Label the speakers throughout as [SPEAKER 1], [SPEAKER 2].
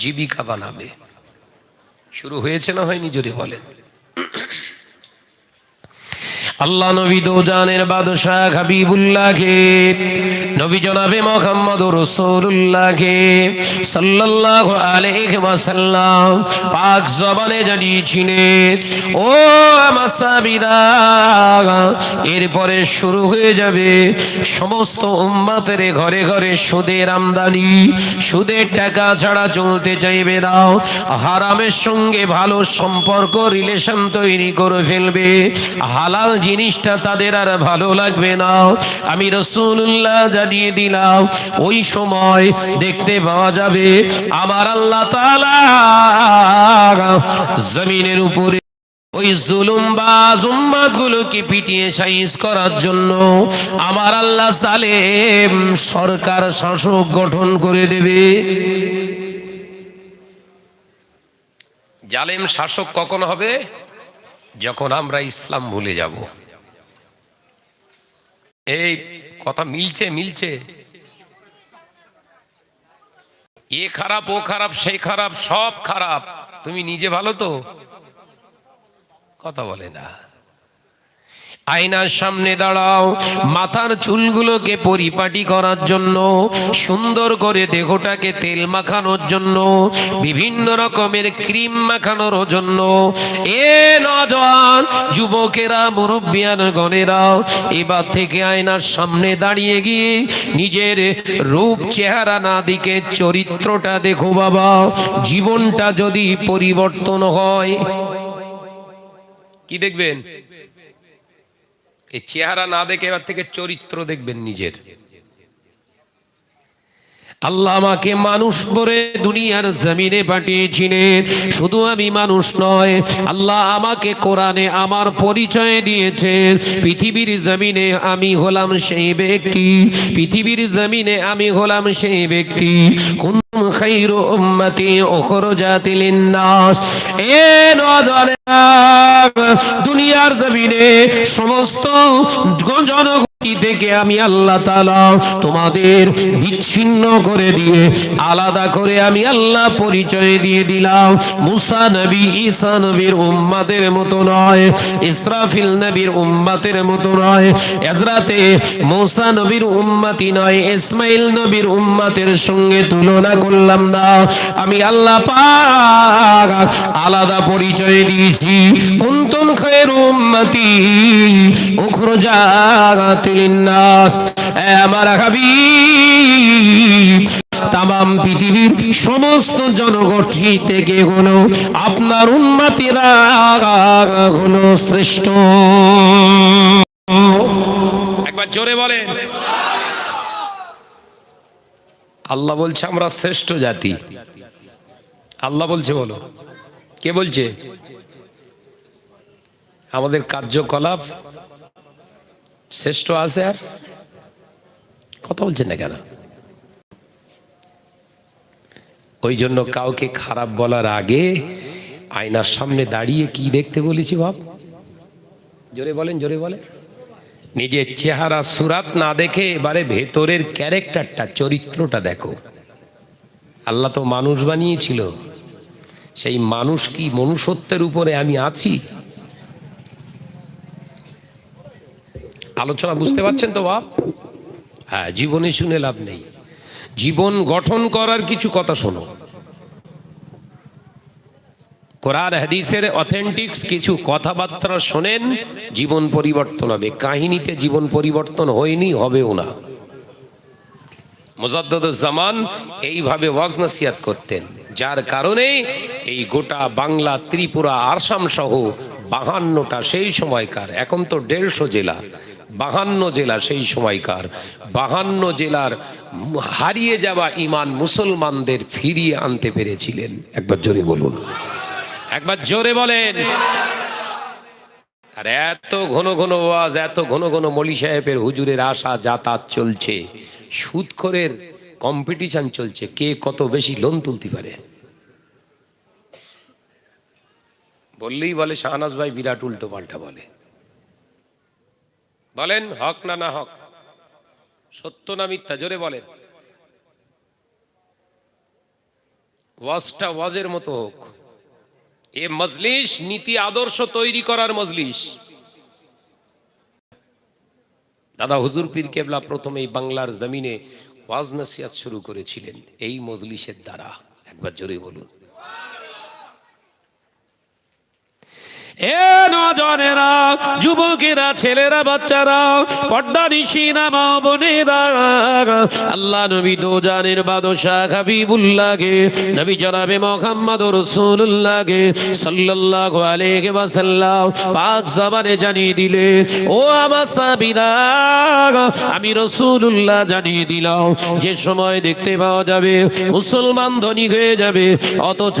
[SPEAKER 1] জীবিকা বানাবে। শুরু হয়েছে না হয়নি জোরে বলেন। আল্লাহ নবী দোজানের বাদশাহ হাবিবুল্লাহকে, নবী জনাবে মুহাম্মদুর রাসূলুল্লাহকে সাল্লাল্লাহু আলাইহি ওয়াসাল্লাম পাক জবানে জানিয়েছিলেন, ও আমার সাহাবীরা, এরপরে শুরু হয়ে যাবে সমস্ত উম্মতের ঘরে ঘরে সুদের আমদানি, সুদের টাকা ছাড়া চলতে চাইবে না, হারামের সঙ্গে ভালো সম্পর্ক রিলেশন তৈরি করে ফেলবে, হালাল জিনিসটা তাদের আর ভালো লাগবে না। আমি রাসূলুল্লাহ জানিয়ে দিলাম, ওই সময় দেখতে পাওয়া যাবে আমার আল্লাহ তাআলা জমিনের উপরে ওই জুলুমবাজ উম্মতগুলোকে পিটিয়ে সাইজ করার জন্য আমার আল্লাহ জালেম সরকার শাসক গঠন করে দেবে। জালেম শাসক কখন হবে? যখন আমরা ইসলাম ভুলে যাব। এই কথা মিলছে? মিলছে? এ খারাপ, ও খারাপ, সে খারাপ, সব খারাপ, তুমি নিজে ভালো তো? কথা বলে না। আয়নার সামনে দাঁড়াও, মাথার চুলগুলোকে পরিপাটি করার জন্য, সুন্দর করে দেহটাকে তেল মাখানোর জন্য, বিভিন্ন রকমের ক্রিম মাখানোর জন্য, এ নওজোয়ান যুবকেরা, মুরব্বিয়ান গণেরা, এবার থেকে আয়নার সামনে দাঁড়িয়ে গিয়ে নিজের রূপ চেহারা না দিকে চরিত্রটা দেখো বাবা। জীবনটা যদি পরিবর্তন হয়, কি দেখবেন? এই চেহারা না দেখে এবার থেকে চরিত্র দেখবেন নিজের। আল্লাহ আমাকে মানুষ করে দুনিয়ার জমিনে পাঠিয়েছিলেন, শুধু আমি মানুষ নয়, আল্লাহ আমাকে কোরআনে আমার পরিচয় দিয়েছেন। পৃথিবীর জমিনে আমি হলাম সেই ব্যক্তি, পৃথিবীর জমিনে আমি হলাম সেই ব্যক্তি, কুনতুম খায়রু উম্মতি উখরিজাত লিন-নাস। এ নওজোয়ানেরা, দুনিয়ার জমিনে সমস্ত জনগোষ্ঠী থেকে আমি আল্লাহ তাআলা তোমাদের বিচ্ছিন্ন করে দিয়ে আলাদা করে আমি আল্লাহ পরিচয় দিয়ে দিলাম। মুসা নবী ঈসা নবীর উম্মতের মতো নয়, ইসরাফিল নবীর উম্মতের মতো নয়, হযরতে মুসা নবীর উম্মতি নয়, ইসমাইল নবীর উম্মতের সঙ্গে তুলনা করলাম না। আমি আল্লাহ পাক আলাদা পরিচয় দিয়েছি। কুনতুম খায়রু উম্মতি উখরিজাত লিন-নাস। আমার হাবিব তামাম পৃথিবীর সমস্ত জনগোষ্ঠী থেকে হলো আপনার উম্মতিরা হলো শ্রেষ্ঠ। একবার জোরে বলেন। আল্লাহ বলছে আমরা শ্রেষ্ঠ জাতি। আল্লাহ বলছে, বলো কে বলছে? আমাদের কার্যকলাপ শ্রেষ্ঠ আছে। আর কথা বলছেন না কেন? ওই জন্য কাউকে খারাপ বলার আগে আয়নার সামনে দাঁড়িয়ে কি দেখতে বলেছি বাপ? জোরে বলেন, জোরে বলেন। নিজের চেহারা সুরাত না দেখে এবারে ভেতরের ক্যারেক্টারটা, চরিত্রটা দেখো। আল্লাহ তো মানুষ বানিয়েছিল, সেই মানুষ কি মনুষ্যত্বের উপরে আমি আছি? আলোচনা বুঝতে পারছেন তো বাপ? হ্যাঁ, জীবনে শুনে লাভ নেই, জীবন গঠন করার কিছু কথা শোনো। কোরআন হাদিসের অথেন্টিক্স কিছু কথাবার্তা শোনেন, জীবন পরিবর্তন হবে। কাহিনীতে জীবন পরিবর্তন হয়নি, হবেও না। মুজাদ্দিদুজ্জামান এইভাবে ওয়াজ নসিহত করতেন, যার কারণে এই গোটা বাংলা, ত্রিপুরা, আসাম সহ 52টা সেই সময়কার, এখন তো 150 জেলা, 52 জেলা সেই সময়কার 52 জেলার হারিয়ে যাওয়া ইমান মুসলমানদের ফিরিয়ে আনতে পেরেছিলেন। একবার জোরে বলুন, একবার জোরে বলেন। আর এত ঘন ঘন ওয়াজ, এত ঘন ঘন মৌলী সাহেবের হুজুরের আসা যাতায়াত চলছে, সুদখোরের কম্পিটিশন চলছে, কে কত বেশি লোন তুলতে পারে। বললেই বলে শাহনাজ ভাই বিরাট উল্টো পাল্টা বলে। বলেন হক না না হক, সত্য না মিথ্যা, জোরে বলেন। ওয়াজটা ওয়াজের মতো হোক। এ মজলিস নীতি আদর্শ তৈরি করার মজলিস। দাদা হুজুর পীর কেবলা প্রথমে এই বাংলার জমিনে ওয়াজ নসিহত শুরু করেছিলেন এই মজলিসের দ্বারা। একবার জোরে বলুন। এ নজনেরা, যুবকেরা, ছেলেরা, বাচ্চারা, পর্দানিশিনা মা বোনেরা, আল্লাহ নবী দো জানের বাদশাহ হাবিবুল্লাহকে, নবী জনাবে মুহাম্মদ রাসূলুল্লাহকে সাল্লাল্লাহু আলাইহি ওয়াসাল্লাম পাক জবানে জানিয়ে দিলে, ও আমার সাহাবীরা, আমি রাসূলুল্লাহ জানিয়ে দিলাম যে সময় দেখতে পাওয়া যাবে মুসলমান ধনী হয়ে যাবে, অথচ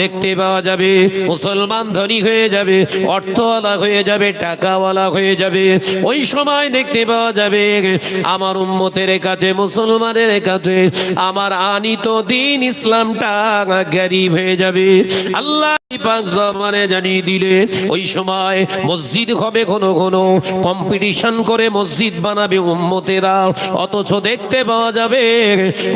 [SPEAKER 1] দেখতে পাওয়া যাবে মুসলমান ধনী হয়ে যাবে, অর্থওয়ালা হয়ে যাবে, টাকাওয়ালা হয়ে যাবে, ওই সময় দেখতে পাওয়া যাবে আমার উম্মতের কাছে, মুসলমানের কাছে আমার আনিত দ্বীন ইসলামটা গরীব হয়ে যাবে। আল্লাহ পাক জবানে জানিয়ে দিলে ওই সময় মসজিদ হবে ঘন ঘন, কম্পিটিশন করে মসজিদ বানাবে উম্মতেরা, অথচ দেখতে পাওয়া যাবে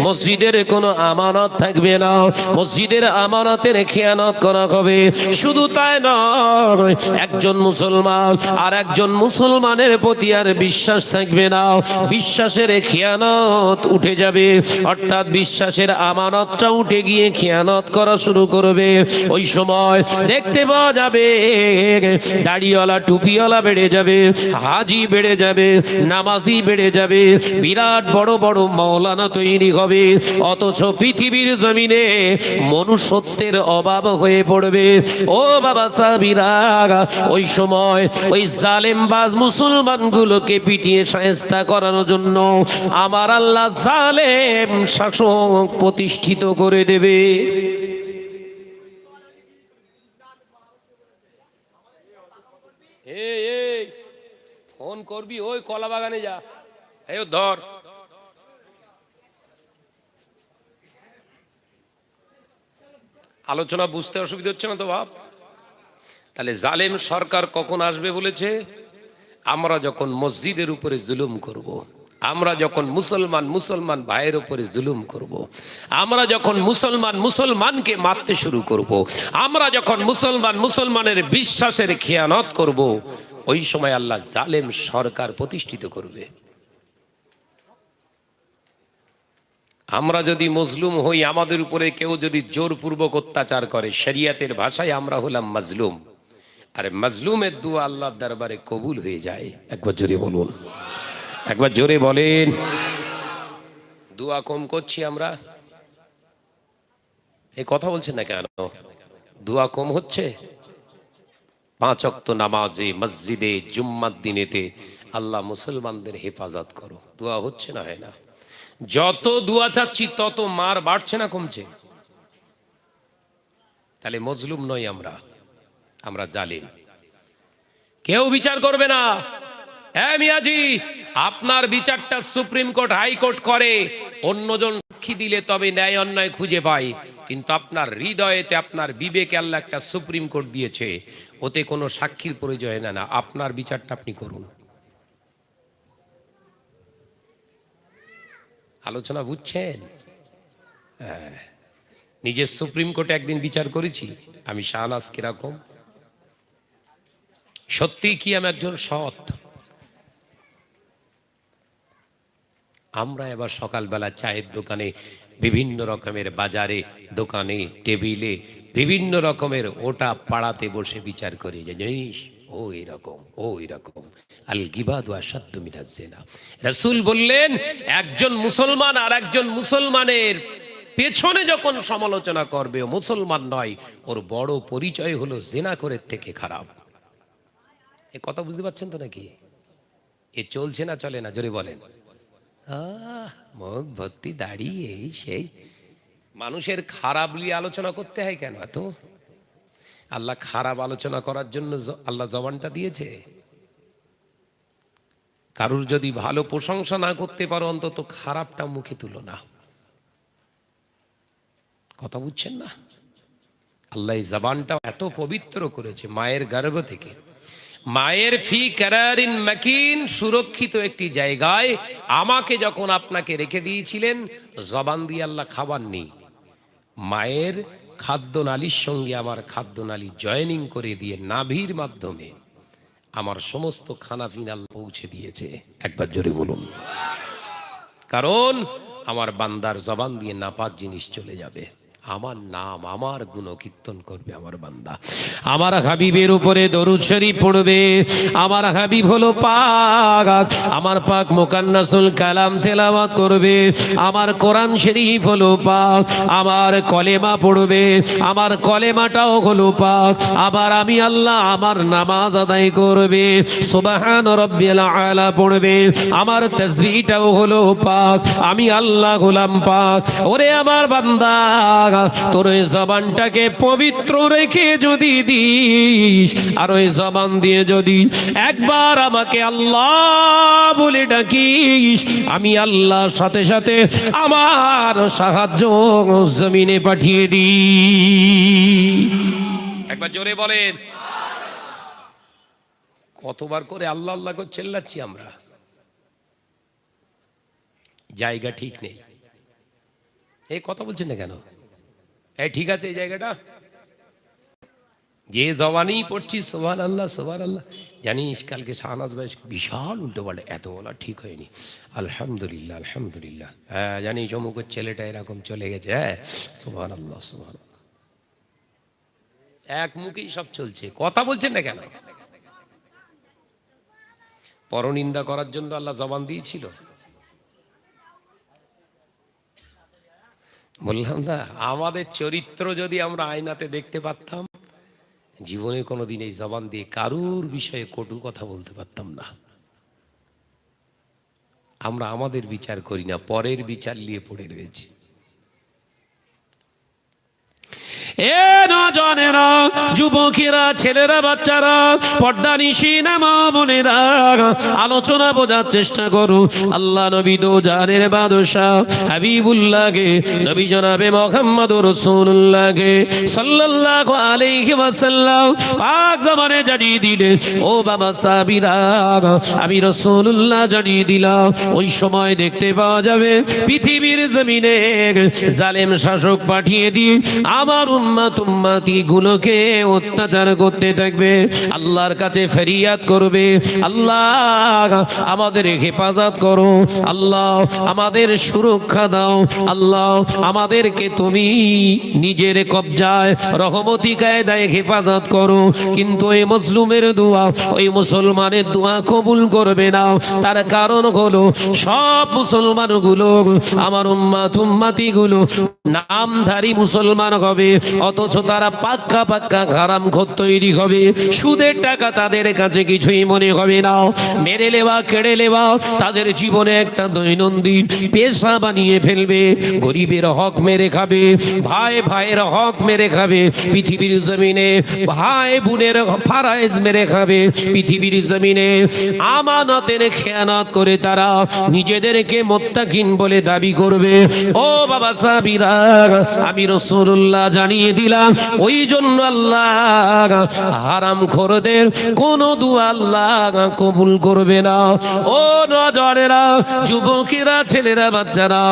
[SPEAKER 1] মসজিদের কোনো আমানত থাকবে না, মসজিদের আমানতের খেয়ানত করা হবে। শুধু তাই নয়, একজন মুসলমান আর একজন মুসলমানের প্রতি আর বিশ্বাস থাকবে না, বিশ্বাসের খেয়ানত উঠে যাবে, অর্থাৎ বিশ্বাসের আমানতটা উঠে গিয়ে খেয়ানত করা শুরু করবে। ওই সময় দেখতে পাওয়া যাবে দাড়িওয়ালা টুপিওয়ালা বেড়ে যাবে, হাজি বেড়ে যাবে, নামাজি বেড়ে যাবে, বিরাট বড় বড় মাওলানা তৈরি হবে, অথচ পৃথিবীর জমিনে মনুষ্যত্বের অভাব হয়ে পড়বে। ও বাবা সাহাবীরা, ওই সময় ওই জালেমবাজ মুসলমানগুলোকে পিটিয়ে শায়েস্তা করানোর জন্য আমার আল্লাহ জালেম শাসক প্রতিষ্ঠিত করে দেবে। ফোন করবি ওই কলা বাগানে যা, এই ধর। আলোচনা বুঝতে অসুবিধা হচ্ছে না তো বাপ? তাহলে জালেম সরকার কখন আসবে বলেছে? আমরা যখন মসজিদের উপরে জুলুম করব, আমরা যখন মুসলমান ভাইয়ের উপরে জুলুম করব, আমরা যখন মুসলমানকে মারতে শুরু করব, আমরা যখন মুসলমানের বিশ্বাসের খেয়ানত করব, ওই সময় আল্লাহ জালেম সরকার প্রতিষ্ঠিত করবে। আমরা যদি মজলুম হই, আমাদের উপরে কেউ যদি জোরপূর্বক অত্যাচার করে, শরিয়তের ভাষায় আমরা হলাম মাজলুম, আর মাজলুমের দোয়া আল্লাহর দরবারে কবুল হয়ে যায়। একবার জোরে বলুন, একবার জোরে বলেন। দোয়া কম করছি আমরা, এই কথা বলছেন না কেন? দোয়া কম হচ্ছে? 5 ওয়াক্ত নামাজে, মসজিদে, জুম্মার দিনেতে আল্লাহ মুসলমানদের হেফাজত করো, দোয়া হচ্ছে না? হয় না? যত দোয়া চাচ্ছি তত মার বাড়ছে না কমছে? তাহলে মজলুম নই আমরা, আমরা জালিম। কেউ বিচার করবে না। মিয়াজি, আপনার বিচারটা সুপ্রিম কোর্ট, হাইকোর্ট করে, অন্যজন সাক্ষী দিলে তবে ন্যায় অন্যায় খুঁজে পাই, কিন্তু আপনার হৃদয়েতে, আপনার বিবেকে আল্লাহ একটা সুপ্রিম কোর্ট দিয়েছে, ওতে কোনো সাক্ষীর প্রয়োজন হয় না। আপনার বিচারটা আপনি করুন। আলোচনা বুঝছেন? নিজের সুপ্রিম কোর্টে একদিন বিচার করেছি আমি, শাহনাজ কিরকম সত্যি কি আমি একজন সৎ। আমরা এবার সকালবেলা চায়ের দোকানে, বিভিন্ন রকমের বাজারে, দোকানে, টেবিলে, বিভিন্ন রকমের ওটা পাড়াতে বসে বিচার করি, জানিস ও এরকম, ও এরকম। আল গিবাদু আশাদ্দু মিনাজ জিনা। রাসূল বললেন, একজন মুসলমান আর একজন মুসলমানের পেছনে যখন সমালোচনা করবে, ও মুসলমান নয়, ওর বড় পরিচয় হলো জিনা করে থেকে খারাপ। এ কথা বুঝতে পারছেন তো নাকি? এ চলছে না চলে না? জোরে বলেন। মুখ ভর্তি দাঁড়িয়ে এই সেই, মানুষের খারাপ নিয়ে আলোচনা করতে হয় কেন এত? আল্লাহ খারাপ আলোচনা করার জন্য আল্লাহ জবানটা দিয়েছে। কারুর যদি ভালো প্রশংসা না করতে পারো, অন্তত খারাপটা মুখে তুলো না। কথা বুঝছেন না? আল্লাহ এই জবানটা এত পবিত্র করেছে, মায়ের গর্ভ থেকে, মায়ের ফি কারারিন মাকিন, সুরক্ষিত একটি জায়গায় আমাকে যখন আপনাকে রেখে দিয়েছিলেন, জবান দিয়ে আল্লাহ খাবার নেই, মায়ের খাদ্যনালীর সঙ্গে আমার খাদ্যনালী জয়েনিং করে দিয়ে নাভির মাধ্যমে আমার সমস্ত খানা পিনাল পৌঁছে দিয়েছে। একবার জোরে বলুন। কারণ আমার বান্দার জবান দিয়ে নাপাক জিনিস চলে যাবে, আমার নাম আমার গুণ কীর্তন করবে আমার বান্দা, আমার হাবিবের উপরে দরুদ শরীফ পড়বে। আমার হাবিব হলো পাক, আমার পাক মুকান্নাসুল কালাম তেলাওয়াত করবে। আমার কোরআন শরীফ হলো পাক, আমার কলেমা পড়বে, আমার কলেমাটাও হলো পাক। আবার আমি আল্লাহ আমার নামাজ আদায় করবে, সুবহান রাব্বিয়াল আলা পড়বে। আমার তাসবিহটাও হলো পাক, আমি আল্লাহ গোলাম পাক। ওরে আমার বান্দা, তোর ওই জবানটাকে পবিত্র রেখে যদি দিস, আর ওই জবান দিয়ে যদি একবার আমাকে আল্লাহ বলে ডাকিস, আমি আল্লাহর সাথে সাথে আমার সাহায্য জমিনে পাঠিয়ে দিই। একবার জোরে বলেন। কতবার করে আল্লাহ আল্লাহ করে চেল্লাচ্ছি আমরা, জায়গা ঠিক নেই। এই কথা বলছেন না কেন? এই ঠিক আছে এই জায়গাটা, যে জবানেই পড়ছি সুবহান আল্লাহ সুবহান আল্লাহ। জানিস কালকে শাহনাজ ভাই বিশাল উল্টো পাল্টা, এত বলা ঠিক হয়নি, আলহামদুলিল্লাহ আলহামদুলিল্লাহ। হ্যাঁ জানি চমুকের ছেলেটা এরকম চলে গেছে। হ্যাঁ সুবহান আল্লাহ সুবহান আল্লাহ, এক মুখেই সব চলছে। কথা বলছেন না কেন? পরনিন্দা করার জন্য আল্লাহ জবান দিয়েছিল? বললাম না, আমাদের চরিত্র যদি আমরা আয়নাতে দেখতে পারতাম, জীবনে কোনোদিন এই জবান দিয়ে কারুর বিষয়ে কটু কথা বলতে পারতাম না। আমরা আমাদের বিচার করি না, পরের বিচার নিয়ে পড়ে রয়েছি। এ নজনেরা, যুবকেরা, ছেলেরা, বাচ্চারা, পর্দানিশীনা মা বোনেরা, আলোচনা বোঝার চেষ্টা করো। আল্লাহ নবী দো জানের বাদশাহ হাবিবুল্লাহকে, নবী জনাবে মুহাম্মদুর রাসূলুল্লাহকে সাল্লাল্লাহু আলাইহি ওয়াসাল্লাম পাক জবানে জানিয়ে দিলেন, ও বাবা সাহাবীরা, আমি রাসূলুল্লাহ জানিয়ে দিলাম, ওই সময় দেখতে পাওয়া যাবে পৃথিবীর জমিনে জালেম শাসক পাঠিয়ে দিয়ে আমার উম্মত উম্মতি গুলোকে অত্যাচার করতে থাকবে। আল্লাহর কাছে ফরিয়াদ করবে, আল্লাহ আমাদের হেফাজত করো, আল্লাহ আমাদের সুরক্ষা দাও, আল্লাহ আমাদেরকে তুমি নিজের কবজায় রহমতি কায়দায় হেফাজত করো। কিন্তু এই মজলুমের দোয়া, ওই মুসলমানের দোয়া কবুল করবে না। তার কারণ হলো সব মুসলমান গুলো, আমার উম্মত উম্মতি গুলো নামধারী মুসলমান হবে, অথচ তারা পাক্কা পাক্কা হারামখোর তৈরি হবে। সুদের টাকা তাদের কাছে কিছুই মনে হবে না, মেরে লেওয়া কেড়ে লেওয়া তাদের জীবনে একটা দৈনন্দিন পেশা বানিয়ে ফেলবে। গরিবের হক মেরে খাবে, ভাই ভাইয়ের হক মেরে খাবে, পৃথিবীর জমিনে ভাই বোনের ফারাইজ মেরে খাবে, পৃথিবীর জমিনে আমানতের খেয়ানত করে তারা নিজেদেরকে মুত্তাকিন বলে দাবি করবে। ও বাবা সাহাবীরা, আমি রাসূলুল্লাহ জানিয়ে দিলাম, ওই জন্য আল্লাহ হারামখোরদের কোন দোয়া আল্লাহ কবুল করবে না। ও নজরেরা, যুবকেরা, ছেলেরা, বাচ্চারা,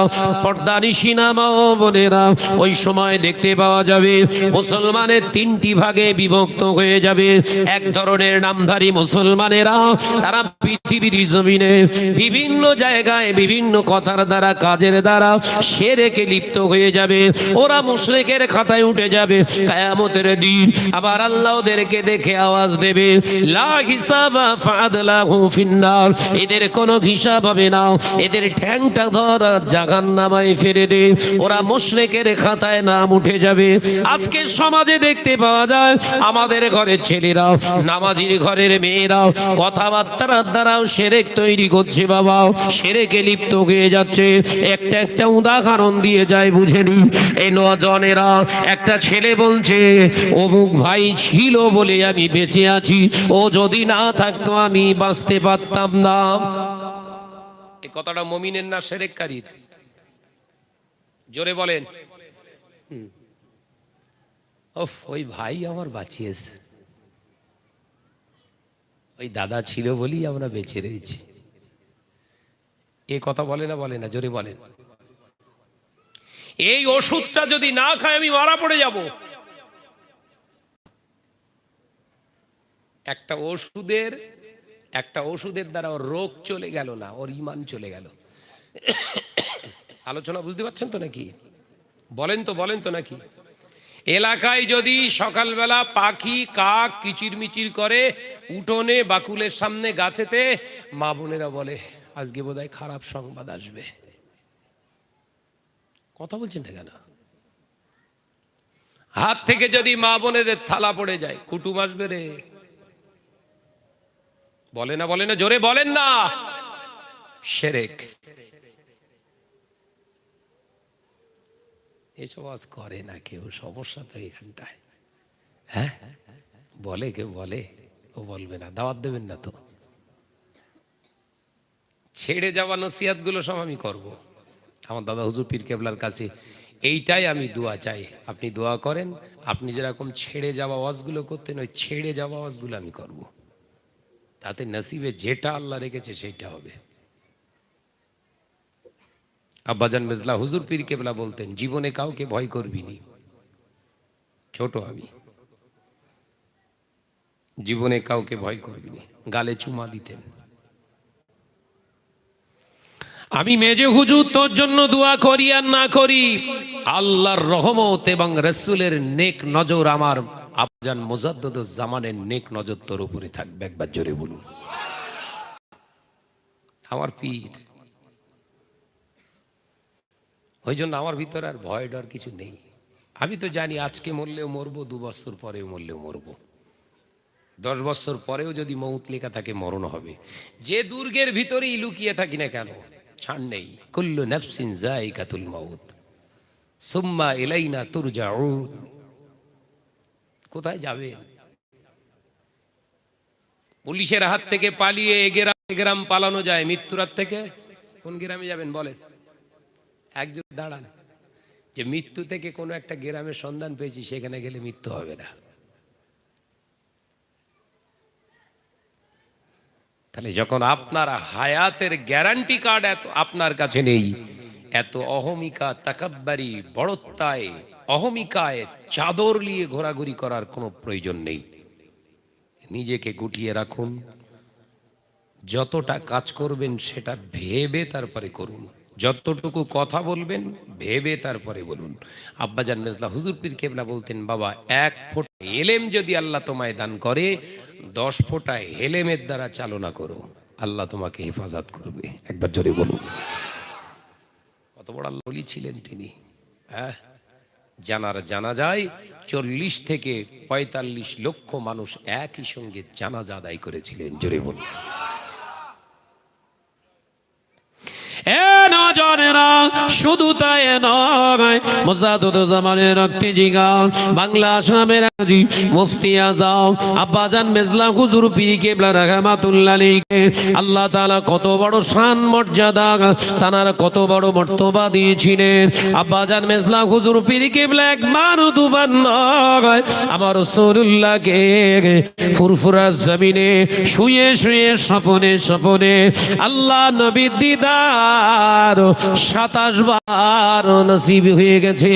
[SPEAKER 1] পর্দানিশীনা মা বোনেরা, ওই সময় দেখতে পাওয়া যাবে মুসলমানের তিনটি ভাগে বিভক্ত হয়ে যাবে। এক ধরনের নামধারী মুসলমানেরা, তারা পৃথিবীর জমিনে বিভিন্ন জায়গায় বিভিন্ন কথার দ্বারা কাজের দ্বারা শিরকে লিপ্ত হয়ে যাবে, ওরা মুশরিকের খাতায় উঠে যাবে কিয়ামতের দিন। আবার আল্লাহ ওদেরকে দেখে আওয়াজ দেবে, লা হিসাবা ফাদলাহু ফিন্নার, এদের কোনো হিসাব হবে না, এদের ঠ্যাংটা ধর জাহান্নামে ফেলে দে, ওরা মুশরিকের খাতায় নাম উঠে যাবে। আজকে সমাজে দেখতে পাওয়া যায় আমাদের ঘরের ছেলেরাও, নামাজির ঘরের মেয়েরাও কথাবার্তার দ্বারাও শিরক তৈরি করছে বাবা, শিরকে লিপ্ত হয়ে যাচ্ছে। একটা একটা উদাহরণ দিয়ে যায় বুঝে নি। এই নজনেরা, একটা ছেলে বলছে অমুক ভাই ছিল বলে আমি বেঁচে আছি, ও যদি না থাকতো আমি বাঁচতে পারতাম না। এই কথাটা মুমিনের না শিরককারীর? জোরে বলেন। ওফ, ওই ভাই আমার বাঁচিয়েছে, ওই দাদা ছিল বলেই আমরা বেঁচে রয়েছি। এ কথা বলে না, বলে না? জোরে বলেন। এই ওষুধটা যদি না খাই আমি মারা পড়ে যাব। একটা ওষুধের দ্বারা ওর রোগ চলে গেল না, ওর ঈমান চলে গেল। আলোচনা বুঝতে পারছেন তো নাকি? বলেন তো নাকি? এলাকায় যদি সকালবেলা পাখি কাক কিচিরমিচির করে উঠোনে বাকুলের সামনে গাছেতে, মা বোনেরা বলে আজকে বোধহয় খারাপ সংবাদ আসবে। কথা বলছেন না কেন? হাত থেকে যদি মা বোনেদের থালা পড়ে যায়, কুটুম আসবে রে। বলে না, জোরে বলেন না। শিরক। এসব আজ করে না কেউ, সমস্যা তো এখানটায়। হ্যাঁ বলে, কেউ বলে? ও বলবে না, দাওয়াত দেবেন না তো। ছেড়ে যাওয়া নসিহত গুলো সব আমি করব। আমার দাদা হুজুর পীর কেবলার কাছে এইটাই আমি দোয়া চাই, আপনি দোয়া করেন। আপনি যেরকম ছেড়ে যাওয়া ওয়াজগুলো করতেন, ওই ছেড়ে যাওয়া ওয়াজগুলো আমি করব। তাতে নসিবে যেটা আল্লাহ রেখেছে সেটা হবে। আব্বাজান মেজলা হুজুর পীর কেবলা বলতেন, জীবনে কাউকে ভয় করবি নি। ছোট আমি, জীবনে কাউকে ভয় করবি নি। গালে চুমা দিতেন। আমি মেজে হুজুর তোর জন্য দোয়া করি আর না করি, আল্লাহর রহমত এবং রাসূলের নেক নজর, আমার আব্বাজান মুজাদ্দিদুজ জামানের নেক নজর তোর উপরে থাকবে। একবার জোরে বলুন। আমার পীর। ওই জন্য আমার ভিতরে আর ভয় ডর কিছু নেই। আমি তো জানি আজকে মরলেও মরবো, 2 বছর পরেও মরলেও মরবো, 10 বছর পরেও যদি মৌত লেখা থাকে মরণ হবে। যে দুর্গের ভিতরেই লুকিয়ে থাকি না কেন, ছাড় নেই। কুল্লু নাফসিন যায়িকাতুল মাউত সুম্মা ইলাইনা তুরজাউন। কোথায় যাবেন? পুলিশের হাত থেকে পালিয়ে গ্রাম পালানো যায়, মৃত্যুর হাত থেকে কোন গ্রামে যাবেন বলেন? একজন দাঁড়ান, যে মৃত্যু থেকে কোনো একটা গ্রামের সন্ধান পেয়েছি, সেখানে গেলে মৃত্যু হবে না। তাহলে যখন আপনার হায়াতের গ্যারান্টি কার্ড এত আপনার কাছে নেই, এত অহমিকা তাকাব্বারি বড়ত্বায় অহমিকায় চাদর নিয়ে ঘোরাঘুরি করার কোনো প্রয়োজন নেই। নিজেকে গুটিয়ে রাখুন। যতটা কাজ করবেন সেটা ভেবে তারপরে করুন। যতটুকু কথা বলবেন ভেবে তারপরে বলুন। আব্বাজান মেজলা হুজুর পীর কেবলা বলতেন, বাবা 1 ফোঁটা এলেম যদি আল্লাহ তোমায় দান করে, 10 ফোঁটা হেলেমের দ্বারা চালনা করো, আল্লাহ তোমাকে হেফাজত করবে। একবার জোরে বলুন। কত বড় আল্লাহ ওলি ছিলেন তিনি। হ্যাঁ, জানা যায় 40 থেকে 45 লক্ষ মানুষ একই সঙ্গে জানাজা আদায় করেছিলেন। জোরে বলুন। শুধু তাই নয়, মুজাদ্দিদুজ জামানের রক্তে জিগার বাংলা আসামের আজি মুফতি আজম আব্বাজান মেজলা হুজুর পীর কেবলা রাহমাতুল্লাহ আলাইহি আল্লাহ তাআলা কত বড় শান মর্যাদা, তানার কত বড় মর্তবা দিয়েছিলেন। আব্বাজান মেজলা হুজুর পীর কেবলা একবার দুবার নয়, আমার রাসূলুল্লাহকে ফুরফুরা জমিনে শুয়ে শুয়ে স্বপনে আল্লাহ নবীর দিদার 27 বার নসিব হয়ে গেছে।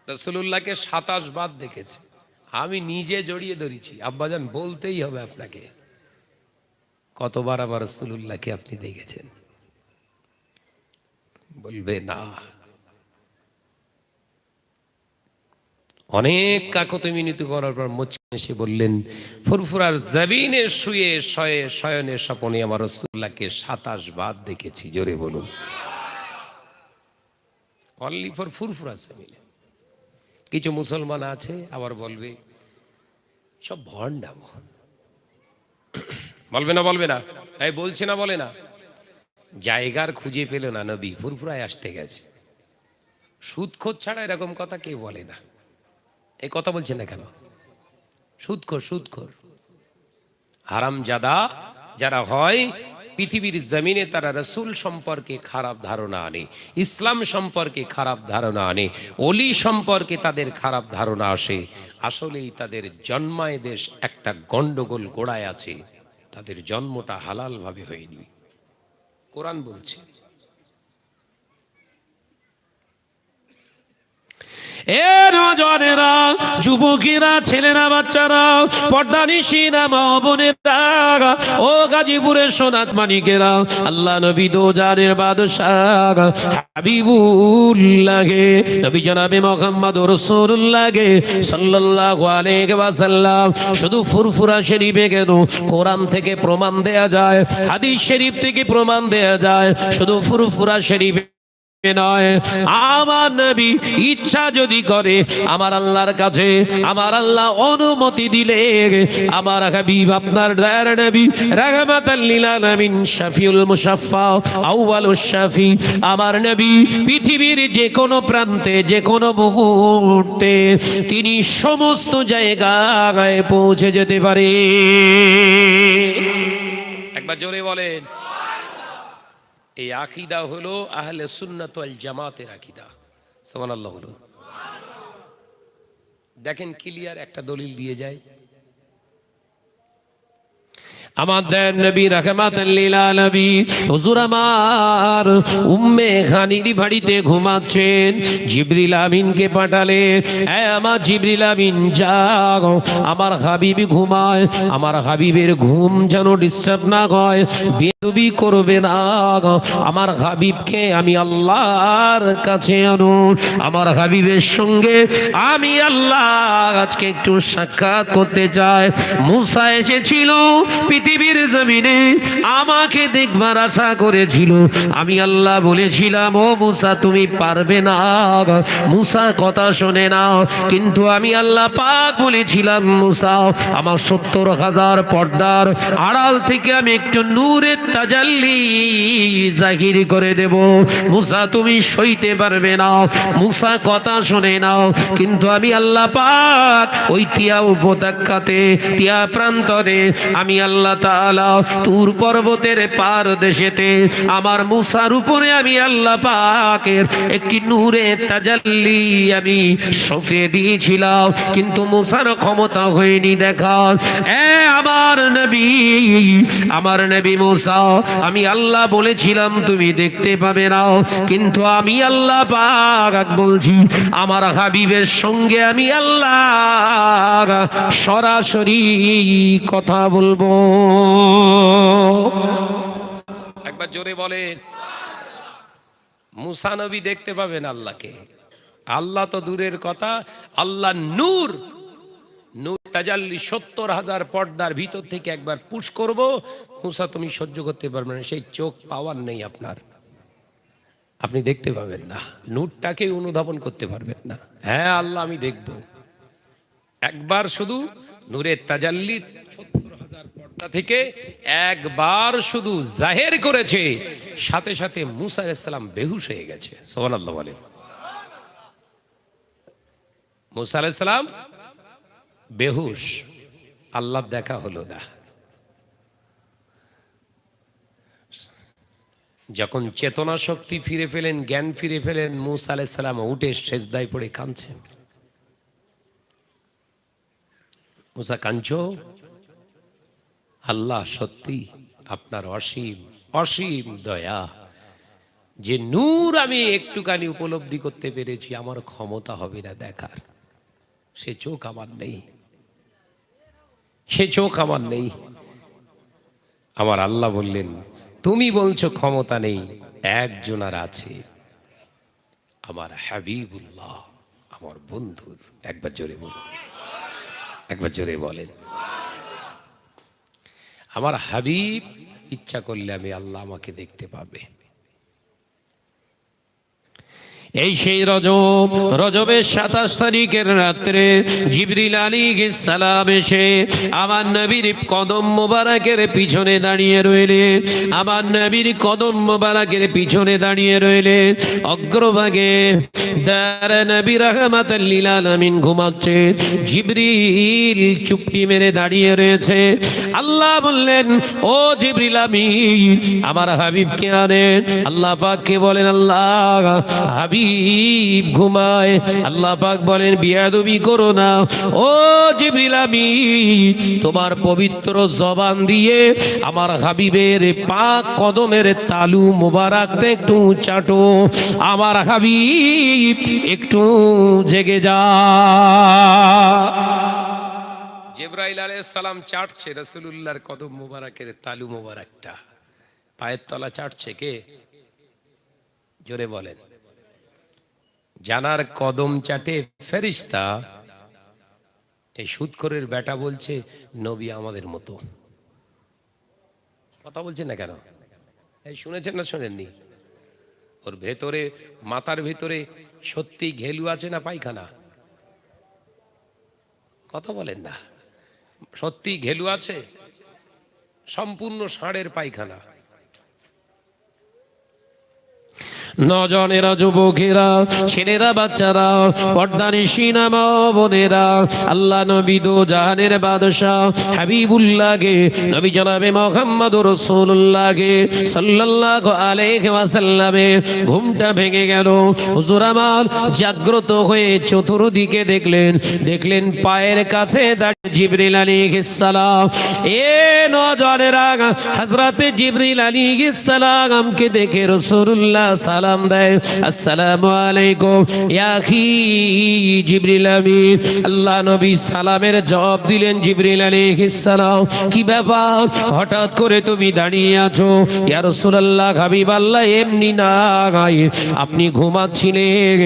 [SPEAKER 1] রাসূলুল্লাহকে 27 বার দেখেছে। আমি নিজে জড়িয়ে ধরেছি। আব্বাজান বলতেই হবে আপনাকে, কতবার আমার রাসূলুল্লাহকে আপনি দেখেছেন? বলবে না। অনেক কাকতি মিনতি করার পর মুচকি এসে বললেন, ফুরফুরার জমিনে শুয়ে শয়নে স্বপনে আমার রাসূলুল্লাহকে 27 বার দেখেছি। জোরে বলুন। অনলি ফর ফুরফুরা জমিনে। কিছু মুসলমান আছে আবার বলবে সব ভণ্ডাম। বলবে না এই বলছে না, বলে না। জায়গার খুঁজে পেল না, নবী ফুরফুরায় আসতে গেছে। সুদখোর ছাড়া এরকম কথা কেউ বলে না। এই কথা বলছেন না কেন? সুদখোর হারামজাদা যারা হয় পৃথিবীর জমিনে, তারা রাসূল সম্পর্কে খারাপ ধারণা আনে, ইসলাম সম্পর্কে খারাপ ধারণা আনে, ওলি সম্পর্কে তাদের খারাপ ধারণা আসে। আসলেই তাদের জন্মায় দেশ একটা গন্ডগোল গোড়ায় আছে, তাদের জন্মটা হালাল ভাবে হয়নি। কোরআন বলছে। এ নওজওয়ানেরা, যুবকেরা, ছেলেরা, বাচ্চারা, পর্দানিশীরা, মা বোনেরা, ও গাজীপুরের সোনাত মানিকেরা, আল্লাহ নবী দো জানের বাদশাহ হাবিবুল্লাহ নবী জনাবে মুহাম্মদ রাসূলুল্লাহ সাল্লাল্লাহু আলাইহি ওয়াসাল্লাম শুধু ফুরফুরা শরীফে কেন, কোরআন থেকে প্রমাণ দেয়া যায়, হাদিস শরীফ থেকে প্রমাণ দেয়া যায়, শুধু ফুরফুরা শরীফে নয়, আমার নবী ইচ্ছা যদি করে, আমার আল্লাহর কাছে আমার আল্লাহ অনুমতি দিলে, আমার হাবিব আপনার দয়ার নবী রাহমাতাল লিল আলামিন শাফিউল মুশাফফা আউয়ালুশ শাফি, আমার নবী পৃথিবীর যে কোনো প্রান্তে যে কোনো মুহূর্তে তিনি সমস্ত জায়গায় পৌঁছে যেতে পারে। একবার জোরে বলেন। এই আকীদা হলো আহলে সুন্নাত ওয়াল জামাতের আকীদা। সুবহানাল্লাহ বলুন। দেখেন ক্লিয়ার একটা দলিল দিয়ে যায়, আমাদের নবী রাহমাতাল লিল আলামিন হুজুর আমার উম্মে খানির বাড়িতে ঘুমাচ্ছেন, জিবরিল আমিনকে পাঠালেন, এ আমার জিবরিল আমিন যাও, আমার হাবিব ঘুমায়, আমার হাবিবের ঘুম যেন ডিস্টার্ব না হয়, বেদবি করবে না, আমার হাবিবকে আমি আল্লাহর কাছে আনো, আমার হাবিবের সঙ্গে আমি আল্লাহ আজকে একটু সাক্ষাৎ করতে চাই। মুসা এসেছিল পৃথিবীর জমিনে, আমাকে দেখবার আশা করেছিল, আমি আল্লাহ বলেছিলাম ও মুসা তুমি পারবে না, মুসা কথা শোনে না, কিন্তু আমি আল্লাহ পাক বলেছিলাম মুসা আমার ৭০,০০০ পর্দার আড়াল থেকে আমি একটু নূরের তাজাল্লি জাহির করে দেব, মুসা তুমি সইতে পারবে না, মুসা কথা শোনে না, কিন্তু আমি আল্লাহ পাক ওই তিয়া উপত্যকাতে, তিয়া প্রান্তরে আমি আল্লাহ তাআলা তুর পর্বতের পার দেশেতে আমার মুসার উপরে আমি আল্লাহ পাকের একটি নূরের তাজাল্লি আমি সঁপে দিয়েছিলাম, কিন্তু মুসার ক্ষমতা হয়নি দেখা। এ আমার নবী মুসা, আমি আল্লাহ বলেছিলাম তুমি দেখতে পাবে না, কিন্তু আমি আল্লাহ পাক বলছি আমার হাবিবের সঙ্গে আমি আল্লাহ সরাসরি কথা বলবো। একবার জোরে বলেন। মুসা নবী দেখতে পাবেন আল্লাহকে, আল্লাহ তো দূরের কথা, আল্লাহ নূর তাজাল্লি ৭০,০০০ পর্দার ভিতর থেকে একবার পুশ করব, মুসা তুমি সহ্য করতে পারবে না, সেই চোখ পাওয়ার নেই আপনার, আপনি দেখতে পাবেন না, নূরটাকে অনুধাবন করতে পারবেন না। হ্যাঁ আল্লাহ আমি দেখব, একবার শুধু নূরের তাজাল্লি ৭০,০০০ পর্দা থেকে একবার শুধু জাহের করেছে, সাথে সাথে মুসা আলাইহিস সালাম বেহুশ হয়ে গেছে। সুবহানাল্লাহ বলেন। মুসা আলাইহিস সালাম বেহুশ, আল্লাহ দেখা হলো না। যখন চেতনা শক্তি ফিরে পেলেন, জ্ঞান ফিরে পেলেন, মুসা আলাইহিস সালাম উঠে সেজদায় পড়ে কাঁদছেন। মুসা কাঁদছো? আল্লাহ সত্যি আপনার অসীম অসীম দয়া, যে নূর আমি একটুখানি উপলব্ধি করতে পেরেছি, আমার ক্ষমতা হবে না দেখার, সে চোখ আমার নেই, সে চোখ আমার নেই। আমার আল্লাহ বললেন তুমি বলছো ক্ষমতা নেই, একজন আর আছে, আমার হাবিবুল্লাহ, আমার বন্ধুর। একবার জোরে বলুন, একবার জোরে বলেন। আমার হাবিব ইচ্ছা করলে আমি আল্লাহ আমাকে দেখতে পাবে। এই সেই রজবের ২৭ তারিখের রাত্রে জিবরিল আলাইহিস সালাম এসে আমার নবীর কদম মোবারকের পিছনে দাঁড়িয়ে রইলেন, আমার নবীর কদম মোবারকের পিছনে দাঁড়িয়ে রইলেন। অগ্রভাগে দারে নবী রাহমাতাল লিল আলামিন ঘুমাচ্ছে, জিবরিল চুপটি মেরে দাঁড়িয়ে রয়েছে। আল্লাহ বললেন ও জিবরিল আমিন আমার হাবিবকে আনেন। আল্লাহ পাককে বলেন আল্লাহ হাবিব হাবিব ঘুমায়। আল্লাহ পাক বলেন বিয়াদবি করো না ও জিবরিল, আমি তোমার পবিত্র জবান দিয়ে আমার হাবিবের পাক কদমের তালু মোবারকটা একটু চাটো, আমার হাবিব একটু জেগে যা। জিবরাইল আলাইহিস সালাম চাটছে রাসূলুল্লাহর কদম মোবারকের তালু মোবারকটা, পায়ের তলা চাটছে কে? জোরে বলেন। জানার কদম চাটে ফেরেশতা। এই সুদখোরের বেটা বলছে নবী আমাদের মতো। কথা বলছেন না কেন? এই শুনেছেন না শোনেননি? ওর ভেতরে, মাথার ভেতরে সত্যি ঘেলু আছে না পায়খানা? কথা বলেন না। সত্যি ঘেলু আছে? সম্পূর্ণ ষাঁড়ের পায়খানা। নজনেরা, যুবকেরা, ছেলেরা, বাচ্চারা, পর্দানিশিনা মা বোনেরা, আল্লাহ নবী দো জাহানের বাদশাহ হাবিবুল্লাহকে, নবী জনাবে মুহাম্মদুর রাসূলুল্লাহকে সাল্লাল্লাহু আলাইহি ওয়াসাল্লামে ঘুমটা ভেঙে গেল। হুজুর আমার জাগ্রত হয়ে চতুর্দিকে দেখলেন পায়ের কাছে দাঁড়িয়ে জিবরিল আলাইহিস সালাম। এ নজনেরা, হযরতে জিবরিল আলাইহিস সালামকে দেখে রাসূলুল্লাহ সালাম দেয়, আসসালামু আলাইকুম ইয়া আখি জিবরিল আমিন। আল্লাহ নবী সালামের জবাব দিলেন, জিবরিল আলাইহিস সালাম কি ব্যাপার, হঠাৎ করে তুমি দাঁড়িয়ে আছো? ইয়া রাসূলুল্লাহ, হাবিবাল্লাহ এমনি না, আপনি ঘুমাচ্ছিলেন,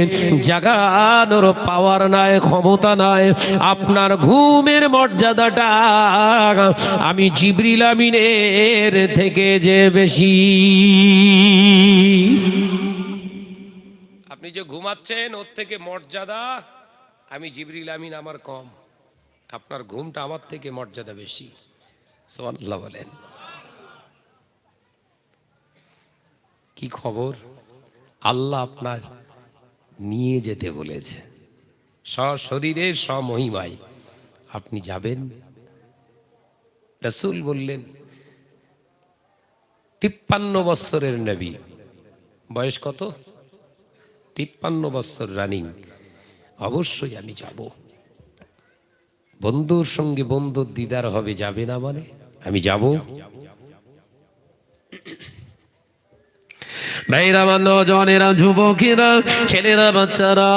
[SPEAKER 1] জাগানোর পাওয়ার নাই, ক্ষমতা নাই। আপনার ঘুমের মর্যাদাটা আমি জিবরিল আমিনের থেকে যে বেশি। আপনি যে ঘুমাচ্ছেন ওর থেকে মর্যাদা আমি জিবরিল আমিন আমার কম, আপনার ঘুমটা আমার থেকে মর্যাদা বেশি। সুবহানাল্লাহ বলেন। কি খবর? আল্লাহ আপনার নিয়ে যেতে বলেছে সশরীরে সমহিমায়, আপনি যাবেন। রাসূল বললেন 53 বছরের নবী, বয়স কত? 53 বছর রানিং। অবশ্যই আমি যাব। বন্ধুর সঙ্গে বন্ধুর দিদার হবে, যাবে না মানে? আমি যাব। ভাইরা, নওজওয়ানেরা, যুবকেরা, ছেলেরা, বাচ্চারা,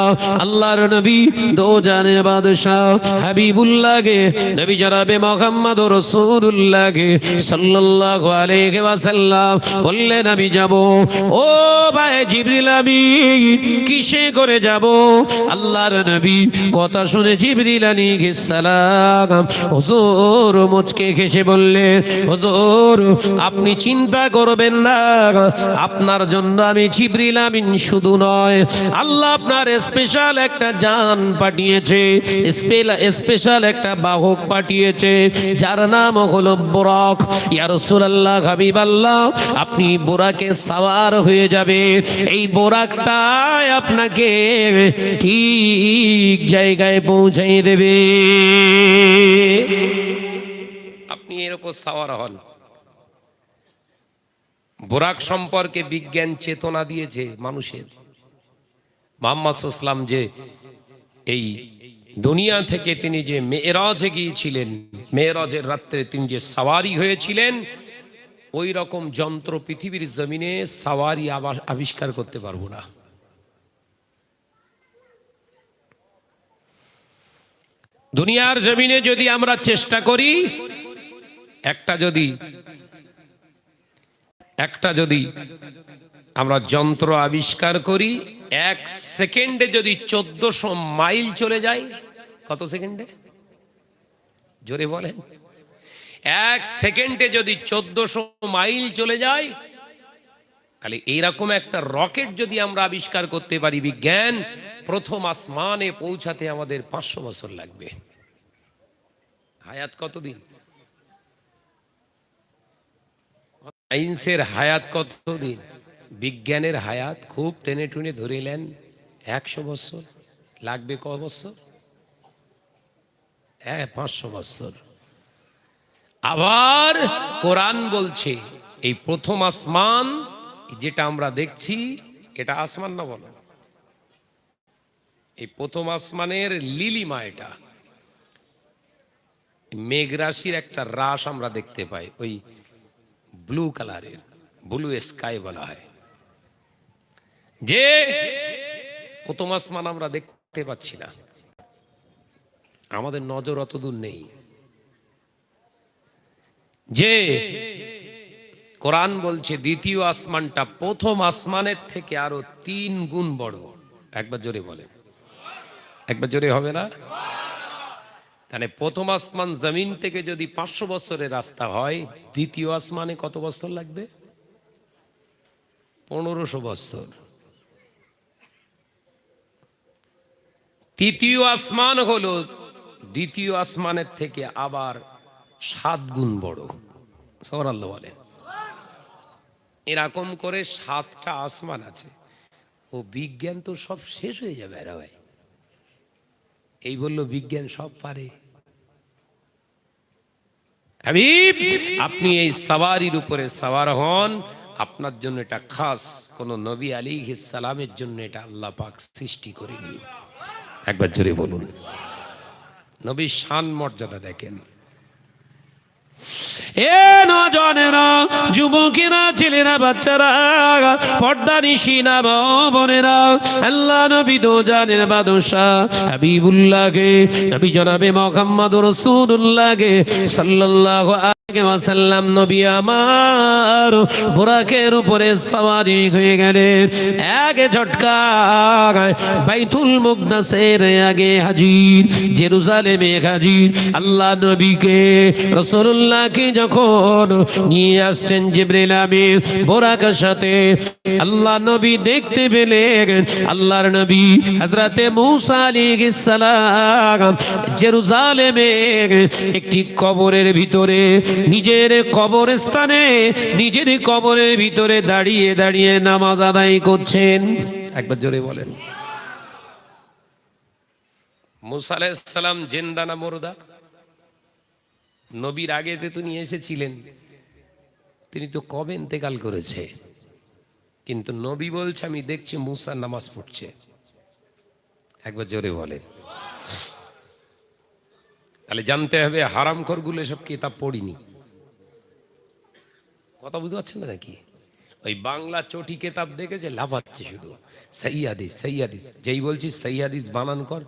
[SPEAKER 1] আল্লাহর নবী দো জানের বাদশাহ হাবিবুল্লাহকে, নবী জনাবে মুহাম্মদুর রাসূলুল্লাহকে সাল্লাল্লাহু আলাইহি ওয়াসাল্লাম বললেন আমি যাব। ও ভাই জিবরিল আমিন, কিসে করে যাব? আল্লাহর নবী কথা শুনে জিবরিল আলাইহিস সালাম হুজুর মুচকে হেসে বললেন, হুজুর আপনি চিন্তা করবেন না, আপনার জন্য আমি জিবরিল আমিন শুধু নয়, আল্লাহ আপনার স্পেশাল একটা জান পাঠিয়েছে, স্পেশাল একটা বাহক পাঠিয়েছে, যার নাম হলো বুরাক। ইয়া রাসূলুল্লাহ, হাবিবাল্লাহ, আপনি বুরাকে সাওয়ার হয়ে যাবে। এই বুরাকটাই আপনাকে ঠিক জায়গায় পৌঁছাই দেবে। আপনি এর উপর সাওয়ার হন। বুরাক সম্পর্কে বিজ্ঞান চেতনা দিয়েছে মানুষের। মুহাম্মদ সাল্লাল্লাহু আলাইহি ওয়াসাল্লাম যে এই দুনিয়া থেকে তিনি যে মেরাজে গিয়েছিলেন, মেরাজের রাত্রে তিনি যে সাওয়ারি হয়েছিলেন, ওই রকম যন্ত্র পৃথিবীর জমিনে সাওয়ারি আবার আবিষ্কার করতে পারবো না। দুনিয়ার জমিনে যদি আমরা চেষ্টা করি, একটা যদি আমরা যন্ত্র আবিষ্কার করি, 1 সেকেন্ডে যদি 1400 মাইল চলে যায়। কত সেকেন্ডে? জোরে বলেন। 1 সেকেন্ডে যদি 1400 মাইল চলে যায়, তাহলে এইরকম একটা রকেট যদি আমরা আবিষ্কার করতে পারি, বিজ্ঞান, প্রথম আসমানে পৌঁছাতে আমাদের 500 বছর লাগবে। হায়াত কতদিন? সায়েন্সের হায়াত কতদিন? বিজ্ঞানের হায়াত খুব টেনে টুনে ধরিলেন 100 বছর। লাগবে ক বছর? 500 বছর। আবার কোরআন বলছে এই প্রথম আসমান যেটা আমরা দেখছি, এটা আসমান না বলো, এই প্রথম আসমানের লিলিমা, এটা মেঘ রাশির একটা রাশ আমরা দেখতে পাই, ওই ব্লু কালারের, ব্লু স্কাই বলা হয়, যে প্রথম আসমান আমরা দেখতে পাচ্ছি না, আমাদের নজর অত দূর নেই। যে কোরআন বলছে দ্বিতীয় আসমানটা প্রথম আসমানের থেকে আরো 3 গুণ বড়। একবার জোরে বলেন, একবার জোরে হবে না? তাহলে প্রথম আসমান জমিন থেকে যদি 500 বছরের রাস্তা হয়, দ্বিতীয় আসমানে কত বছর লাগবে? 1500 বছর। তৃতীয় আসমান হলো দ্বিতীয় আসমানের থেকে আবার 7 গুণ বড়। সুবহানাল্লাহ বলেন। এরকম করে 7টা আসমান আছে। ও বিজ্ঞান তো সব শেষ হয়ে যাবে এরা ভাই, এই বললো বিজ্ঞান সব পারে। হাবিব, আপনি এই সাওয়ারির উপরে সাওয়ার হন, আপনার জন্য এটা খাস, কোন নবী আলাইহিস সালামের জন্য এটা আল্লাহ পাক সৃষ্টি করেনি। একবার জোরে বলুন, নবীর শান মর্যাদা দেখেন। এ নজনেরা, যুবকেরা, ছেলেরা, বাচ্চারা, পর্দানিশিনা বোনেরা, আল্লাহ নবী দো জানের বাদশাহ হাবিবুল্লাহকে, নবী জনাবে মুহাম্মদুর রাসূলুল্লাহকে সাল্লাল্লাহু আলাইহি ওয়াসাল্লাম নবী আমার বুরাকের উপরে সওয়ারি হয়ে গেলেন। এক ঝটকায় বাইতুল মুকদ্দাসের আগে হাজির, জেরুজালেমে হাজির। আল্লাহ নবীকে রাসূলুল্লাহকে যখন নিয়ে আসছেন জিবরিল আমিন বুরাকের সাথে, আল্লাহ নবী দেখতে পেলেন আল্লাহর নবী হযরতে মূসা আলাইহিস সালাম জেরুজালেমে একটি কবরের ভিতরে, নিজের কবরস্থানে, নিজের কবরের ভিতরে দাঁড়িয়ে দাঁড়িয়ে নামাজ আদায় করছেন। একবার জোরে বলেন। মূসা আলাইহিস সালাম জিন্দা না মুর্দা? নবীর আগে তো তিনি এসেছিলেন, তিনি তো কবে ইন্তেকাল করেছে, কিন্তু নবী বলছে আমি দেখছি মূসা নামাজ পড়ছে। একবার জোরে বলেন। তাহলে জানতে হবে হারামখোরগুলো সব কিতাব পড়িনি। কথা বুঝতে পারছেন না নাকি? ওই বাংলা চটি কিতাব দেখেছে, লাফাচ্ছে শুধু সহি হাদিস, সহি হাদিস। যেই বলছি সহি হাদিস বানান কর,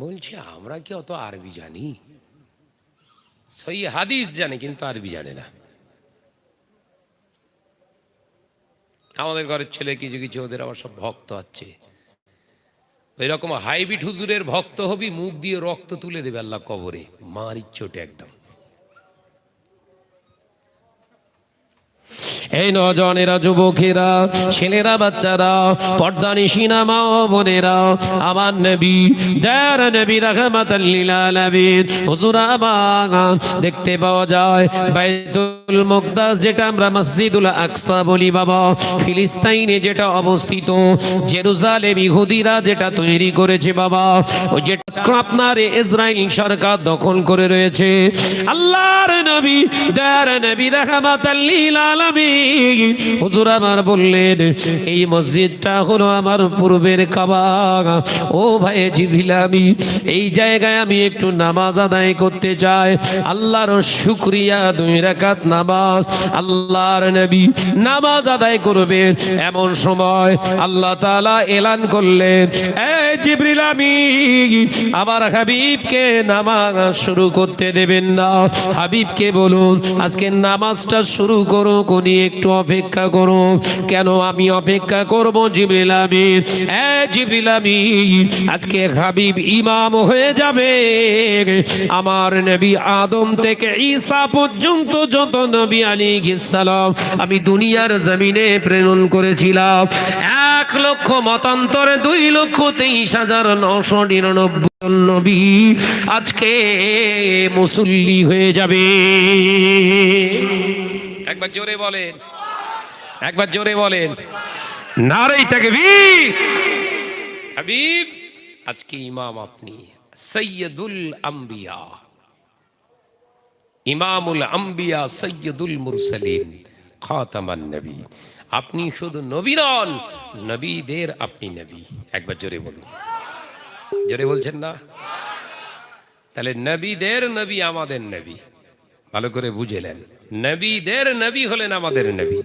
[SPEAKER 1] বলছে আমরা কি অত আরবি জানি? সহি হাদিস জানে কিন্তু আরবি জানে না। আমাদের ঘরের ছেলে কিছু কিছু, ওদের আবার সব ভক্ত আছে, এরকম হাইব্রিড হুজুরের ভক্ত হবি, মুখ দিয়ে রক্ত তুলে দেবে আল্লাহ কবরে, মারির চোটে একদম। এই নজনেরা, যুবকেরা, ছেলেরা, বাচ্চারা, পর্দানিশিনা মা ও বোনেরা, আমার নবী দয়ার নবী রাহমাতাল লিল আলামিন হুজুর আমার দেখতে পাওয়া যায় বাইতুল মুকদ্দাস, যেটা আমরা মসজিদুল আকসা বলি বাবা, ফিলিস্তিনে যেটা অবস্থিত, জেরুজালেম ইহুদিরা যেটা তৈরি করেছে বাবা, ওই যেটা আপনার ইসরাইল সরকার দখল করে রয়েছে। আল্লাহর নবী দয়ার নবী রাহমাতাল লিল আলামিন হুজুর আমার বললেন এই মসজিদটা হলো আমার পূর্বের কাবা। ও ভাই জিবরিল, আমি এই জায়গায় আমি একটু নামাজ আদায় করতে চাই, আল্লাহর শুকরিয়া, 2 রাকাত নামাজ। আল্লাহর নবী নামাজ আদায় করবেন, এমন সময় আল্লাহ তাআলা এলান করলেন, এই জিবরিল, আমি আমার হাবিবকে নামাজ শুরু করতে দেবেন না, হাবিবকে বলুন আজকে নামাজটা শুরু করো, কোনি একটু অপেক্ষা করো। কেন আমি অপেক্ষা করব জিবরিল আমিন? জিবরিল আমিন, আজকে হাবিব ইমাম হয়ে যাবে। আমার নবী আদম থেকে ঈসা পর্যন্ত যত নবী আলাইহিস সালাম আমি দুনিয়ার জমিনে প্রেরণ করেছিলাম, 1 লক্ষ মতান্তরে 2,23,999 নবী আজকে মুসল্লি হয়ে যাবে। একবার জোরে বলেন, একবার জোরে বলেন, নারে তাকবীর। হাবিব আজকে ইমাম আপনি, সৈয়দুল আম্বিয়া, ইমামুল আম্বিয়া, সৈয়দুল মুরসালিন, খাতামান নবী। আপনি শুধু নবী নন, নবীদের আপনি নবী। একবার জোরে বলুন। জোরে বলছেন না? তাহলে নবীদের নবী আমাদের নবী, ভালো করে বুঝেলেন। নবীদের নবী হলেন আমাদের নবী।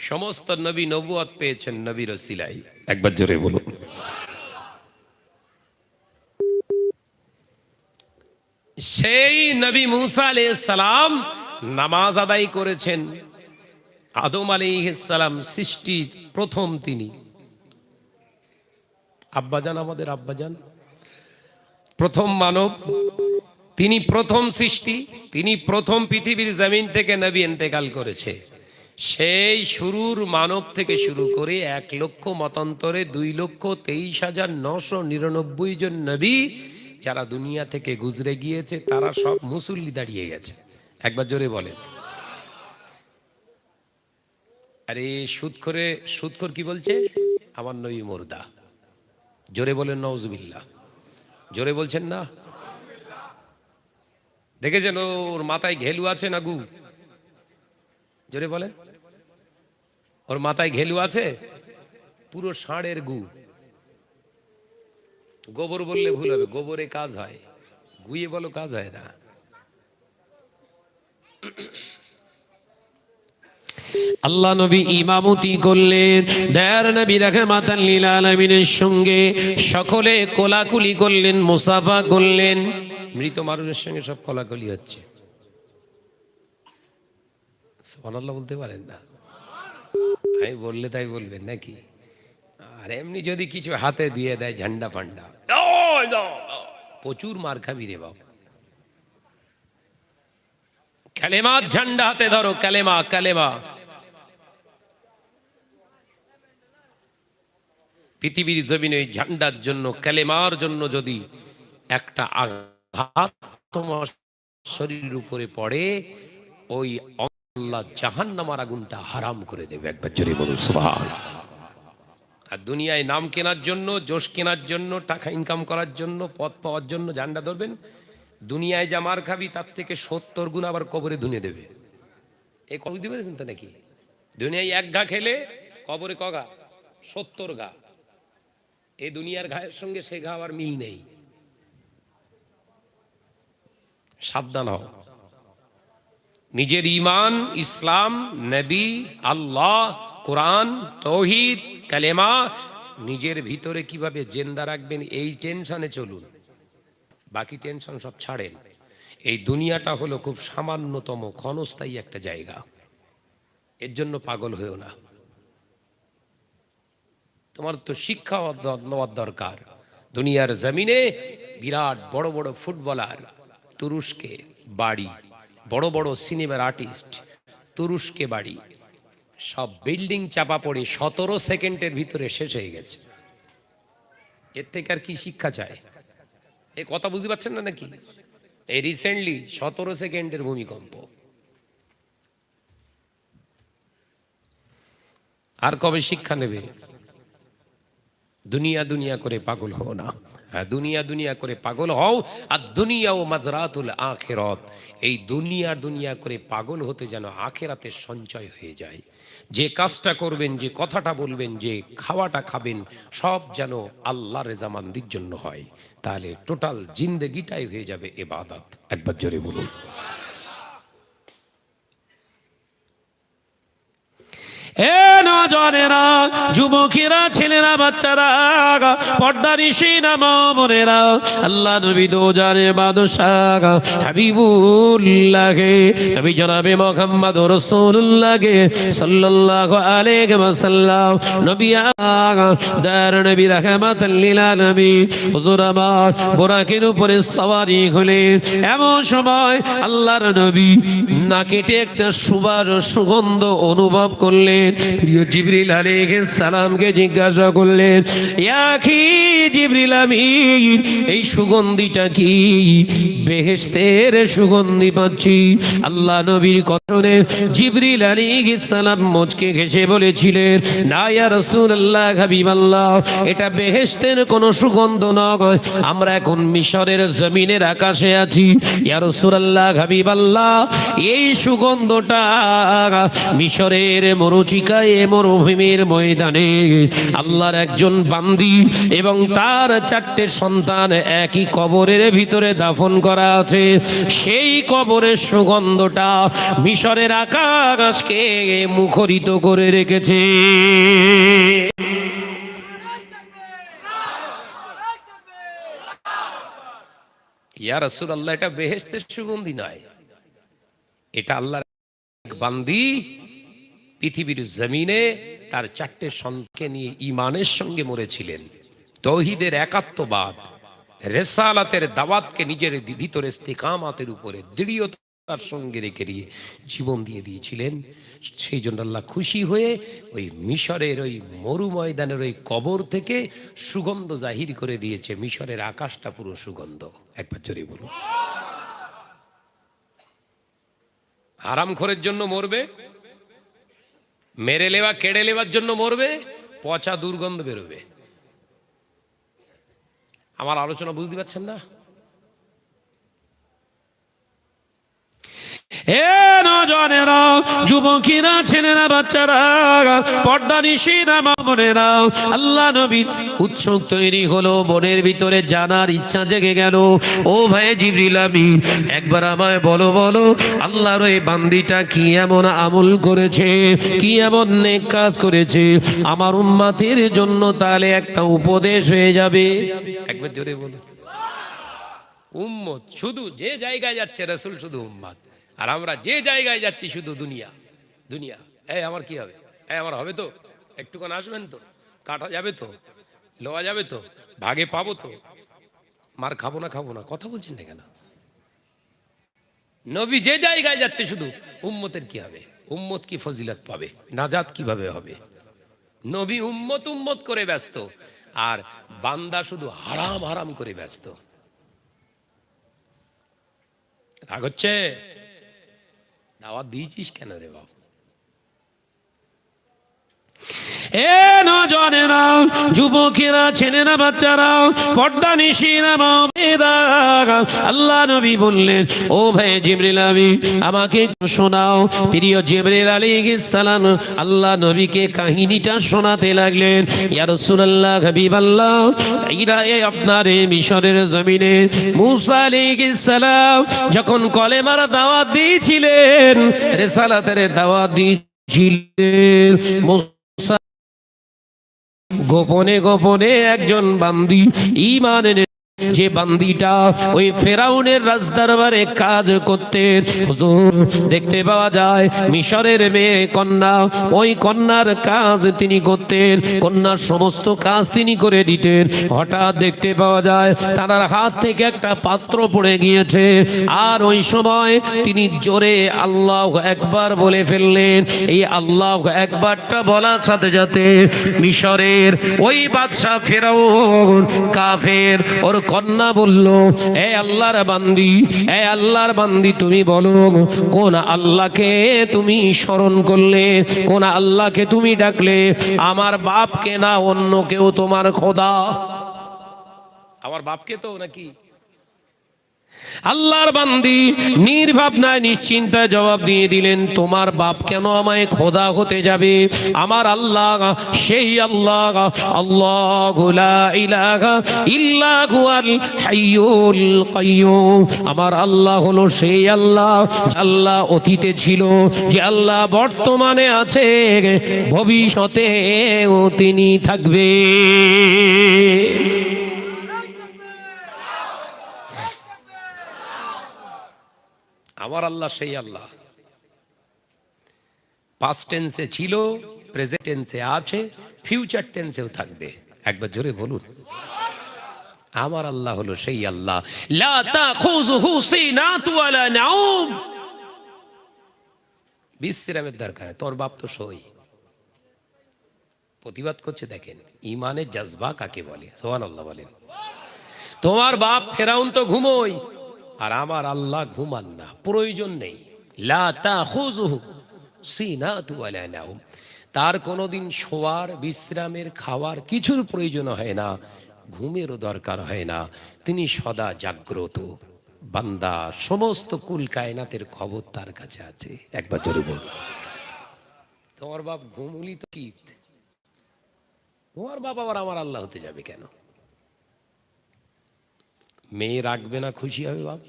[SPEAKER 1] সমস্ত নবী নবুয়ত পেয়েছেন নবীর ওসিলায়। একবার জোরে বলুন। সেই নবী মুসা আলাইহিস সালাম নামাজ আদায় করেছেন। আদম আলাইহিস সালাম সৃষ্টির প্রথম তিনি, আব্বাজান, আমাদের আব্বাজান, প্রথম মানব, তিনি প্রথম সৃষ্টি, তিনি প্রথম পৃথিবীর জমিন থেকে নবী ইন্তেকাল করেছে। সেই শুরুর মানব থেকে শুরু করে 1 লক্ষ মতান্তরে 2,23,999 জন নবী যারা দুনিয়া থেকে গুজরে গিয়েছে, তারা সব মুসল্লি দাঁড়িয়ে গেছে। একবার জোরে বলেন। আরে সুদখোর কি বলছে? আমার নবী মুর্দা। জোরে বলেন নাউজুবিল্লাহ। জোরে বলছেন না? দেখেছেন ওর মাথায় ঘেলু আছে না গু? জোরে বলেন। ওর মাথায় ঘেলু আছে? পুরো ষাঁড়ের গু। গোবর বললে ভুল হবে, গোবরে কাজ হয়, গুয়ে বলো কাজ হয় না। আল্লাহ নবী ইমামতি করলেন, দয়ার নবী রাহমাতাল লিল আলামিনের সঙ্গে সকলে কোলাকুলি করলেন, মুসাফা করলেন। মৃত মানুষের সঙ্গে সব কোলাকুলি হচ্ছে। সুবহানাল্লাহ বলতে পারেন না? আমি বললে তাই বলবেন নাকি? আর এমনি যদি কিছু হাতে দিয়ে দেয় ঝান্ডা ফান্ডা, প্রচুর মার খাবি রে বাবা। কালেমা ঝান্ডা হাতে ধরো, কালেমা কালেমা। পৃথিবীর জমিনে ওই ঝান্ডার জন্য, কালেমার জন্য যদি একটা আঘাত তোমার শরীরের উপরে পড়ে, ওই আল্লাহ জাহান্নামের আগুনটা হারাম করে দেবে। একবার জোরে বলুন সুবহানাল্লাহ। আর দুনিয়ায় নাম কেনার জন্য, যশ কেনার জন্য, টাকা ইনকাম করার জন্য, পদ পাওয়ার জন্য ঝান্ডা ধরবেন। দুনিয়ায় যা মার খাবি তার থেকে 70 গুণ আবার কবরে ধুনে দেবে। এই কবর দিবে চিন্তা নাকি? দুনিয়ায় 1 ঘা খেলে কবরে কগা? 70 ঘা। এই দুনিয়ার ঘায়ের সঙ্গে সে ঘা আবার মিল নেই। সাবধান হও। নিজের ঈমান, ইসলাম, নবী, আল্লাহ, কোরআন, তৌহিদ, কালেমা নিজের ভিতরে কিভাবে জিন্দা রাখবেন, এই টেনশনে চলুন। বাকি টেনশন সব ছাড়েন। এই দুনিয়াটা হলো খুব সামান্যতম ক্ষণস্থায়ী একটা জায়গা। এর জন্য পাগল হয়েও না। তোমার তো শিক্ষা নেওয়ার দরকার। দুনিয়ার জমিনে বিরাট বড় বড় ফুটবলার, তুরস্কে বাড়ি, বড় বড় সিনেমার আর্টিস্ট, তুরস্কে বাড়ি, সব বিল্ডিং চাপা পড়ে 17 সেকেন্ডের ভিতরে শেষ হয়ে গেছে। এর থেকে আর কি শিক্ষা চায়? এই কথা বুঝতে পারছেন না নাকি? এই রিসেন্টলি 17 সেকেন্ডের ভূমিকম্প। আর কবে শিক্ষা নেবে? দুনিয়া দুনিয়া করে পাগল হও না। হ্যাঁ, দুনিয়া দুনিয়া করে পাগল হও। আর দুনিয়া ও মাজরাতুল আখিরাত, এই দুনিয়া দুনিয়া করে পাগল হতে যেন আখিরাতের সঞ্চয় হয়ে যায়। যে কাজটা করবেন, যে কথাটা বলবেন, যে খাওয়াটা খাবেন, সব যেন আল্লাহর রেজামান্দির জন্য হয়। তাহলে টোটাল জিন্দেগিটাই হয়ে যাবে ইবাদত। একবার জোরে বলুন। এ নজনেরা, যুবকেরা, ছেলেরা, বাচ্চারা, পর্দানিশীনা মা বোনেরা, আল্লাহ নবী দো জানে বাদশাহ হাবিবুল্লাহ নবী জনাবে মুহাম্মদ রাসূলুল্লাহ সাল্লাল্লাহু আলাইহি ওয়াসাল্লাম, নবী দার নবী রাহমাতাল লিল আলামিন, হুজুর আমার বোরাকের উপরে সওয়ারি হলেন। এমন সময় আল্লাহর নবী নাকেটে একটা সুগন্ধ অনুভব করলেন। প্রিয় জিবরিল আলাইহিস সালামকে জিজ্ঞাসা করলেন, ইয়া আখি জিবরিল আমিন, এই সুগন্ধিটা কি? বেহেশতের সুগন্ধি পাচ্ছি। আল্লাহ নবীর কথনে জিবরিল আলাইহিস সালাম মুচকে হেসে বলেছিলেন, না ইয়া রাসূলুল্লাহ, হাবিবাল্লাহ, এটা বেহেশতের কোনো সুগন্ধ নয়। আমরা এখন মিশরের জমিনের আকাশে আছি। ইয়া রাসূলুল্লাহ, হাবিবাল্লাহ, এই সুগন্ধটা মিশরের মরুচি মরুচিকায় মরুভূমির ময়দানে আল্লাহর একজন বান্দি এবং তার 4টে সন্তান একই কবরের ভিতরে দাফন করা আছে। সেই কবরের সুগন্ধটা মিশরের আকাশকে মুখরিত করে রেখেছে। ইয়া রাসূলুল্লাহ, এটা বেহেশতের সুগন্ধি নয়, এটা আল্লাহর বান্দি পৃথিবীর জমিনে তার 4টে সন্তানকে নিয়ে ঈমানের সঙ্গে মরেছিলেন। তাওহীদের একাত্মবাদ, রিসালাতের দাওয়াতকে নিজের ভিতরে ইস্তিকামাতের উপরে দৃঢ়তার সঙ্গে রেখে দিয়ে জীবন দিয়ে দিয়েছিলেন। সেই জন্য আল্লাহ খুশি হয়ে ওই মিশরের ওই মরু ময়দানের ওই কবর থেকে সুগন্ধ জাহির করে দিয়েছে। মিশরের আকাশটা পুরো সুগন্ধ। একবার জোরে বলুন। হারামখোরের জন্য মরবে, মেরে লেওয়া কেড়ে লেওয়ার জন্য মরবে, পচা দুর্গন্ধ বেরোবে। আমার আলোচনা বুঝতে পারছেন না? এ নজনেরা, যুবকেরা, ছেলেরা, বাচ্চারা, পর্দানিশীরা, মামুনেরা, আল্লাহ নবীর উৎসুক তৈরি হলো, মনের ভিতরে জানার ইচ্ছা জেগে গেল। ও ভাই জিবরিল আমিন, একবার আমায় বলো বলো, আল্লাহর এই বান্দিটা কি এমন আমল করেছে, কি এমন নেক কাজ করেছে আমার উম্মতের জন্য তাহলে একটা উপদেশ হয়ে যাবে। একবার জোরে বলো। উম্মত শুধু যে জায়গায় যাচ্ছে রাসূল শুধু উম্মত, আর আমরা যে জায়গায় যাচ্ছি শুধু দুনিয়া দুনিয়া। এই আমার কি হবে, এই আমার হবে তো, একটুখান আসবেন তো, কাটা যাবে তো, লোয়া যাবে তো, ভাগে পাবো তো, মার খাবো না খাবো না, কথা বলছেন না কেন? নবী যে জায়গায় যাচ্ছে শুধু উম্মতের কি হবে, উম্মত কি ফজিলত পাবে, নাজাত কিভাবে হবে। নবী উম্মত উম্মত করে ব্যস্ত, আর বান্দা শুধু হারাম হারাম করে ব্যস্ত। রাগ হচ্ছে? দাওয়াত দিয়েছিস কেন রে বাবা? এ নজনেরা, যুবকেরা, ছেলেরা, বাচ্চারা, পর্দানিশীরা, মায়েরা, আল্লাহ নবী বললেন, ও ভাই জিবরিল আমিন, আমাকে শোনাও। প্রিয় জিবরিল আলাইহিস সালাম আল্লাহ নবীকে কাহিনীটা শোনাতে লাগলেন। ইয়া রাসূলুল্লাহ, হাবিবাল্লাহ, এরা আপনার মিশরের জমিনে মূসা আলাইহিস সালাম যখন কলেমার দাওয়াত দিয়েছিলেন, রিসালাতের দাওয়াত দিয়েছিলেন, গোপনে গোপনে একজন বান্দি ঈমান এনে, যে বান্দিটা ওই ফেরাউনের রাজদরবারে কাজ করতেন। হুজুর, দেখতে পাওয়া যায় মিশরের মেয়ে কন্যা, ওই কন্যার কাজ তিনি করতেন, কন্যার সমস্ত কাজ তিনি করে দিতেন। হঠাৎ দেখতে পাওয়া যায় তার হাত থেকে একটা পাত্র পড়ে গিয়েছে, আর ওই সময় তিনি জোরে আল্লাহু আকবার বলে ফেললেন। এই আল্লাহু আকবারটা বলার সাথে সাথে মিশরের ওই বাদশা ফেরাউন কাফের ওর কন্যা বলল, এ আল্লাহর বান্দি, এ আল্লাহর বান্দি, তুমি বলো কোন আল্লাহকে তুমি স্মরণ করলে, কোন আল্লাহকে তুমি ডাকলে? আমার বাপকে না অন্য কেউ তোমার খোদা? আমার বাপকে তো নাকি? আল্লাহর বান্দি নির্ভাবনায় নিশ্চিন্তায় জবাব দিয়ে দিলেন, তোমার বাপ কেন আমায় খোদা হতে যাবে? আমার আল্লাহ সেই আল্লাহ, আল্লাহু লা ইলাহা ইল্লা হুয়াল হাইয়ুল কাইয়্যুম। আমার আল্লাহ হলো সেই আল্লাহ, আল্লাহ অতীতে ছিল, যে আল্লাহ বর্তমানে আছে, ভবিষ্যতেও তিনি থাকবে। আমার আল্লাহ সেই আল্লাহ, পাস্ট টেন্সে ছিল, প্রেজেন্ট টেন্সে আছে, ফিউচার টেন্সেও থাকবে। একবার জোরে বলুন, আমার আল্লাহ হলো সেই আল্লাহ, লা তাখুযুহু সিনাতু ওয়ালা নাউম। বিশ্রামের দরকার, তোর বাপ তো সই প্রতিবাদ করছে। দেখেন ঈমানের জজবা কাকে বলে, সুবহানাল্লাহ বলেন। তোমার বাপ ফেরাউন তো ঘুমোয়, আর আমার আল্লাহ ঘুমান না, প্রয়োজন নেই। লা তাখুযুহু সিনাতু ওয়ালা নাউম, তার কোনোদিন শোয়ার, বিশ্রামের, খাওয়ার কিছুর প্রয়োজন হয় না, ঘুমেরও দরকার হয় না, তিনি সদা জাগ্রত। বান্দা সমস্ত কুল কায়নাতের খবর তার কাছে আছে। একবার জোরে বল। তোমার বাপ ঘুমুলি তো কি, তোমার বাপ আবার আমার আল্লাহ হতে যাবে কেন? মেয়ে রাখবে না, খুশি হবে বাপ?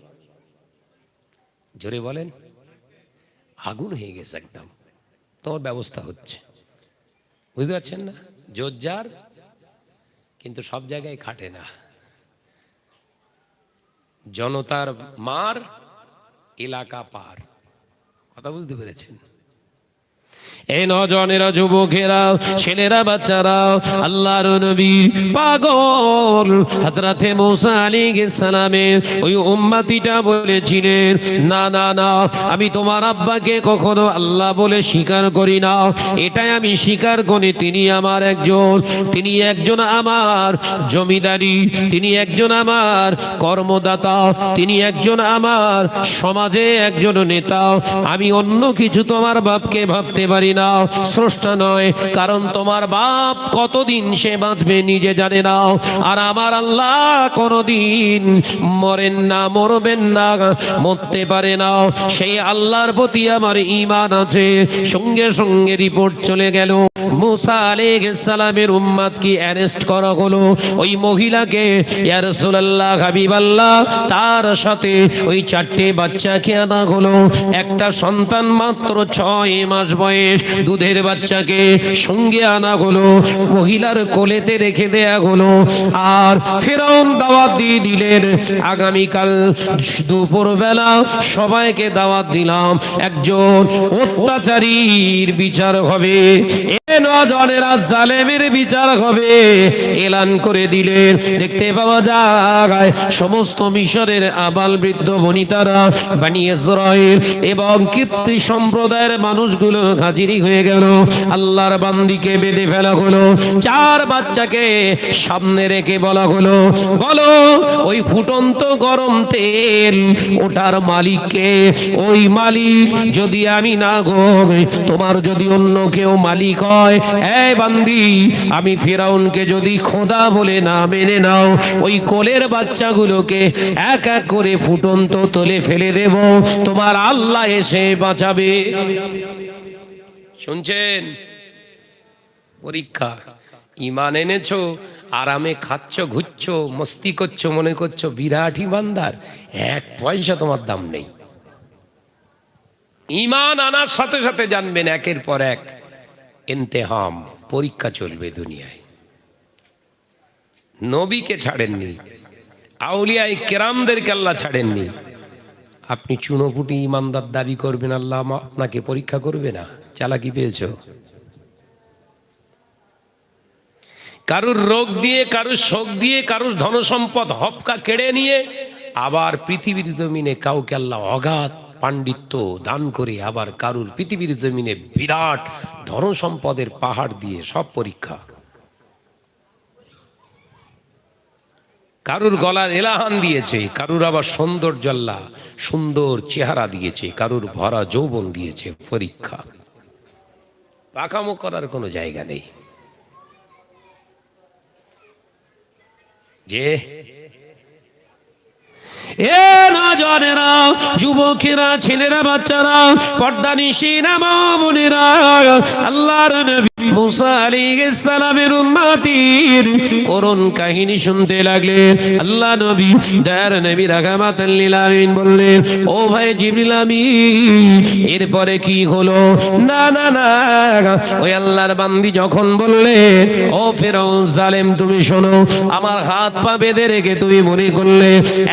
[SPEAKER 1] জোরে বলেন। আগুন হয়ে গেছে একদম, তোমার ব্যবস্থা হচ্ছে, বুঝতে পারছেন না? জোরজার, কিন্তু সব জায়গায় খাটে না। জনতার মার, এলাকা পার। কথা বুঝতে পেরেছেন? এই নজনেরা, যুবকেরা, ছেলেরা, বাচ্চারা, আল্লাহর নবী পাগল হযরতে মুসা আলাইহিস সালামের ওই উম্মতিটা বলেছিলেন, না না না, আমি তোমার আব্বাকে কখনো আল্লাহ বলে স্বীকার করি না। এটাই আমি স্বীকার করি, তিনি আমার একজন, তিনি একজন আমার জমিদারি, তিনি একজন আমার কর্মদাতা, তিনি একজন আমার সমাজে একজন নেতা। আমি অন্য কিছু তোমার বাপকে ভাবতে পারি না, স্রষ্টা নয়। কারণ তোমার বাপ কতদিন সে বাঁচবে নিজে জানে না, আর আমার আল্লাহ কোনদিন মরেন না, মরবেন না, মরতে পারে না। সেই আল্লাহর প্রতি আমার ঈমান আছে। সঙ্গে সঙ্গে রিপোর্ট চলে গেল, মুসা আলাইহিস সালামের উম্মতকে অ্যারেস্ট করা হলো। ওই মহিলাকে, ইয়া রাসূলুল্লাহ, হাবিবাল্লাহ, তার সাথে ওই 4টে বাচ্চাকে আনা হলো। একটা সন্তান মাত্র 6 মাস বয়স, দুধের বাচ্চাকে সঙ্গে আনা হলো, মহিলার কোলেতে রেখে দেয়া হলো। আর ফেরাউন দাওয়াত দিয়ে দিলেন, আগামীকাল দুপুর বেলা সবাইকে দাওয়াত দিলাম, একজন অত্যাচারীর বিচার হবে, এ নজনেরা জালেমের বিচার হবে, এলান করে দিলেন। দেখতে পাওয়া যায় সমস্ত মিশরের আবাল বৃদ্ধ বনিতারা, বনি ইসরাইল এবং কিপ্তি সম্প্রদায়ের মানুষগুলো হাজিরি হয়ে গেল। আল্লাহর বান্দিকে বেঁধে ফেলা হলো, 4 বাচ্চাকে সামনে রেখে বলা হলো, বলো ওই ফুটন্ত গরম তেল ওটার মালিককে? ওই মালিক যদি আমি না গো, তোমার যদি অন্য কেউ মালিক হয়, এই বান্দি, আমি ফিরাউনকে যদি খোদা বলে না মেনে নাও, ওই কোলের বাচ্চাগুলোকে এক এক করে ফুটন্ত তলে ফেলে দেব, তোমার আল্লাহ এসে বাঁচাবে। শুনছেন? পরীক্ষা। ঈমান এনেছো, আরামে খাচ্ছ, ঘুরছো, মস্তি করছো, মনে করছো বিরাট ইমানদার, 1 পয়সা তোমার দাম নেই। ঈমান আনার সাথে সাথে জানবেন একের পর এক ইমতিহান, পরীক্ষা চলবে দুনিয়ায়। নবীকে ছাড়েননি, আউলিয়ায়ে কেরামদেরকে আল্লাহ ছাড়েননি। আপনি চুনোপুটি ইমানদার দাবি করবেন, আল্লাহ আপনাকে পরীক্ষা করবে না? চালাকি পেয়েছো? কারুর রোগ দিয়ে, কারুর শোক দিয়ে, কারুর ধনসম্পদ হপকা কেড়ে নিয়ে আবার পৃথিবীর জমিনে কাউকে আল্লাহ অগাধ পাণ্ডিত্য দান করে, আবার কারুর পৃথিবীর জমিনে বিরাট ধনসম্পদের পাহাড় দিয়ে, সব পরীক্ষা। কারুর গলার এলাহান দিয়েছে, কারুর আবার সৌন্দর্য আল্লাহ সুন্দর চেহারা দিয়েছে, কারুর ভরা যৌবন দিয়েছে, পরীক্ষা। পাকামো করার কোনো জায়গা নেই। যে এ নজনেরা, যুবকেরা, ছেলেরা, বাচ্চারা, পর্দানিশীনা মা বোনেরা, আল্লাহর নবী মুসা আলাইহিস সালামের উম্মতির করুণ কাহিনী শুনতে লাগলেন। আল্লাহ নবী, দয়ার নবী রাহমাতাল লিল আলামিন বললেন, ও ভাই জিবরিল আমিন, এরপরে কি হলো? না না না, ওই আল্লাহর বান্দি যখন বললেন, ও ফেরাউন জালেম, তুমি শোনো, আমার হাত পা বেঁধে রেখে তুমি মনে করলে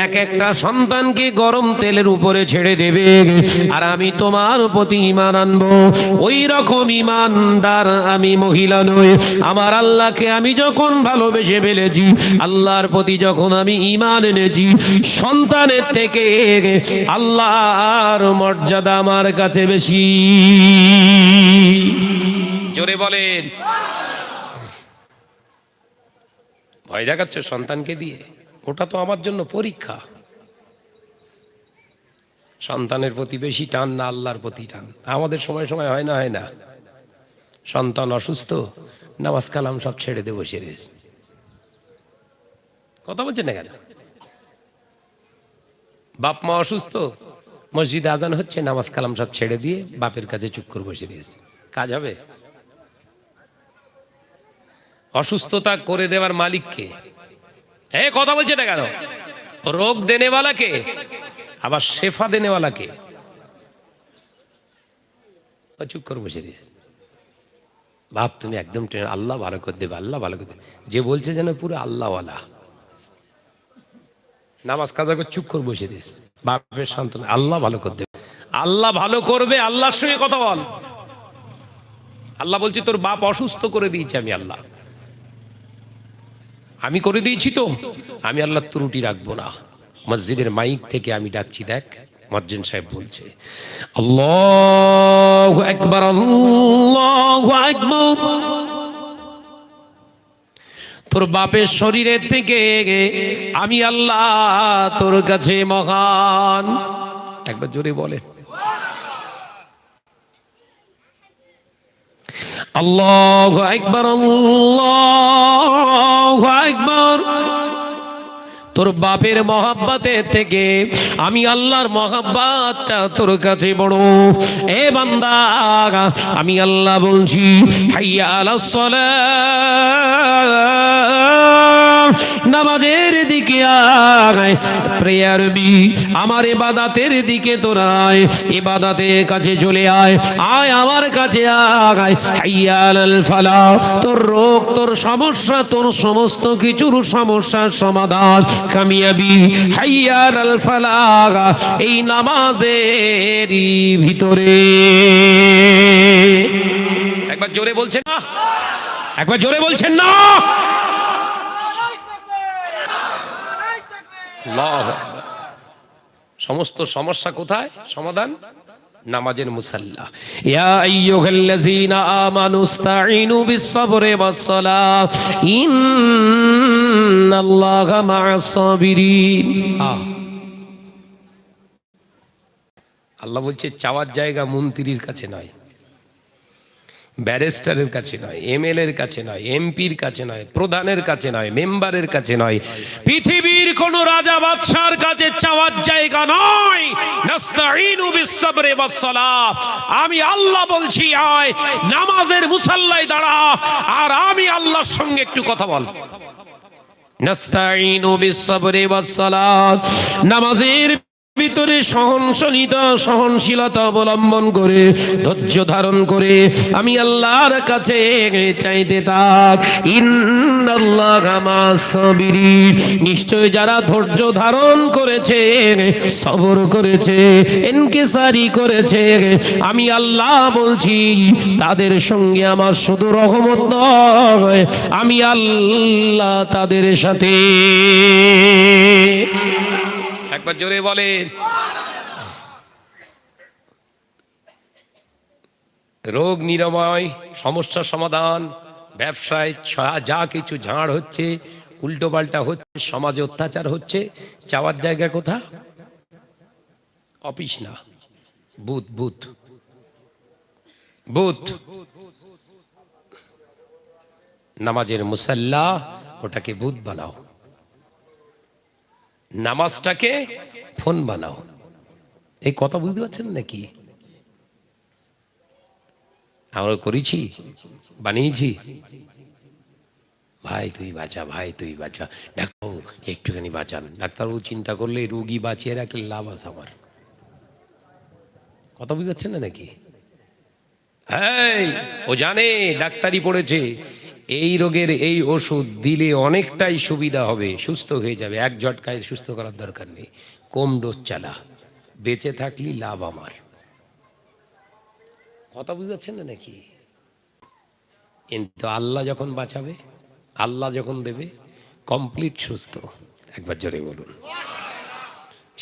[SPEAKER 1] এক একটা সন্তানকে গরম তেলের উপরে ছেড়ে দেবে, আর আমি তোমার প্রতি ঈমান আনবো। ওই রকম ঈমানদার আমি মহিলা নই। আমার আল্লাহকে আমি যখন ভালোবেসে ফেলেছি, আল্লাহর প্রতি যখন আমি ঈমান এনেছি, সন্তানের থেকে আল্লাহর মর্যাদা আমার কাছে বেশি। জোরে বলেন। ভয় দেখাচ্ছ সন্তানকে দিয়ে? ওটা তো আমার জন্য পরীক্ষা। সন্তানের প্রতি বেশি টান না আল্লাহর প্রতি টান? আমাদের সময় সময় হয় না, হয় না? সন্তান অসুস্থ, নামাজ কালাম সব ছেড়ে দিয়ে বসে রয়েছে। কথা বলছেন না কেন? বাপ মা অসুস্থ, মসজিদে আজান হচ্ছে, নামাজ কালাম সব ছেড়ে দিয়ে বাপের কাছে চুপ করে বসে রয়েছে। কাজ হবে? অসুস্থতা করে দেওয়ার মালিক কে? কথা বলছে না কেন? রোগ দেনেওয়ালা কে, আবার শেফা দেনেওয়ালা কে? চুপ করে বসে দিয়েছে। বাপ তুমি একদম আল্লাহ ভালো করে দেবে, আল্লাহ ভালো করে দেবে। যে বলছে যেন পুরো আল্লাহওয়ালা। নামাজ কাজা করে চুপ করে বসে দিয়েছে। বাপের সন্তান আল্লাহ ভালো করে দেবে, আল্লাহ ভালো করবে। আল্লাহর সঙ্গে কথা বল। আল্লাহ বলছে তোর বাপ অসুস্থ করে দিয়েছে, আমি আল্লাহ, আমি করে দিয়েছি তো, আমি আল্লাহ ত্রুটি রাখবো না। মসজিদের মাইক থেকে আমি ডাকছি, দেখ মুয়াজ্জিন সাহেব বলছে আল্লাহু আকবার, আল্লাহু আকবার। তোর বাপের শরীরের থেকে আমি আল্লাহ তোর কাছে মহান। একবার জোরে বলে আল্লাহু আকবার, আল্লাহু আকবার। তোর বাপের মহাব্বতের থেকে আমি আল্লাহর মহাব্বতটা তোর কাছে বড়। এ বান্দা, আমি আল্লাহ বলছি হাইয়া আলাস সালাহ, নামাজের দিকে আয়, প্রেয়ার বি, আমার ইবাদতের দিকে তোর আয়, ইবাদতের কাছে চলে আয়, আয় আমার কাছে আয়। হাইয়া আলাল ফালাহ, তোর রোগ, তোর সমস্যা, তোর সমস্ত কিছুর সমস্যার সমাধান, কামিয়াবি, হাইয়া আলাল ফালাহ, এই নামাজের ভিতরে। একবার জোরে বলছেন না? একবার জোরে বলছেন না? সমস্ত সমস্যা কোথায় সমাধান? নামাজের মুসাল্লা। ইয়া আইয়ুহাল্লাযীনা আমানুস্তাঈনু বিস-সাবরি ওয়াস-সালাহ ইন্নাল্লাহা মা'আস সাবিরিন। আল্লাহ বলছে চাওয়ার জায়গা মন্ত্রীর কাছে নয়, ব্যারিস্টারের কাছে নয়, এমএলএর কাছে নয়, এমপির কাছে নয়, প্রধানের কাছে নয়, মেম্বারের কাছে নয়, পৃথিবীর কোন রাজা বাদশার কাছে চাওয়ার জায়গা নয়। নাস্তাঈনু বিস-সাবরি ওয়াস-সালাহ, আমি আল্লাহ বলছি আয় নামাজের মুসাল্লায় দাঁড়া, আর আমি আল্লাহর সঙ্গে একটু কথা বল। নাস্তাঈনু বিস-সাবরি ওয়াস-সালাহ, নামাজের ভিতরে সহনশীলতা অবলম্বন করে, ধৈর্য ধারণ করে আমি আল্লাহর কাছে চাইতে থাক। ইন্নাল্লাহা মা'আস সাবিরিন, নিশ্চয় যারা ধৈর্য ধারণ করেছে, সবর করেছে, ইনকিসারি করেছে, আমি আল্লাহ বলছি তাদের সঙ্গে আমার শুধু রহমত নয়, আমি আল্লাহ তাদের সাথে। একবার জোরে বলে রোগ নিরাময়, সমস্যা সমাধান, ব্যবসায় যা কিছু ঝাড় হচ্ছে, উল্টো পাল্টা হচ্ছে, সমাজে অত্যাচার হচ্ছে, চাওয়ার জায়গা কোথা? অফিস না, বুথ। বুথ বুথ নামাজের মুসাল্লা, ওটাকে বুথ বানাও, নামাজটাকে ফোন বানাও। এই কথা বুঝতে পারছেন নাকি? আমরা করেছি, বানিয়েছি। ভাই তুই বাঁচা, ভাই তুই বাঁচা, ডাক্তারবাবু একটুখানি বাঁচান। ডাক্তারবাবু চিন্তা করলে রোগী বাঁচিয়ে রাখলে লাভ আছে আমার। কথা বুঝতে পারছেন না নাকি? ও জানে ডাক্তারি পড়েছে, এই রোগের এই ওষুধ দিলে অনেকটাই সুবিধা হবে, সুস্থ হয়ে যাবে, এক ঝটকায় সুস্থ করার দরকার নেই, কম ডোজ চালা, বেঁচে থাকলি লাভ আমার। কথা বুঝতে পারছেন না নাকি? কিন্তু আল্লাহ যখন বাঁচাবে, আল্লাহ যখন দেবে কমপ্লিট সুস্থ, একবার জোরে বলুন,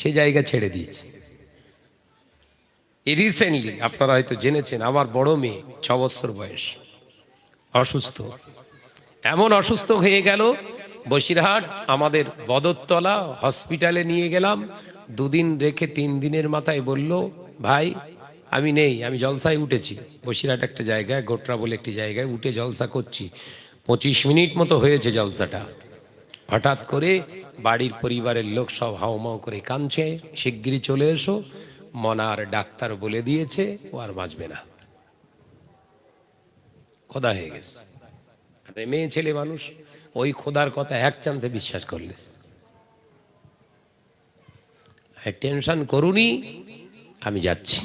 [SPEAKER 1] সে জায়গা ছেড়ে দিয়েছে। রিসেন্টলি আপনারা হয়তো জেনেছেন, আমার বড় মেয়ে 6 বছর বয়স, অসুস্থ, এমন অসুস্থ হয়ে গেল। বসিরহাট আমাদের বদরতলা হসপিটালে নিয়ে গেলাম। 2 দিন রেখে 3 দিনের মাথায় বলল, ভাই আমি নেই, আমি জলসায় উঠেছি। বসিরহাট একটা জায়গায়, গোটরা বলে একটি জায়গায় উঠে জলসা করছি। 25 মিনিট মতো হয়েছে জলসাটা। হঠাৎ করে বাড়ির পরিবারের লোক সব হাউমাউ করে কাঁদছে, শিগগিরই চলে এসো, মনার ডাক্তার বলে দিয়েছে ও আর বাঁচবে না। খোদা হয়ে গেছে। মেয়ে ছেলে মানুষ ওই খোদার কথা এক চান্সে বিশ্বাস করলে। টেনশন করুনি, আমি যাচ্ছি।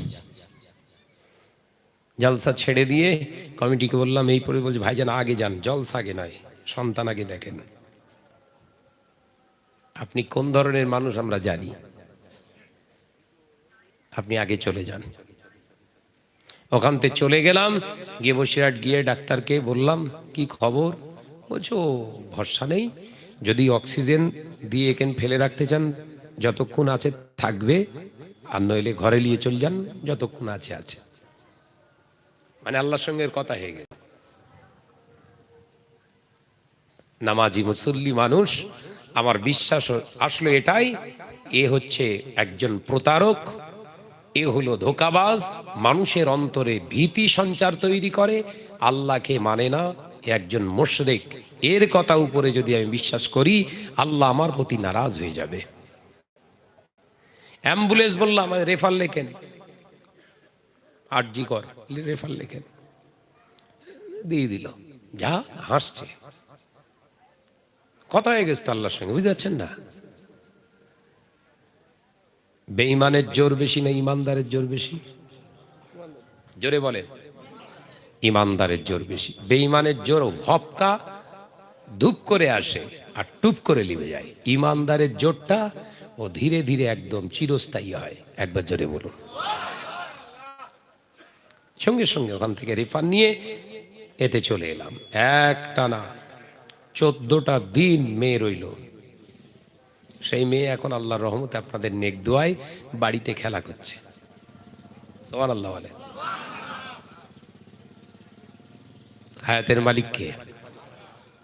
[SPEAKER 1] জলসা ছেড়ে দিয়ে কমিটিকে বললাম, এই পরে বলছে ভাইজান আগে যান, জলসা আগে নয়, সন্তান আগে দেখেন। আপনি কোন ধরনের মানুষ আমরা জানি, আপনি আগে চলে যান। ওখান থেকে চলে গেলাম, গিয়ে বসিরহাট গিয়ে ডাক্তারকে বললাম কি খবর। বলছো ভরসা নেই, যদি অক্সিজেন দিয়ে এখানে ফেলে রাখতে চান যতক্ষণ আছে থাকবে, আর নইলে ঘরে নিয়ে চলে যান, যতক্ষণ আছে আছে। মানে আল্লাহর সঙ্গে কথা হয়ে গেছে। নামাজি মুসল্লি মানুষ, আমার বিশ্বাস আসলে এটাই, এ হচ্ছে একজন প্রতারক, এ হলো ধোঁকাবাজ, মানুষের অন্তরে ভীতি সঞ্চার তৈরি করে, আল্লাহকে মানে না, এ একজন মুশরিক। এর কথা উপরে যদি আমি বিশ্বাস করি, আল্লাহ আমার প্রতি নারাজ হয়ে যাবে। অ্যাম্বুলেন্স বললাম রেফার লেখেন, আরজি কর রেফার লেখেন, দিয়ে দিল, যা হাসছে। কথা হয়ে গেছে তো আল্লাহর সঙ্গে, বুঝতে পারছেন না? বেঈমানের জোর বেশি না ইমানদারের জোর বেশি? জোরে বলেন। ইমানদারের জোর বেশি। বেঈমানের জোর ভপকা, ধূপ করে আসে আর টুপ করে লিবে যায়। ইমানদারের জোরটা ও ধীরে ধীরে একদম চিরস্থায়ী হয়। একবার জোরে বলুন। সঙ্গে সঙ্গে ওখান থেকে রেফার নিয়ে এতে চলে এলাম। একটানা 14টা দিন মেয়ে রইল। সেই মেয়ে এখন আল্লাহর রহমতে আপনাদের নেক দোয়ায় বাড়িতে খেলা করছে। সুবহানাল্লাহ বলে। হায়াতের মালিক কে?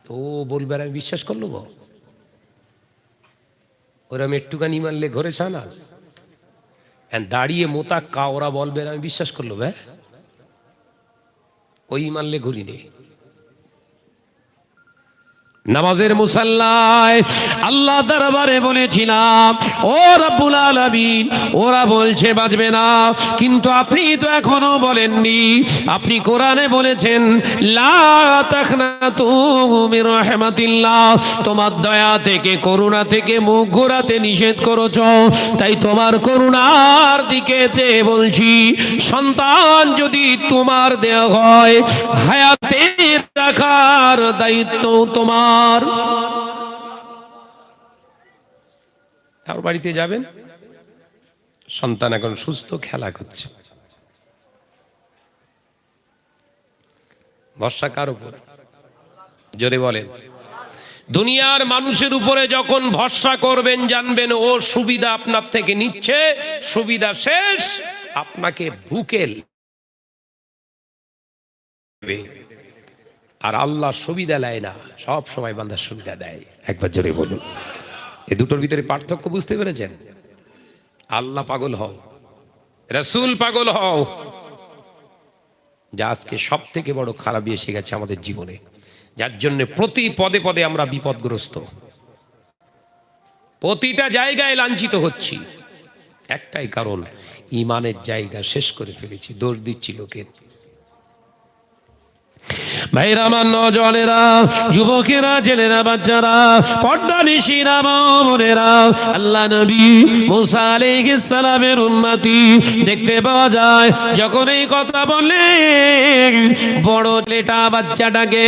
[SPEAKER 1] তো বলবে আমি বিশ্বাস করলো, ওরা আমি একটুখানি মানলে ঘরে ছানাস দাঁড়িয়ে মোতা কা, ওরা বলবে আমি বিশ্বাস করলো ভাই, ওই মানলে ঘুরি নেই। নামাজের মুসাল্লায় আল্লাহ দরবারে বলেছিলাম, ও রব্বুল আলামিন, ওরা বলছে বাজবে না, কিন্তু আপনি তো এখনো বলেননি। আপনি কোরআনে বলেছেন লা তাখনাতু মির রাহমাতিল্লাহ, তোমার দয়া থেকে করুণা থেকে মুখ ঘোরাতে নিষেধ করেছো। তাই তোমার করুণার দিকে চেয়ে বলছি, সন্তান যদি তোমার দেয়া হয়, হায়াতে রাখার দায়িত্ব তোমার। আর বাড়িতে যাবেন, সন্তান এখন সুস্থ, খেলা করছে। ভরসা কার উপর? জোরে বলেন। দুনিয়ার মানুষের উপরে যখন ভরসা করবেন, জানবেন ও সুবিধা আপনার থেকে নিচ্ছে, সুবিধা শেষ, আপনাকে ভুকেল। আর আল্লাহ সুবিধা নেয় না, সব সময় বান্দার সুবিধা দেয়। একবার জোরে বলুন। এই দুটোর ভিতরে পার্থক্য বুঝতে পেরেছেন? আল্লাহ পাগল হও, রাসূল পাগল হও, যা আজকে সব থেকে বড় খারাপ এসে গেছে আমাদের জীবনে, যার জন্য প্রতি পদে পদে আমরা বিপদগ্রস্ত, প্রতিটা জায়গায় লাঞ্ছিত হচ্ছি। একটাই কারণ, ইমানের জায়গা শেষ করে ফেলেছি। দোষ দিচ্ছি লোকের। ভাইরা আমার, নওজওয়ানেরা, যুবকেরা, ছেলেরা, বাচ্চারা, পর্দানিশীরা, বোনেরা, আল্লাহ নবী মুসা আলাইহিস সালামের উম্মতি দেখতে পাওয়া যায়, যখন এই কথা বলে বড় লেটা বাচ্চাটাকে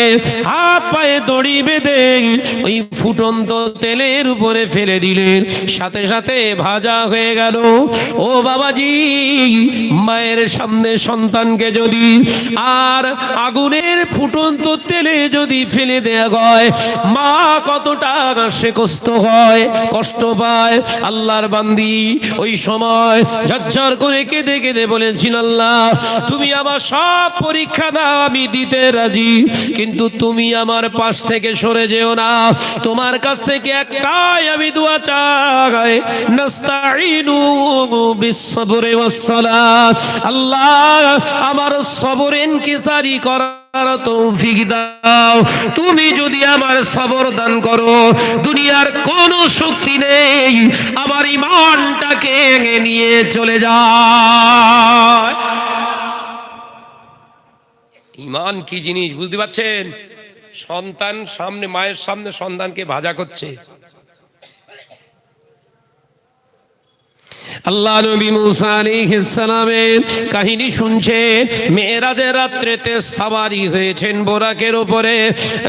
[SPEAKER 1] হাত পায়ে দড়ি বেঁধে ওই ফুটন্ত তেলের উপরে ফেলে দিলেন, সাথে সাথে ভাজা হয়ে গেল। ও বাবাজি, মায়ের সামনে সন্তানকে যদি আর আগুনের ফুটন্ত তেলে যদি ফেলে দেয়া হয়, মা কতটা সে কষ্ট হয়, কষ্ট পায়। আল্লাহর বান্দি ওই সময় ঝরঝর করে কেঁদে কেঁদে বলেছিল, আল্লাহ তুমি আমার সব পরীক্ষা দাও, আমি দিতে রাজি, কিন্তু তুমি আমার পাশ থেকে সরে যেও না। তোমার কাছ থেকে একটাই আমি দোয়া চাই, নাস্তাঈনু বিস-সাবরি ওয়াস-সালাত। আল্লাহ আমার সবর ইনকিসারি করা তৌফিক দাও। তুমি যদি আমার সবর দান করো, দুনিয়ার কোনো শক্তি নেই আমার ঈমানটাকে নিয়ে চলে যায়। ঈমান কি জিনিস বুঝতে পারছেন? সন্তান সামনে, মায়ের সামনে সন্তানকে ভাজা করছে। আল্লাহ নবী মুসা আলাইহিস সালামের কাহিনী শুনছেন। মেরাজের রাত্রিতে সওয়ারি হয়েছেন বোরাকের উপরে।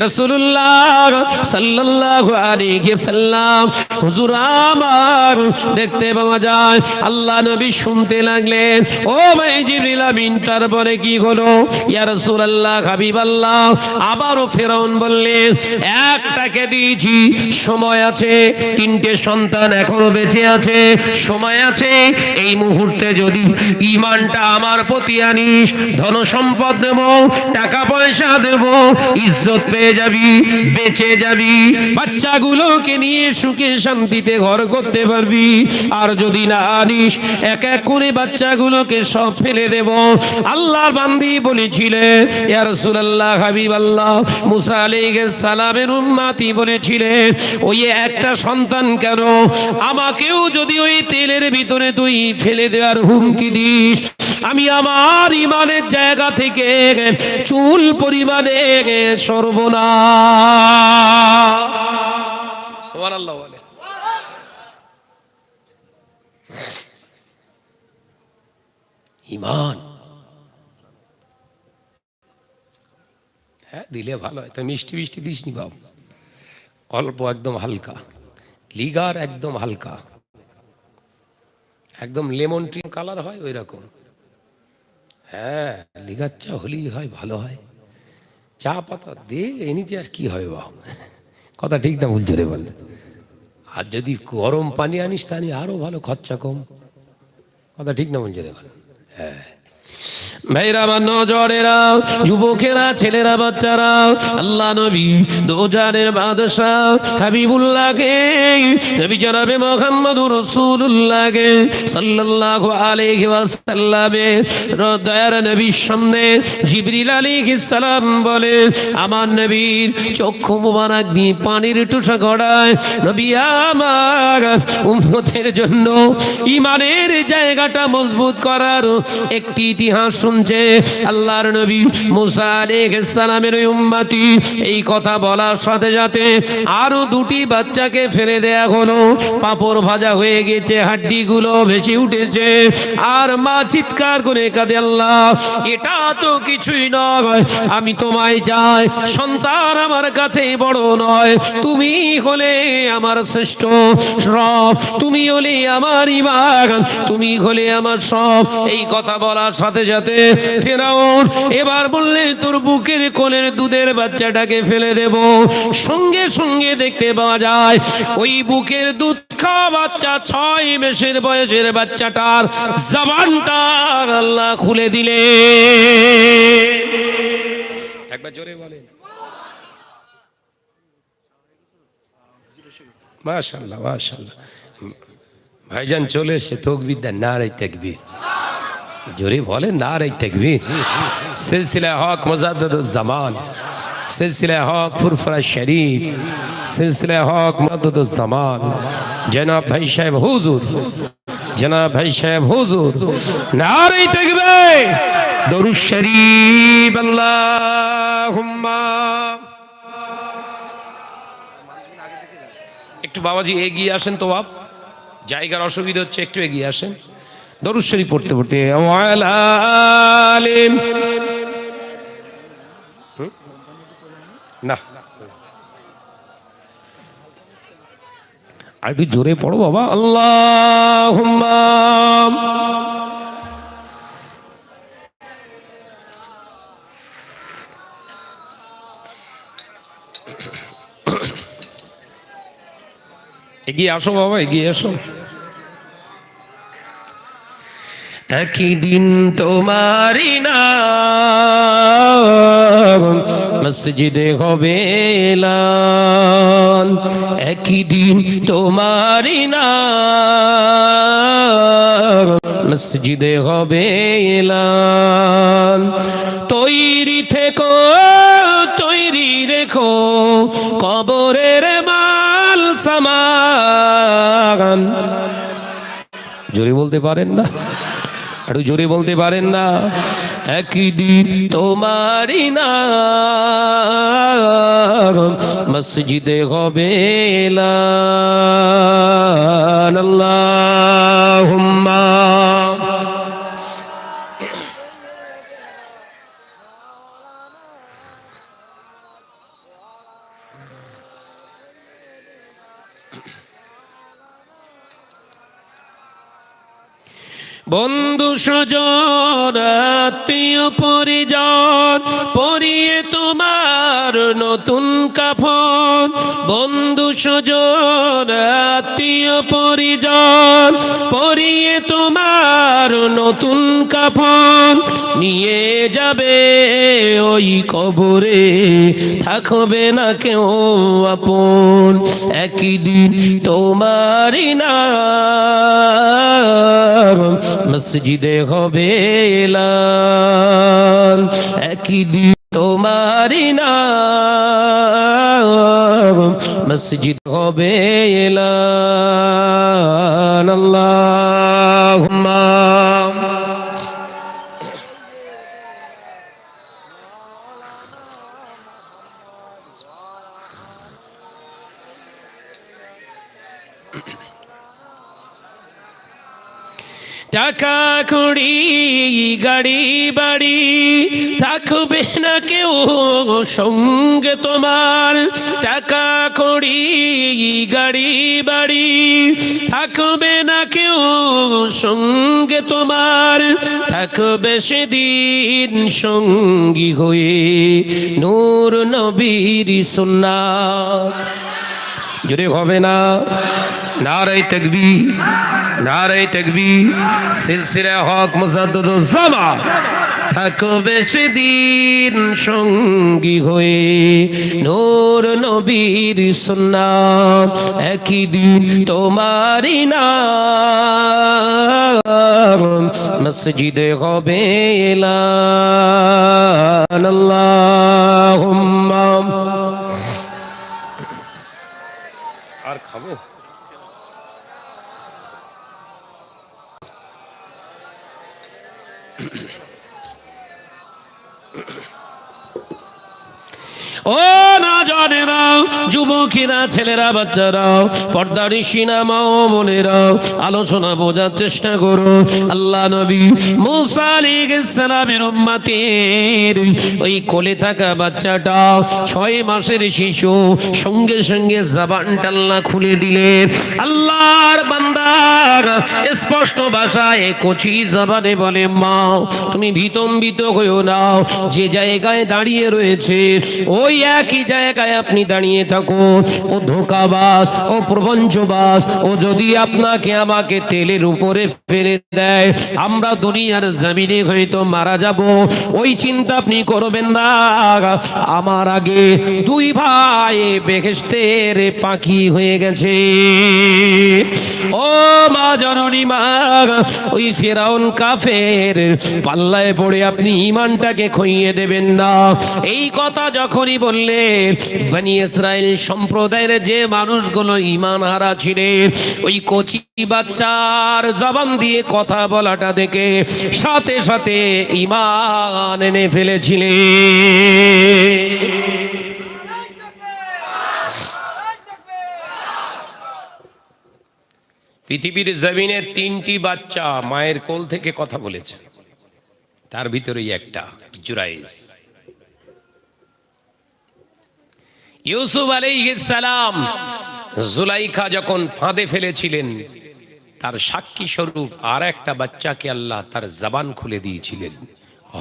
[SPEAKER 1] রাসূলুল্লাহ সাল্লাল্লাহু আলাইহি সাল্লাম হুজুর আমার দেখতে পাওয়া যায় আল্লাহ নবী শুনতে লাগলেন, ও ভাই জিবরিল আমিন তারপরে কি হলো? ইয়া রাসূলুল্লাহ হাবিবাল্লাহ, আবারও ফেরাউন বললেন, একটাকে দিয়েছি, সময় আছে, তিনটে সন্তান এখনো বেঁচে আছে, সময় আছে, এই মুহূর্তে যদি ঈমানটা আমার প্রতি আনিস, ধন সম্পদ দেব, টাকা পয়সা দেব, ইজ্জত পেয়ে যাবি, বেঁচে যাবি, বাচ্চাগুলোকে নিয়ে সুখে শান্তিতে ঘর করতে পারবি। আর যদি না আনিস, এক এক করে বাচ্চাগুলোকে সব ফেলে দেব। আল্লাহর বান্দি বলেছিলেন, ইয়া রাসূলুল্লাহ হাবিবাল্লাহ, মুসা আলাইহিস সালামের উম্মতি বলেছিলেন, ওই একটা সন্তান কেন, আমাকেও যদি ওই তেলের ভিতরে তুই ফেলে দেওয়ার হুমকি দিস, আমি আমার ঈমানের জায়গা থেকে চুল পরিমাণে সরব না। সুবহানাল্লাহ বলে। ঈমান হ্যাঁ দিলে ভালো হয়। তো মিষ্টি মিষ্টি দিস নি বাবু, অল্প, একদম হালকা, লিগার একদম হালকা, একদম লেমন ট্রি কালার হয় ওই রকম। হ্যাঁ, লিগার চা হলেই হয়, ভালো হয়। চা পাতা দে এনিচে আর কি হবে বাবু, কথা ঠিক না ভুল জোরে বললে। আর যদি গরম পানি আনিস তাহলে আরো ভালো, খরচা কম, কথা ঠিক না ভুল জোরে বল। হ্যাঁ ভাইরা, আমার নজরেরা, যুবকেরা, ছেলেরা, বাচ্চারা, আল্লাহ নবী দোজানের বাদশাহ হাবিবুল্লাহকে, নবী জনাবে মুহাম্মদুর রাসূলুল্লাহকে সাল্লাল্লাহু আলাইহি ওয়াসাল্লামের দয়ার নবীর সামনে জিবরিল আলাইহিস সালাম বলে, আমার নবীর চক্ষু মুবারক দিয়ে পানির টুসা গড়ায়, নবী আমার উম্মতের জন্য ঈমানের জায়গাটা মজবুত করার একটি ইতিহাস শুনছে। আল্লাহর নবী মুসা আলাইহিস সালামের উম্মতি এই কথা বলার সাথে সাথে আরো দুটি বাচ্চাকে ফেলে দেয়া হলো। পাপড় ভাজা হয়ে গেছে, হাড্ডিগুলো ভেসে উঠেছে, আর মা চিৎকার করে কাঁদে, আল্লাহ এটা তো কিছুই নয়, আমি তোমায় চাই, সন্তান আমার কাছে বড় নয়, তুমি হলে আমার শ্রেষ্ঠ রব, তুমি হলে আমার ঈমান, তুমি হলে আমার সব। এই কথা বলার সাথে সাথে ফেরাউন এবার বললে, তোর বুকের কোলের দুধের বাচ্চাটাকে ফেলে দেব। সঙ্গে সঙ্গে দেখতে পাওয়া যায় ওই বুকের দুধ খাওয়া বাচ্চা, 6 মাসের বয়সের বাচ্চাটার জবানটা আল্লাহ খুলে দিলে। একবার জোরে বলেন মাশাআল্লাহ, মাশাআল্লাহ। ভাইজান চলে এসে তাকবীর দেন, নারে তাকবীর, জোরে বলেন নারে তাকবীর। সিলসিলা হক মুজাদ্দিদুজ জামান, সিলসিলা হক ফুরফুরা শরীফ, সিলসিলা হক মুজাদ্দিদুজ জামান, জনাব ভাই সাহেব হুজুর, জনাব ভাই সাহেব হুজুর, নারে তাকবীর, দরুদ শরীফ, আল্লাহুম্মা। একটু বাবাজি এগিয়ে আসেন তো, বাপ জায়গার অসুবিধা হচ্ছে, একটু এগিয়ে আসেন। দরুদ শরীফ পড়তে পড়তে না, আর একটু জোরে পড়ো বাবা। আল্লাহুম্মা এগিয়ে আসো বাবা, এগিয়ে আসো। একদিন তোমারি নাম মসজিদে হবে এলান, একদিন তোমারি নাম মসজিদে হবে এলান। তৈরি থেকো, তৈরি রেখো, কবরের মাল সামান। জোরে বলতে পারেন না? একটু জোরে বলতে পারেন না? একদিন তোমারই নাম মসজিদে হবে এলান। আল্লাহুম্মা বন্ধু স্বজন আত্মীয় পরিজন পরিয়ে তোমার নতুন কাফন। বন্ধু স্বজন আত্মীয় পরিজন পরিয়ে তোমার নতুন কাফন নিয়ে যাবে ওই কবরে, থাকবে না কেউ আপন। একদিন তোমারই নাম মসজিদে হবে এলান। একদিন তোমারই নাম মসজিদ হবে এলান। আল্লাহুম্মা টাকা কড়ি গাড়ি বাড়ি থাকবে না কেউ সঙ্গে তোমার। টাকা কড়ি গাড়ি বাড়ি থাকবে না কেউ সঙ্গে তোমার। থাকবে সেদিন সঙ্গী হয়ে নূর নবীর সুন্নাত। জোরে হবে না? নারে তাকবীর, নারে তাকবীর, সিলসিলা হক মুজাদ্দিদুজ জামান। থাকবে সেদিন সঙ্গী হয়ে নূর নবীর সুন্নাত। একদিন তোমারই নাম মসজিদে হবে এলান। আল্লাহুম্মা আর খাবো? ও না জানেরা, যুবকেরা, ছেলেরা, বাচ্চারাও, পর্দানিশিনা মা ও বোনেরাও, আলোচনা বোঝার চেষ্টা করো। আল্লাহ নবী মুসা আলাইহিস সালামের উম্মতের ওই কোলে থাকা বাচ্চাটা 6 মাসের শিশু, সঙ্গে সঙ্গে জবানটা আল্লাহ খুলে দিলেন। আল্লাহর বান্দা স্পষ্ট ভাষায় কচি জবানে বলে, মা তুমি বিতম্বিত হইও না, যে জায়গায় দাঁড়িয়ে রয়েছে ওই একই জায়গায় আপনি দাঁড়িয়ে থাকুন। ও ধোঁকাবাজ, ও প্রপঞ্চবাজ, ও যদি আপনাকে আমাকে তেলের উপরে ফেলে দেয়, আমরা দুনিয়ার জমিনে হয়তো মারা যাব, ওই চিন্তা আপনি করবেন না। আমার আগে 2 ভাই বেহেশতের পাখি হয়ে গেছে। ও মা জননী মা, ওই ফিরআউন কাফের পাল্লায় পড়ে আপনি ঈমানটাকে খইয়ে দেবেন না। এই কথা যখনই বললেন, বনি ইসরাইল সম্প্রদায়ের যে মানুষগুলো ঈমান হারা ছিলেন, ওই কচি বাচ্চার জবান দিয়ে কথা বলাটা দেখে সাথে সাথে ঈমান এনে ফেলেছিলেন। পৃথিবীর জমিনে 3টি বাচ্চা মায়ের কোল থেকে কথা বলেছে, তার ভিতরেই একটা জুরাইজ। ইউসুফ আলাইহিস সালাম জুলাইখা যখন ফাঁদে ফেলেছিলেন, তার সাক্ষী স্বরূপ আর একটা বাচ্চাকে আল্লাহ তার জবান খুলে দিয়েছিলেন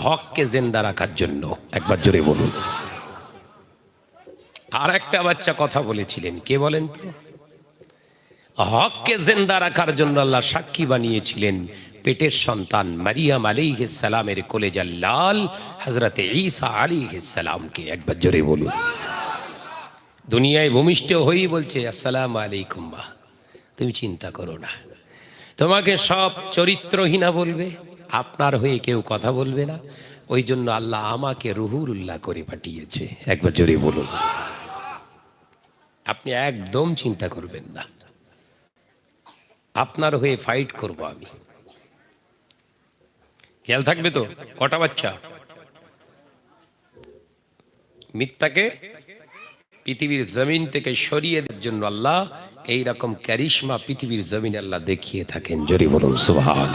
[SPEAKER 1] হককে জিন্দা রাখার জন্য। একবার জোরে বলুন। আর একটা বাচ্চা কথা বলেছিলেন, কে বলেন তো? হককে জিন্দা রাখার জন্য আল্লাহ সাক্ষী বানিয়েছিলেন পেটের সন্তান মারিয়াম আলাইহিস সালামের কলেজার লাল হযরতে ঈসা আলাইহিস সালামকে। একবার জোরে বলুন। দুনিয়ায় ভূমিষ্ঠ হয়েই বলছে, আসসালামু আলাইকুম মা, তুমি চিন্তা করো না, তোমাকে সব চরিত্রহীনা বলবে, আপনার হয়ে কেউ কথা বলবে না, ওই জন্য আল্লাহ আমাকে রুহুল্লাহ করে পাঠিয়েছে। একবার জোরে বলুন। আপনি একদম চিন্তা করবেন না, আপনার হয়ে ফাইট করব আমি। খেয়াল থাকবে তো? কটা বাচ্চা? মিথ্যাকে পৃথিবীর জমিন থেকে সরিয়ে দেওয়ার জন্য আল্লাহ এই রকম ক্যারিশমা পৃথিবীর জমিনে আল্লাহ দেখিয়ে থাকেন। জোরে বলুন সুবহান।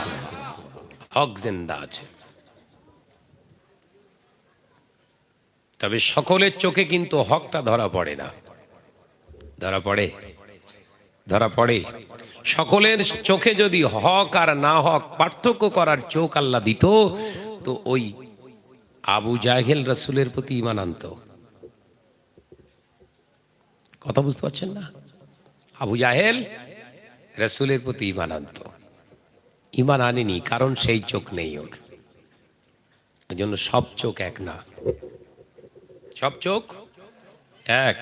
[SPEAKER 1] হক জিন্দা আছে, তবে সকলের চোখে কিন্তু হকটা ধরা পড়ে না। ধরা পড়ে? ধরা পড়ে। সকলের চোখে যদি হক আর না হক পার্থক্য করার চোখ আল্লাহ দিত, তো ওই আবু জাহেল রাসূলের প্রতি ঈমান আনত। কথা বুঝতে পারছেন না? আবু জাহেল রাসূলের প্রতি ঈমান আনত, ঈমান আনেনি, কারণ সেই চোখ নেই ওর। এজন্য সব চোখ এক না, সব চোখ এক।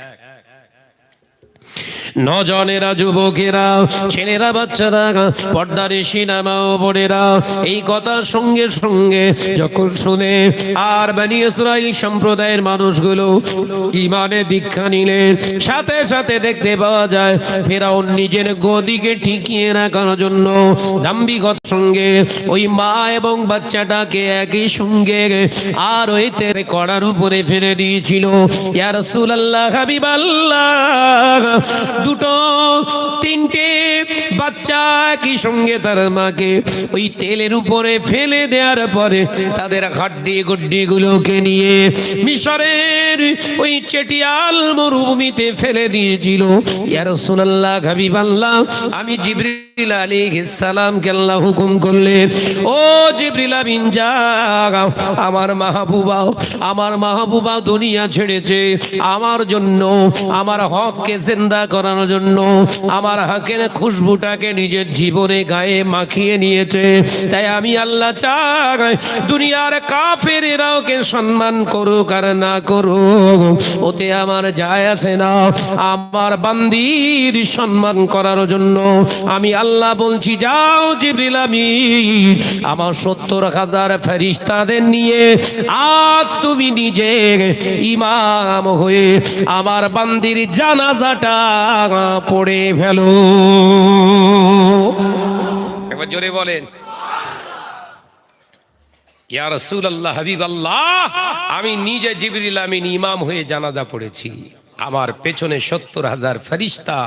[SPEAKER 1] নজনেরা, যুবকেরা, ছেলেরা, বাচ্চারা, পর্দারে সিনেমা ও বোনেরা এই কথার সঙ্গে সঙ্গে যখন শুনে আর বনী ইসরাইল সম্প্রদায়ের মানুষগুলো ঈমানে দীক্ষা নিলেন, সাথে সাথে দেখতে পাওয়া যায় ফেরাউন নিজের গদিকে টিকিয়ে রাখার জন্য দাম্ভিকতার সঙ্গে ওই মা এবং বাচ্চাটাকে একই সঙ্গে আর ওই তেরে কড়ার উপরে ফেলে দিয়েছিল। ইয়া রাসূলুল্লাহ, হাবিবাল্লাহ, দুটো তিনটে বাচ্চা একই সঙ্গে তার মাকে ওই তেলের উপরে ফেলে দেওয়ার পরে তাদের হাড্ডি গুড্ডি গুলোকে নিয়ে মিশরের ওই চেটিয়াল মরুভূমিতে ফেলে দিয়েছিল। ইয়া রাসূলুল্লাহ, হাবিবাল্লাহ, আমি জিবরিল আলাইহিস সালামকে আল্লাহ হুকুম করলেন, ও জিবরিল আমিন যাও, আমার মাহবুবা দুনিয়া ছেড়েছে আমার জন্য, আমার হককে জিন্দা করানোর জন্য, আমার হকের খুশবুটাকে নিজের জীবনে গায়ে মাখিয়ে নিয়েছে। তাই আমি আল্লাহ চাই দুনিয়ার কাফেরেরা ওকে সম্মান করুক আর না করুক, ওতে আমার যায় আসে না। আমার বান্দির সম্মান করার জন্য আমি আল্লাহ বলছি, যাও জিবরিল আমিন, আমার 70,000 ফেরেশতাদের নিয়ে আজ তুমি নিজে ইমাম হয়ে আমার বান্দির জানাজাটা পড়ে ফেলো। একবার জোরে বলেন, ইয়া রাসূলুল্লাহ, হাবিবাল্লাহ, আমি নিজে জিবরিল আমিন ইমাম হয়ে জানাজা পড়েছি। আমার পেছনে 70,000 ফেরেশতা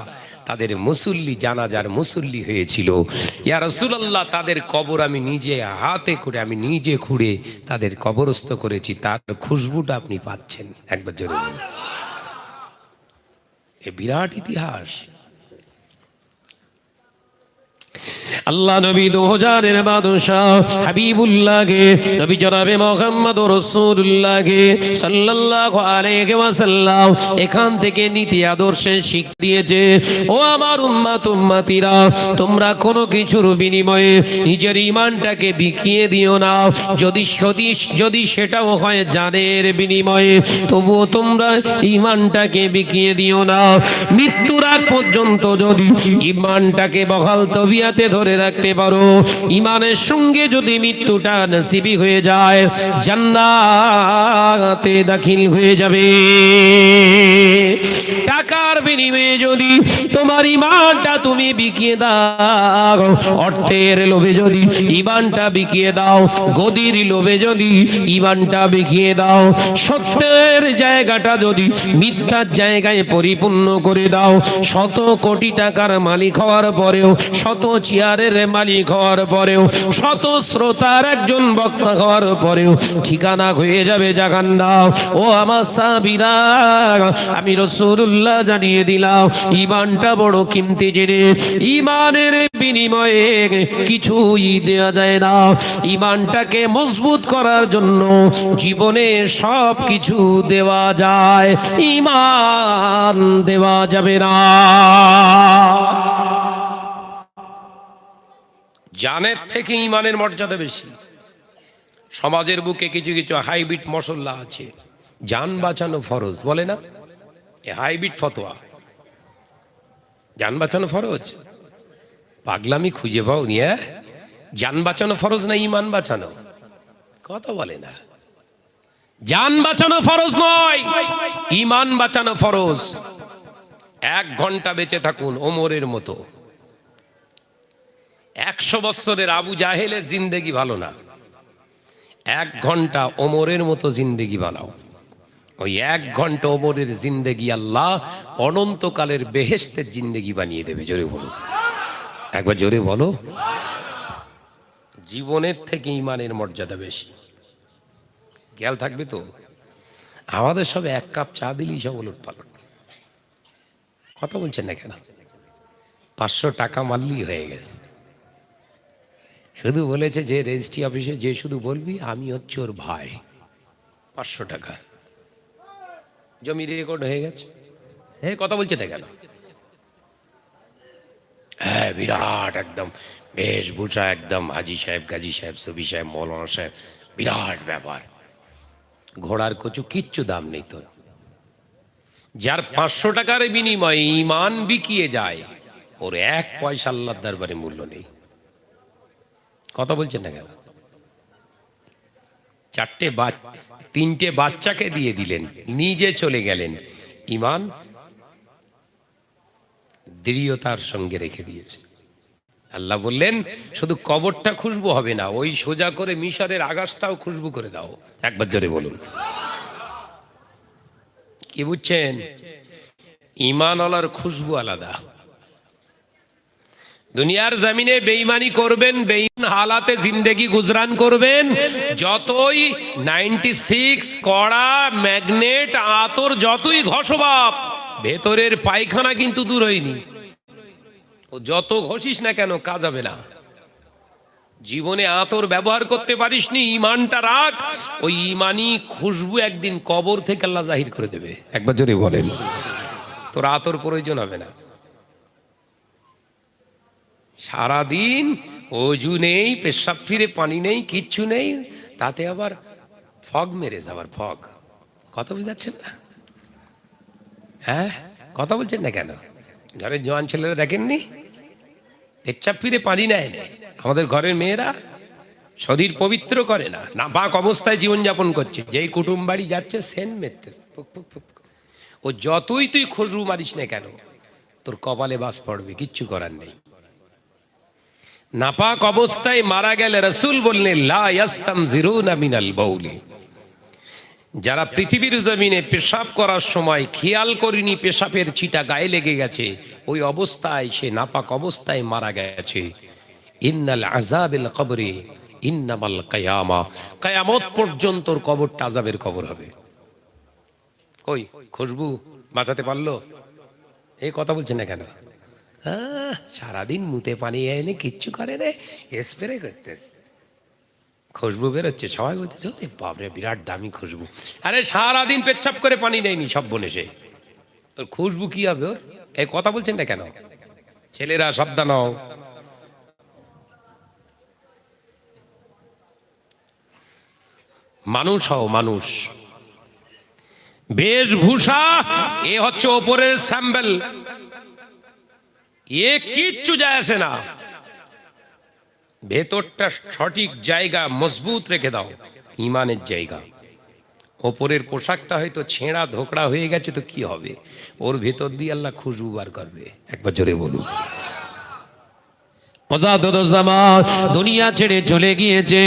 [SPEAKER 1] তাদের মুসল্লি, জানাজার মুসল্লি হয়েছিল। ইয়া রাসূলুল্লাহ, তাদের কবর আমি নিজে হাতে করে, আমি নিজে খুঁড়ে তাদের কবরস্থ করেছি। তার খুশবুটা আপনি পাচ্ছেন। একবার জোরে বলুন। এ বিরাট ইতিহাস। আল্লাহ নবী 2000-এর বাদশাহ হাবিবুল্লাহকে, নবী জনাবে মুহাম্মদুর রাসূলুল্লাহকে সাল্লাল্লাহু আলাইহি ওয়াসাল্লাম এখান থেকে নীতি আদর্শে শিক্ষা দিয়েছে। ও আমার উম্মতিরা, তোমরা কোনো কিছুর বিনিময়ে নিজের ঈমানটাকে বিকিয়ে দিও না। যদি সেটাও হয় জানের বিনিময়ে, তবুও তোমরা ঈমানটাকে বিকিয়ে দিও না। মৃত্যুর আগ পর্যন্ত যদি ঈমানটাকে বহাল তবিয়াতে ধরে রাখতে পারো, ঈমানের সঙ্গে যদি মৃত্যুটা নসিবি হয়ে যায়, জান্নাতে দাখিল হয়ে যাবে। টাকার বিনিময়ে যদি তোমার ঈমানটা তুমি বিকিয়ে দাও, অর্থের লোভে যদি ঈমানটা বিকিয়ে দাও, গদির লোভে যদি ঈমানটা বিকিয়ে দাও, সত্যের জায়গাটা যদি মিথ্যার জায়গায় পরিপূর্ণ করে দাও, 100 কোটি টাকার মালিক হওয়ার পরেও, 100 চেয়ারের মালিক হওয়ার পরেও, 100 শ্রোতার একজন বক্তা হওয়ার পরেও ঠিকানা হয়ে যাবে জাহান্নাম। ও আমার সাহাবীরা, আমি রাসূলুল্লাহ জানিয়ে দিলাম, ঈমানটা বড় কিমতি জিনিস। ঈমানের বিনিময়ে কিছুই দেওয়া যায় না। ঈমানটাকে মজবুত করার জন্য জীবনে সব কিছু দেওয়া যায়, ঈমান দেওয়া যাবে না। জানের থেকে ঈমানের মর্যাদা বেশি। সমাজের বুকে কিছু কিছু হাইব্রিড মশলা আছে, জান বাঁচানো ফরজ বলে না, এ হাইব্রিড ফতোয়া। জান বাঁচানো ফরজ, পাগলামি খুঁজে পাও নিয়ে। জান বাঁচানো ফরজ না ঈমান বাঁচানো? কথা বলে না। জান বাঁচানো ফরজ নয়, ঈমান বাঁচানো ফরজ। 1 ঘন্টা বেঁচে থাকুন ওমরের মতো। 100 বছরের আবু জাহেলের জিন্দেগি ভালো না। 1 ঘন্টা ওমরের মতো জিন্দেগি বানাও, ওই 1 ঘন্টা ওমরের জিন্দেগি আল্লাহ অনন্তকালের বেহেশতের জিন্দেগি বানিয়ে দেবে। জোরে বলো, একবার জোরে বলো। জীবনের থেকে ইমানের মর্যাদা বেশি, খেয়াল থাকবে তো। আমাদের সব 1 কাপ চা দিলেই সব ওলট পালট, কথা বলছেন না কেন? 500 টাকা মারলেই হয়ে গেছে। শুধু বলেছে যে রেজিস্ট্রি অফিসে যে শুধু বলবি আমি হচ্ছে ওর ভাই, 500 টাকা জমি রেকর্ড হয়ে গেছে। হ্যাঁ, কথা বলছে না কেন? হ্যাঁ, বিরাট একদম বেশভূষা, একদম হাজি সাহেব, গাজী সাহেব, সবি সাহেব, মৌলানা সাহেব, বিরাট ব্যাপার। ঘোড়ার কচু কিচ্ছু দাম নেই তোর। যার 500 টাকার বিনিময়ে ইমান বিকিয়ে যায়, ওর 1 পয়সা আল্লাহর দরবারে মূল্য নেই। কথা বলছেন না কেন? 3টে বাচ্চাকে দিয়ে দিলেন, নিজে চলে গেলেন, ইমান দৃঢ়তার সঙ্গে রেখে দিয়েছে। আল্লাহ বললেন শুধু কবরটা খুশবু হবে না, ওই সোজা করে মিশরের আকাশটাও খুশবু করে দাও। একবার জোরে বলুন। কি বুঝছেন? ইমানওয়ালার খুশবু আলাদা। দুনিয়ার জমিনে বেঈমানি করবেন, বেঈমান হালাতে জিন্দেগি গুজরান করবেন, যতই 96 কড়া ম্যাগনেট আতর যতই ঘষো বাপ, ভেতরের পায়খানা কিন্তু দূর হয়নি। ও যত ঘষিস না কেন কাজ হবে না। জীবনে আতর ব্যবহার করতে পারিসনি, ইমানটা রাখ, ওই ইমানি খুশবু একদিন কবর থেকে আল্লাহ জাহির করে দেবে। একবার জোরে বলেন, তোর আতর প্রয়োজন হবে না। সারাদিন অজু নেই, পেশাব ফিরে পানি নেই, কিচ্ছু নেই, তাতে আবার ফগ মেরে যাবার ফগ। কথা বুঝাচ্ছেন না? হ্যাঁ, কথা বলছেন না কেন? ঘরের জওয়ান ছেলেরা দেখেননি পেচ্ছাপ ফিরে পানি নেয় না? আমাদের ঘরের মেয়েরা শরীর পবিত্র করে না, নাপাক অবস্থায় জীবনযাপন করছে, যেই কুটুম বাড়ি যাচ্ছে সেন মেরতে। ও যতই তুই খুশবু মারিস না কেন, তোর কপালে বাস পড়বে, কিচ্ছু করার নেই। নাপাক অবস্থায় মারা গেলে রাসূল বললেন লা ইয়াস্তামজিরুনা মিনাল বাউলি, যারা পৃথিবীর জমিনে পেশাব করার সময় খেয়াল করেনি পেশাবের ছিটা গায়ে লেগে গেছে, ওই অবস্থায় সে নাপাক অবস্থায় মারা গেছে। ইন্নাল আযাবিল কবরি ইন্নামাল কিয়ামা, কিয়ামত পর্যন্ত ওর কবরটা আযাবের কবর হবে। ওই খুশবু বাঁচাতে পারলো? এই কথা বলছেন না কেন? সারাদিন মুতে পানি এনে কিচ্ছু করে রে, স্প্রে করতেছে, খুশবু বেরোচ্ছে, সবাই বলতেছে ওরে বাপরে বিরাট দামি খুশবু। আরে সারাদিন পেচ্ছাপ করে পানি দেয়নি সব বনে, সে তোর খুশবু কি হবে ওর? এই কথা বলছেন না কেন? ছেলেরা সাবধান হও। মানুষ হও, মানুষ। বেশভূষা এ হচ্ছে ওপরের স্যাম্বল, এ কিচ্ছু যায় আসে না। ভেতরটা সঠিক জায়গা মজবুত রেখে দাও, ইমানের জায়গা। ওপরের পোশাকটা হয়তো ছেঁড়া ধোকড়া হয়ে গেছে, তো কি হবে? ওর ভেতর দিয়ে আল্লাহ খুশবু বার করবে। একবার জোরে বলুন। দুনিয়া ছেড়ে চলে গিয়েছে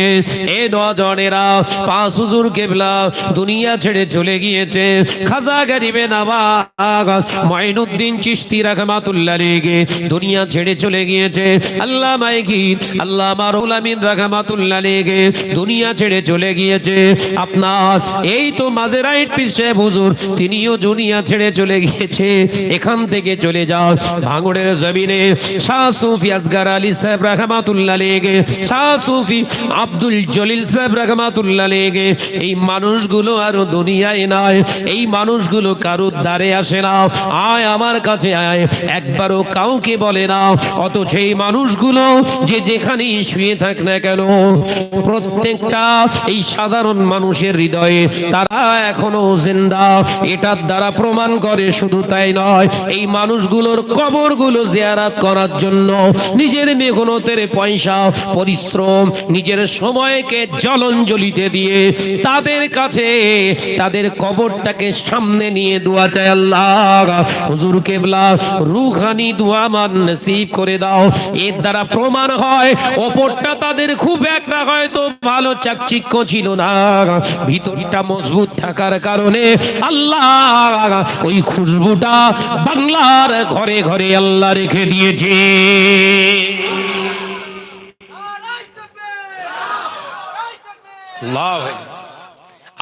[SPEAKER 1] এ নজনেরা, পাঁচ হুজুর কেবলা দুনিয়া ছেড়ে চলে গিয়েছে। খাজা গরিবে নওয়াজ মঈনুদ্দিন চিশতি রাহমাতুল্লাহ আলাইহি দুনিয়া ছেড়ে চলে গিয়েছে। আল্লামা মাইকি আল্লামা রুহুল আমিন রাহমাতুল্লাহ আলাইহি দুনিয়া ছেড়ে চলে গিয়েছে। আপনার এই তো মাঝেরাইট পীর সাহেব হুজুর, তিনিও দুনিয়া ছেড়ে চলে গিয়েছে। এখান থেকে চলে যাও ভাঙড়ের জমিনে শাহ সুফি আসগর আলী সাহেব রাহমাতুল্লাহ আলাইহি, শাহ সুফি আব্দুল জলিল সাহেব রাহমাতুল্লাহ আলাইহি, এই মানুষগুলো আর দুনিয়ায় নাই, এই মানুষগুলো কারোর দ্বারে আসে না। আয় আমার কাছে আয়, একবারও কাউকে বলে না। অথচ এই মানুষগুলো যে যেখানেই শুয়ে থাক না কেন, প্রত্যেকটা এই সাধারণ মানুষের হৃদয়ে তারা এখনো জিন্দা। এটার দ্বারা প্রমাণ করে। শুধু তাই নয়, এই মানুষগুলোর কবরগুলো জিয়ারত করার জন্য নিজের মেহনতের পয়সা পরিশ্রম নিজের সময়কে জলাঞ্জলিতে দিয়ে তাদের কাছে তাদের কবরটাকে সামনে নিয়ে দোয়া চায়, আল্লাহ হুজুর কেবলা রুহানি দোয়া মান নসিব করে দাও। এর দ্বারা প্রমাণ হয় ওপরটা তাদের খুব একটা হয়তো ভালো চাকচিক্য ছিল না, ভিতরটা মজবুত থাকার কারণে আল্লাহ ওই খুশবুটা বাংলার ঘরে ঘরে আল্লাহ রেখে দিয়েছে।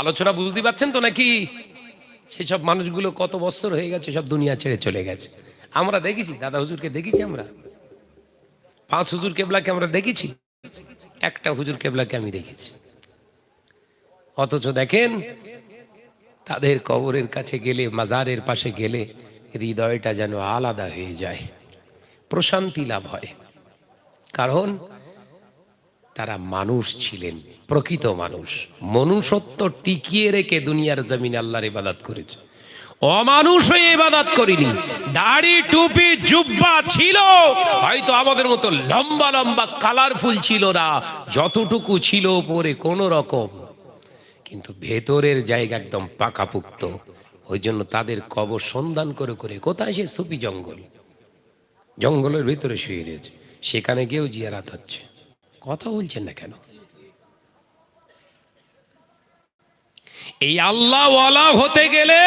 [SPEAKER 1] আলোচনা বুঝতে পারছেন তো নাকি? সেসব মানুষগুলো কত বছর হয়ে গেছে, সব দুনিয়া ছেড়ে চলে গেছে। আমরা দেখেছি দাদা হুজুরকে দেখেছি, আমরা 5 হুজুর কেবলাকে আমরা দেখেছি, একটা হুজুর কেবলাকে আমি দেখেছি। অথচ দেখেন তাদের কবরের কাছে গেলে, মাজারের পাশে গেলে হৃদয়টা যেন আলাদা হয়ে যায়, প্রশান্তি লাভ হয়। কারণ তারা মানুষ ছিলেন, প্রকৃত মানুষ, মনুষ্যত্ব টিকিয়ে রেখে দুনিয়ার জমিনে আল্লাহর ইবাদত করেছে। অমানুষ হয়ে ইবাদত করিনি। দাড়ি টুপি জুব্বা ছিল, হয়তো আমাদের মতো লম্বা লম্বা কালারফুল ছিল না, যতটুকু ছিল পরে কোনো রকম, কিন্তু ভেতরের জায়গা একদম পাকাপুক্ত। ওই জন্য তাদের কবর সন্ধান করে করে, কোথায় সে সুফি জঙ্গল, জঙ্গলের ভেতরে শুয়ে রয়েছে, সেখানে গিয়েও জিয়ারাত হচ্ছে। কথা বলছেন না কেন? এই আল্লাহ ওয়ালা হতে গেলে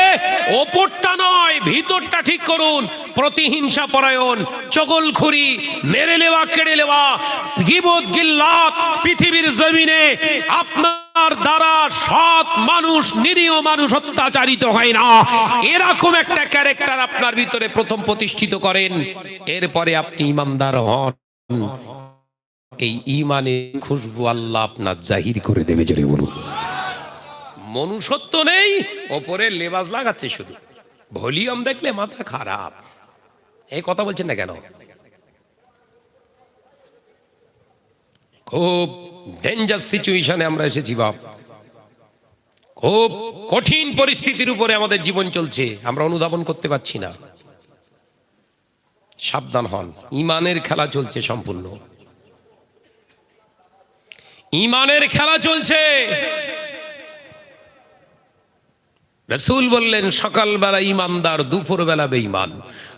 [SPEAKER 1] ওপরটা নয়, ভিতরটা ঠিক করুন। প্রতিহিংসা পরায়ণ, চগলখুরি, মেরে নেওয়া, কেড়ে নেওয়া, গীবত গিল্লাত পৃথিবীর জমিনে আপনার দ্বারা সৎ মানুষ, নিরীহ মানুষ অত্যাচারিত হয় না, এরকম একটা ক্যারেক্টার আপনার ভিতরে প্রথম প্রতিষ্ঠিত করেন, এরপরে আপনি ইমানদার হন। এই ইমানে খুশবু আল্লাহ আপনার জাহির করে দেবে। জোরে বলুন। মনুষ্যত্ব নেই, ওপরে লেবাস লাগাচ্ছে শুধু, ভলিউম দেখলে মাথা খারাপ। এই কথা বলছেন না কেন? খুব ডেঞ্জার সিচুয়েশনে আমরা এসেছি বাপ, খুব কঠিন পরিস্থিতির উপরে আমাদের জীবন চলছে, আমরা অনুধাবন করতে পারছি না। সাবধান হন, ইমানের খেলা চলছে, সম্পূর্ণ ইমানের খেলা চলছে। রাসূল বললেন সকালবেলা ইমানদার, দুপুরবেলা বেঈমান।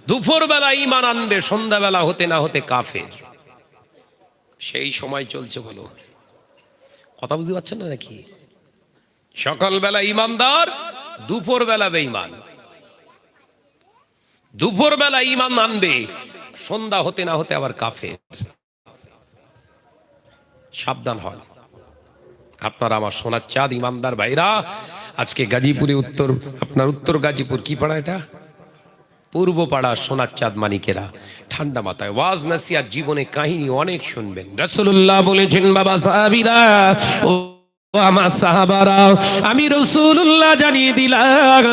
[SPEAKER 1] দুপুরবেলা ইমান আনবে, সন্ধ্যাবেলা হতে না হতে কাফের। সেই সময় চলছে, বলো কথা বুঝতে পারছেন না নাকি? সকালবেলা ইমানদার, দুপুরবেলা বেঈমান। দুপুরবেলা ইমান আনবে, সন্ধ্যা হতে না হতে আবার কাফের। সাবধান হন আপনার আমার সোনার চাঁদ ইমানদার ভাইরা। আজকে গাজীপুরে আপনার উত্তর গাজীপুর কি পাড়া এটা, পূর্ব পাড়া সোনার চাঁদ মানিকেরা ঠান্ডা মাথায় ওয়াজ নসিহত, জীবনে কাহিনী অনেক শুনবেন। রাসূলুল্লাহ বলেছেন, বাবা সাহাবীরা, ও আমার সাহাবারা, আমি রাসূলুল্লাহ জানিয়ে দিলাম,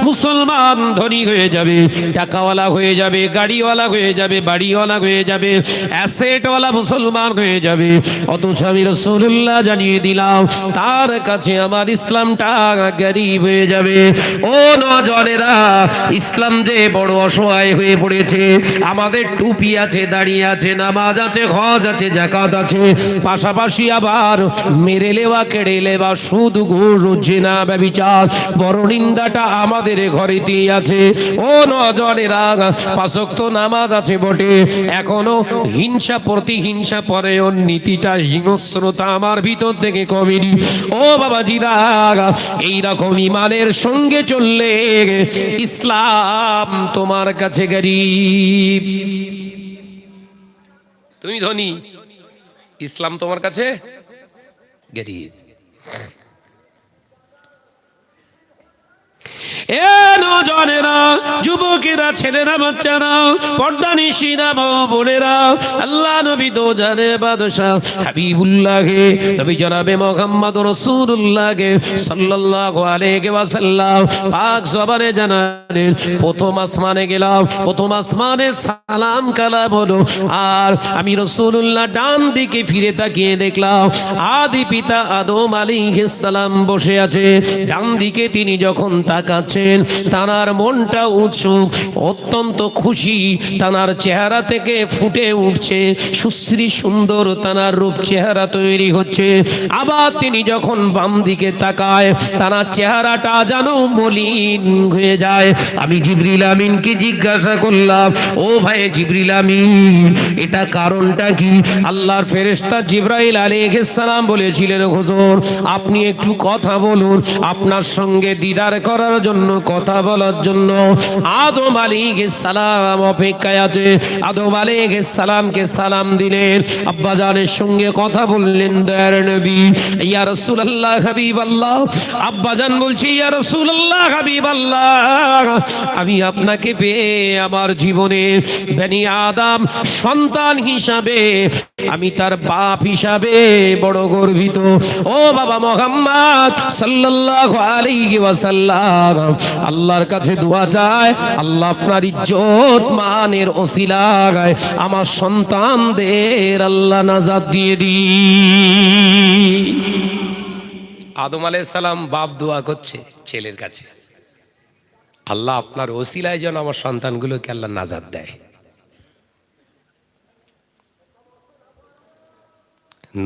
[SPEAKER 1] মুসলমান ধনী হয়ে যাবে, টাকাওয়ালা হয়ে যাবে, গাড়িওয়ালা হয়ে যাবে, বাড়িওয়ালা হয়ে যাবে, অ্যাসেটওয়ালা মুসলমান হয়ে যাবে। অথচ আমি রাসূলুল্লাহ জানিয়ে দিলাম, তার কাছে আমার ইসলামটা গরীব হয়ে যাবে। ও নওজওয়ানেরা, ইসলাম যে বড় অসহায় হয়ে পড়েছে। আমাদের টুপি আছে, দাড়ি আছে, নামাজ আছে, হজ আছে, যাকাত আছে, পাশাপাশি আবার মেরে লেওয়া, কেড়ে লেওয়া, সুদ, ঘুষ, জিনা, ব্যভিচার, পরনিন্দাটা আমাদের ঘরেতেই আছে। ও নওজওয়ানেরা, 5 ওয়াক্ত নামাজ আছে বটে, এখনো হিংসা, প্রতিহিংসা পরায়ণ নীতিটা, হিংস্রতা আমার ভিতর থেকে কমেনি। ও বাবাজিরা, এইরকম ইমানের সঙ্গে চললে ইসলাম তোমার কাছে গরীব। তুমি ধনী, ইসলাম তোমার কাছে গরীব। এ নওজওয়ানেরা, যুবকেরা, ছেলেরা, বাচ্চারা, পর্দানিশীরা, বোনেরা, আল্লাহ নবী তো জানে বাদশাহ হাবিবুল্লাহকে, নবী জনাবে মুহাম্মদ রাসূলুল্লাহকে সাল্লাল্লাহু আলাইহি ওয়াসাল্লাম পাক জবানে জানালেন, প্রথম আসমানে গেলাম, প্রথম আসমানে সালাম কালাম হলো, আর আমি রাসূলুল্লাহ ডান দিকে ফিরে তাকিয়ে দেখলাম আদি পিতা আদম আলাইহিস সালাম বসে আছে। ডান দিকে তিনি যখন তাকাচ্ছেন, করছেন, তানার মনটা উৎসুক, অত্যন্ত খুশি, তানার চেহারা থেকে ফুটে উঠছে সুশ্রী সুন্দর তানার রূপ চেহারা তৈরি হচ্ছে। আবার তিনি যখন বাম দিকে তাকায়, তানার চেহারাটা যেন মলিন হয়ে যায়। আমি জিবরিল আমিনকে জিজ্ঞাসা করলাম, ও ভাই জিবরিল আমিন, এটা কারণটা কি? আল্লাহর ফেরেশতা জিবরাইল আলাইহিস সালাম বলেছিলেন, হুজুর আপনি একটু কথা বলুন, আপনার সঙ্গে দিদার করার জন্য, কথা বলার জন্য আদম আলাইহিস সালাম অপেক্ষায় আছে। আদম আলাইহিস সালামকে সালাম দিলেন, আব্বাজানের সঙ্গে কথা বললেন। দয়ার নবী, ইয়া রাসূলুল্লাহ হাবিবাল্লাহ, আব্বাজান বলছি ইয়া রাসূলুল্লাহ হাবিবাল্লাহ, আমি আপনাকে পেয়ে আমার জীবনে বনি আদম সন্তান হিসাবে, আমি তার বাপ হিসাবে বড় গর্বিত। ও বাবা মুহাম্মদ সাল্লাল্লাহু আলাইহি ওয়াসাল্লাম, আল্লাহর কাছে দোয়া চায়, আল্লাহ আপনার ইজ্জত মানের ওসিলায় আমার সন্তানদের আল্লাহ নাজাত দিয়ে দি। আদম আলাইহিস সালাম বাপ দোয়া করছে ছেলের কাছে, আল্লাহ আপনার ওসিলায় যেন আমার সন্তানগুলোকে আল্লাহ নাজাত দেয়।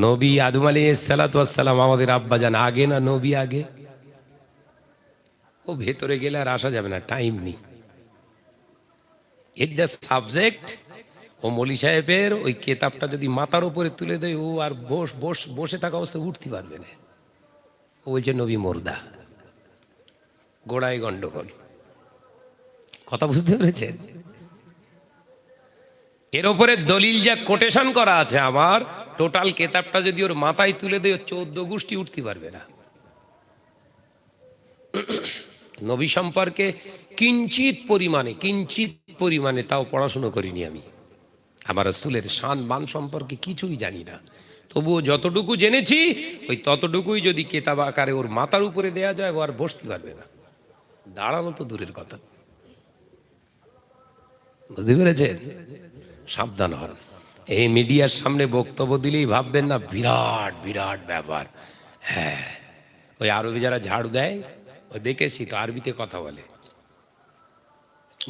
[SPEAKER 1] নবী আদম আলাইহিস সালাতু ওয়াস সালাম আমাদের আব্বাজান আগে না নবী আগে? ও ভেতরে গেলে আর আসা যাবে না, টাইম নেই। এর যা সাবজেক্ট, ও মলি সাহেবের ওই কেতাবটা যদি মাথার উপরে তুলে দেয়, ও আর বসে থাকা অবস্থায় উঠতে পারবে না। ও বলছে নবী মুর্দা, গোড়ায় গন্ডগোল। কথা বুঝতে পেরেছেন? এর উপরে দলিল যা কোটেশন করা আছে, আমার টোটাল কেতাবটা যদি ওর মাথায় তুলে দেয়, 14 গোষ্ঠী উঠতে পারবে না। নবী সম্পর্কে কিঞ্চিত পরিমাণে তাও পড়াশুনো করিনি আমি, আমার রাসূলের শান মান সম্পর্কে কিছুই জানি না। তবুও যতটুকু জেনেছি, ওই ততটুকুই যদি কেতাব আকারে ওর মাথার উপরে দেয়া যায়, ও আর বসতে পারবে না, দাঁড়ানো তো দূরের কথা। বুঝতে পেরেছেন? সাবধান হন। এই মিডিয়ার সামনে বক্তব্য দিলেই ভাববেন না বিরাট বিরাট ব্যাপার। হ্যাঁ, ওই আরবি যারা ঝাড়ু দেয়, ও দেখেছি তো আরবিতে কথা বলে,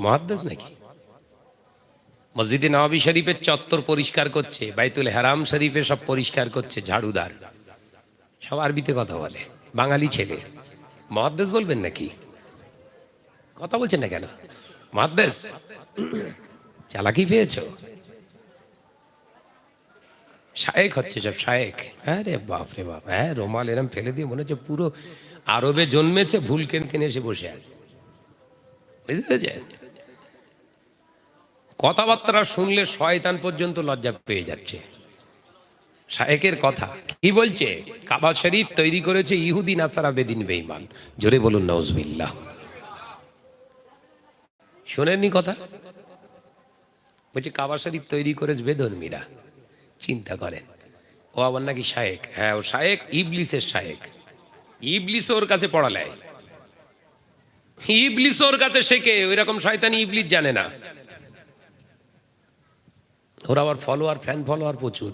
[SPEAKER 1] মুহাদ্দিস নাকি। মসজিদে নববী শরীফের চত্বর পরিষ্কার করছে, বাইতুল হারাম শরীফে সব পরিষ্কার করছে, ঝাড়ুদার সব আরবিতে কথা বলে, বাঙালি ছেলে। মুহাদ্দিস বলবেন নাকি? কথা বলছেন না কেন? মুহাদ্দিস চালাকি পেয়েছ? শায়েক হচ্ছে সব শায়েক। আরে বাপ রে বাপ, হ্যাঁ, রোমাল এরম ফেলে দিয়ে মনে হচ্ছে পুরো আরবে জন্মেছে, ভুল কেনে এসে বসে আছে। বুঝতে পেরেছেন? কথাবার্তা শুনলে শয়তান পর্যন্ত লজ্জা পেয়ে যাচ্ছে। শায়েকের কথা কি বলছে? কাবা শরীফ তৈরি করেছে ইহুদি নাসারা বেদিন বেঈমান। জোরে বলুন নাউজুবিল্লাহ। শোনেননি কথা? বলছে কাবা শরীফ তৈরি করেছে বেধর্মীরা। চিন্তা করেন, ও আবার নাকি শায়েক। হ্যাঁ, ও শায়েক, ইবলিসের শায়েক। ইবলিস ওর কাছে পড়ালেয়, ইবলিস ওর কাছে শেখে। ওই রকম শয়তানি ইবলিস জানে না। ওর আবার ফলোয়ার, ফ্যান ফলোয়ার প্রচুর।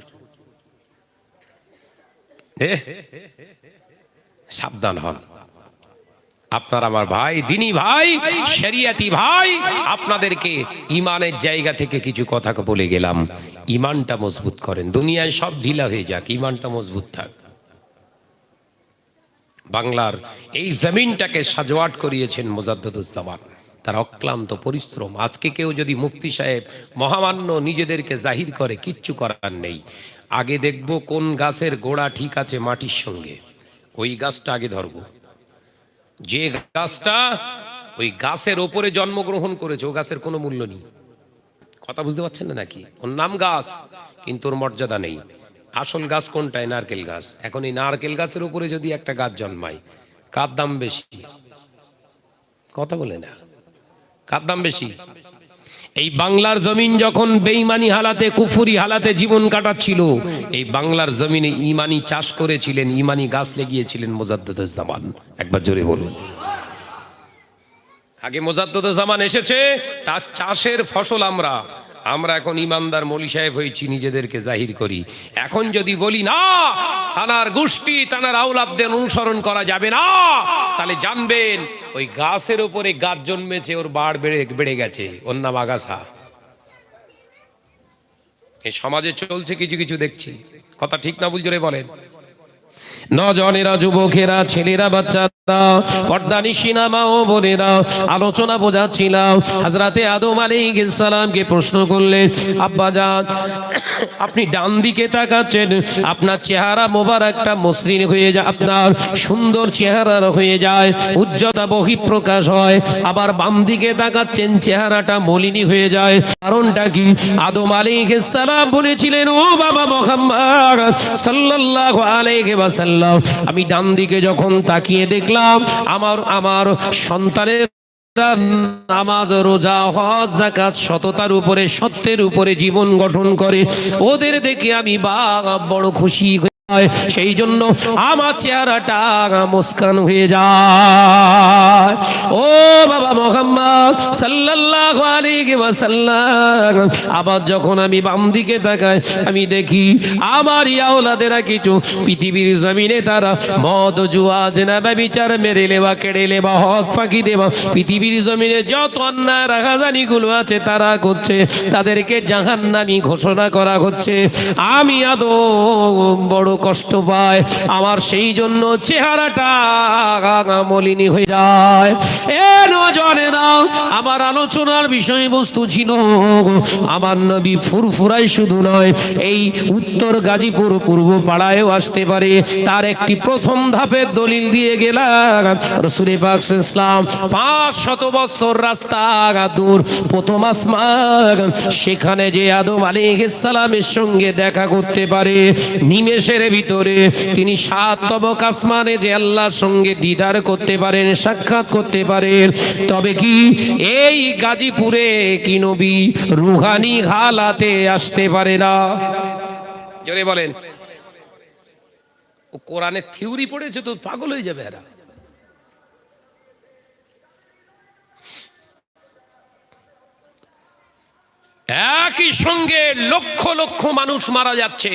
[SPEAKER 1] সাবধান হন। আপনার আমার ভাই, দিনী ভাই, শরিয়াতি ভাই, আপনাদেরকে ইমানের জায়গা থেকে কিছু কথা বলে গেলাম। ইমানটা মজবুত করেন, দুনিয়ায় সব ঢিলা হয়ে যাক, ইমানটা মজবুত থাক। বাংলার এই জমিনটাকে সাজওয়াট করিয়েছেন মুজাদ্দিদুজ্জামান, তার অক্লান্ত পরিশ্রম। আজকে কেউ যদি মুফতি সাহেব মহামান্য নিজেদেরকে জাহির করে, কিচ্ছু করার নেই। আগে দেখব কোন গাছের গোড়া ঠিক আছে মাটির সঙ্গে, ওই গাছটা আগে ধরব। যে গাছটা ওই গাছের ওপরে জন্মগ্রহণ করেছে, ও গাছের কোনো মূল্য নেই। কথা বুঝতে পারছেন না নাকি? ওর নাম গাছ, কিন্তু ওর মর্যাদা নেই। আসল গাছ কোনটায়? নারকেল গাছ। এখন এই নারকেল গাছের উপরে যদি একটা গাছ জন্মায়, কার দাম বেশি? কথা বলে না, কার দাম বেশি? এই বাংলার জমিন যখন বেঈমানি হালাতে, কুফরি হালাতে জীবন কাটাচ্ছিল, এই বাংলার জমিনে ইমানি চাষ করেছিলেন, ইমানি গাছ লাগিয়েছিলেন মুজাদ্দিদুজ্জামান। একবার জোরে বলুন। আগে মুজাদ্দিদুজ্জামান এসেছে, তার চাষের ফসল আমরা আমরা এখন ইমানদার মৌলী সাহেব হয়েছি, নিজেদেরকে জাহির করি। এখন যদি বলি না তানার গোষ্ঠী তানার আওলাদদের অনুসরণ করা যাবে না, তাহলে জানবেন ওই গাছের উপরে গাছ জন্মেছে, ওর বাড় বেড়ে গেছে, ওর নাম আগাছা। এই সমাজে চলছে কিছু কিছু দেখছি, কথা ঠিক না ভুল জোরে বলেন। নজনেরা, যুবকেরা, ছেলেরা, বাচ্চারা, পর্দানিশিনা মা ও বোনেরা, আলোচনা বোঝাচ্ছিলাম। হযরতে আদম আলাইহিস সালামকে প্রশ্ন করলেন, আব্বাজান আপনি ডান দিকে তাকাচ্ছেন, আপনার চেহারা মোবারকটা মসৃণ হয়ে যায়, আপনার সুন্দর চেহারা হয়ে যায়, উজ্জ্বলতা বহিঃপ্রকাশ হয়। আবার বাম দিকে তাকাচ্ছেন, চেহারাটা মলিনী হয়ে যায়। কারণটা কি? আদম আলাইহিস সালাম বলেছিলেন, ও বাবা মুহাম্মদ সাল্লাল্লাহু আলাইহি ওয়াসাল্লাম, আমি ডান দিকে যখন তাকিয়ে দেখলাম আমার সন্তানের নামাজ, রোজা, হজ, যাকাত, সততার উপরে, সত্যের উপরে জীবন গঠন করে, ওদের দেখে আমি বড় খুশি হই। সেই জন্য আমার চেহারাটা মুস্কান হয়ে যায়। ও বাবা মুহাম্মদ সাল্লাল্লাহু আলাইহি ওয়াসাল্লাম, আবার যখন আমি বাম দিকে তাকাই, আমি দেখি আমার আওলাদেরা কিছু পৃথিবীর জমিনে তারা মদ, জুয়া, জিনা, ব্যভিচার, মেরে নেওয়া, কেড়ে নেওয়া, হক ফাঁকি দেওয়া, পৃথিবীর জমিনে যত অন্যায় রাহাজানি গুলো আছে তারা করছে, তাদেরকে জাহান্নামী ঘোষণা করা হচ্ছে। আমি আদম বড় কষ্ট পায়, আমার সেই জন্য চেহারাটা মলিনী হয়ে যায়। এ নজনেরা, আমার আলোচনার বিষয়বস্তু ছিল আমার নবী ফুরফুরাই শুধু নয়, এই উত্তর গাজীপুর পূর্ব পাড়ায়ও আসতে পারে। তার একটি প্রথম ধাপের দলিল দিয়ে গেলাম। রাসূল পাক সাল্লাল্লাহু আলাইহি ওয়াসাল্লাম 500 বছর রাস্তা দূর প্রথম আসমান, সেখানে যে আদম আলাইহিস সালামের সঙ্গে দেখা করতে পারে, নিমেষের ভিতরে তিনি 7 তবক আসমানে যে আল্লাহর সঙ্গে দিদার করতে পারেন, সাক্ষাৎ করতে পারেন। তবে কি এই গাজীপুরে কি নবী রুহানি হালাতে আসতে পারে না? জোরে বলেন। ও কোরআনের থিওরি পড়েছে তো পাগল হয়ে যাবে এরা। একই সঙ্গে লক্ষ লক্ষ মানুষ মারা যাচ্ছে,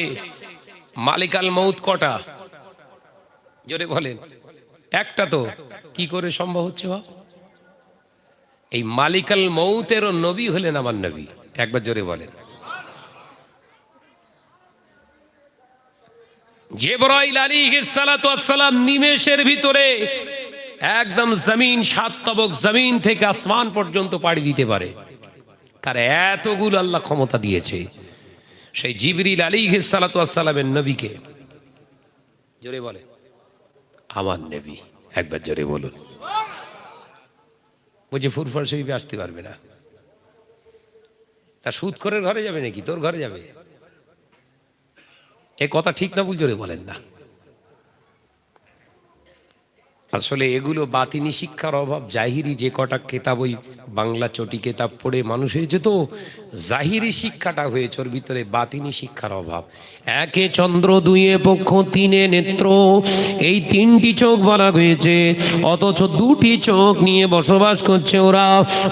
[SPEAKER 1] মালিকাল মউত কটা? জোরে বলেন। একটা তো, কি করে সম্ভব হচ্ছে বাপ? এই মালিকাল মউতেরও নবী হলেন আমার নবী, একবার জোরে বলেন। জিবরাইল আলাইহিস সালাতু ওয়াস সালাম নিমেষের ভিতরে একদম জমিন, 7 তবক জমিন থেকে আসমান পর্যন্ত পাড়ি দিতে পারে, তার এতগুলো আল্লাহ ক্ষমতা দিয়েছে। সেই জিবরিল আলাইহিস সালাতু ওয়াস সালামের নবীকে জোরে বলে আমার নবী, একবার জোরে বলুন। বুঝে ফুরফুর শরীফে আসতে পারবে না, তা সুদ করে ঘরে যাবে নাকি? তোর ঘরে যাবে? এ কথা ঠিক না ভুল জোরে বলেন না। আসলে এগুলো বাতিনি শিক্ষার অভাব। জাহিরি যে কটা কেতাব, ওই বাংলা চটি কেতাব পড়ে মানুষ হয়েছে, তো জাহিরি শিক্ষাটা হয়েছে, ওর ভিতরে বাতিনি শিক্ষার অভাব। একে চন্দ্র, দুইয়ে পক্ষ, তিনে নেত্র, এই 3টি চোখ বলা হয়েছে, অথচ 2টি চোখ নিয়ে বসবাস করছে ওরা।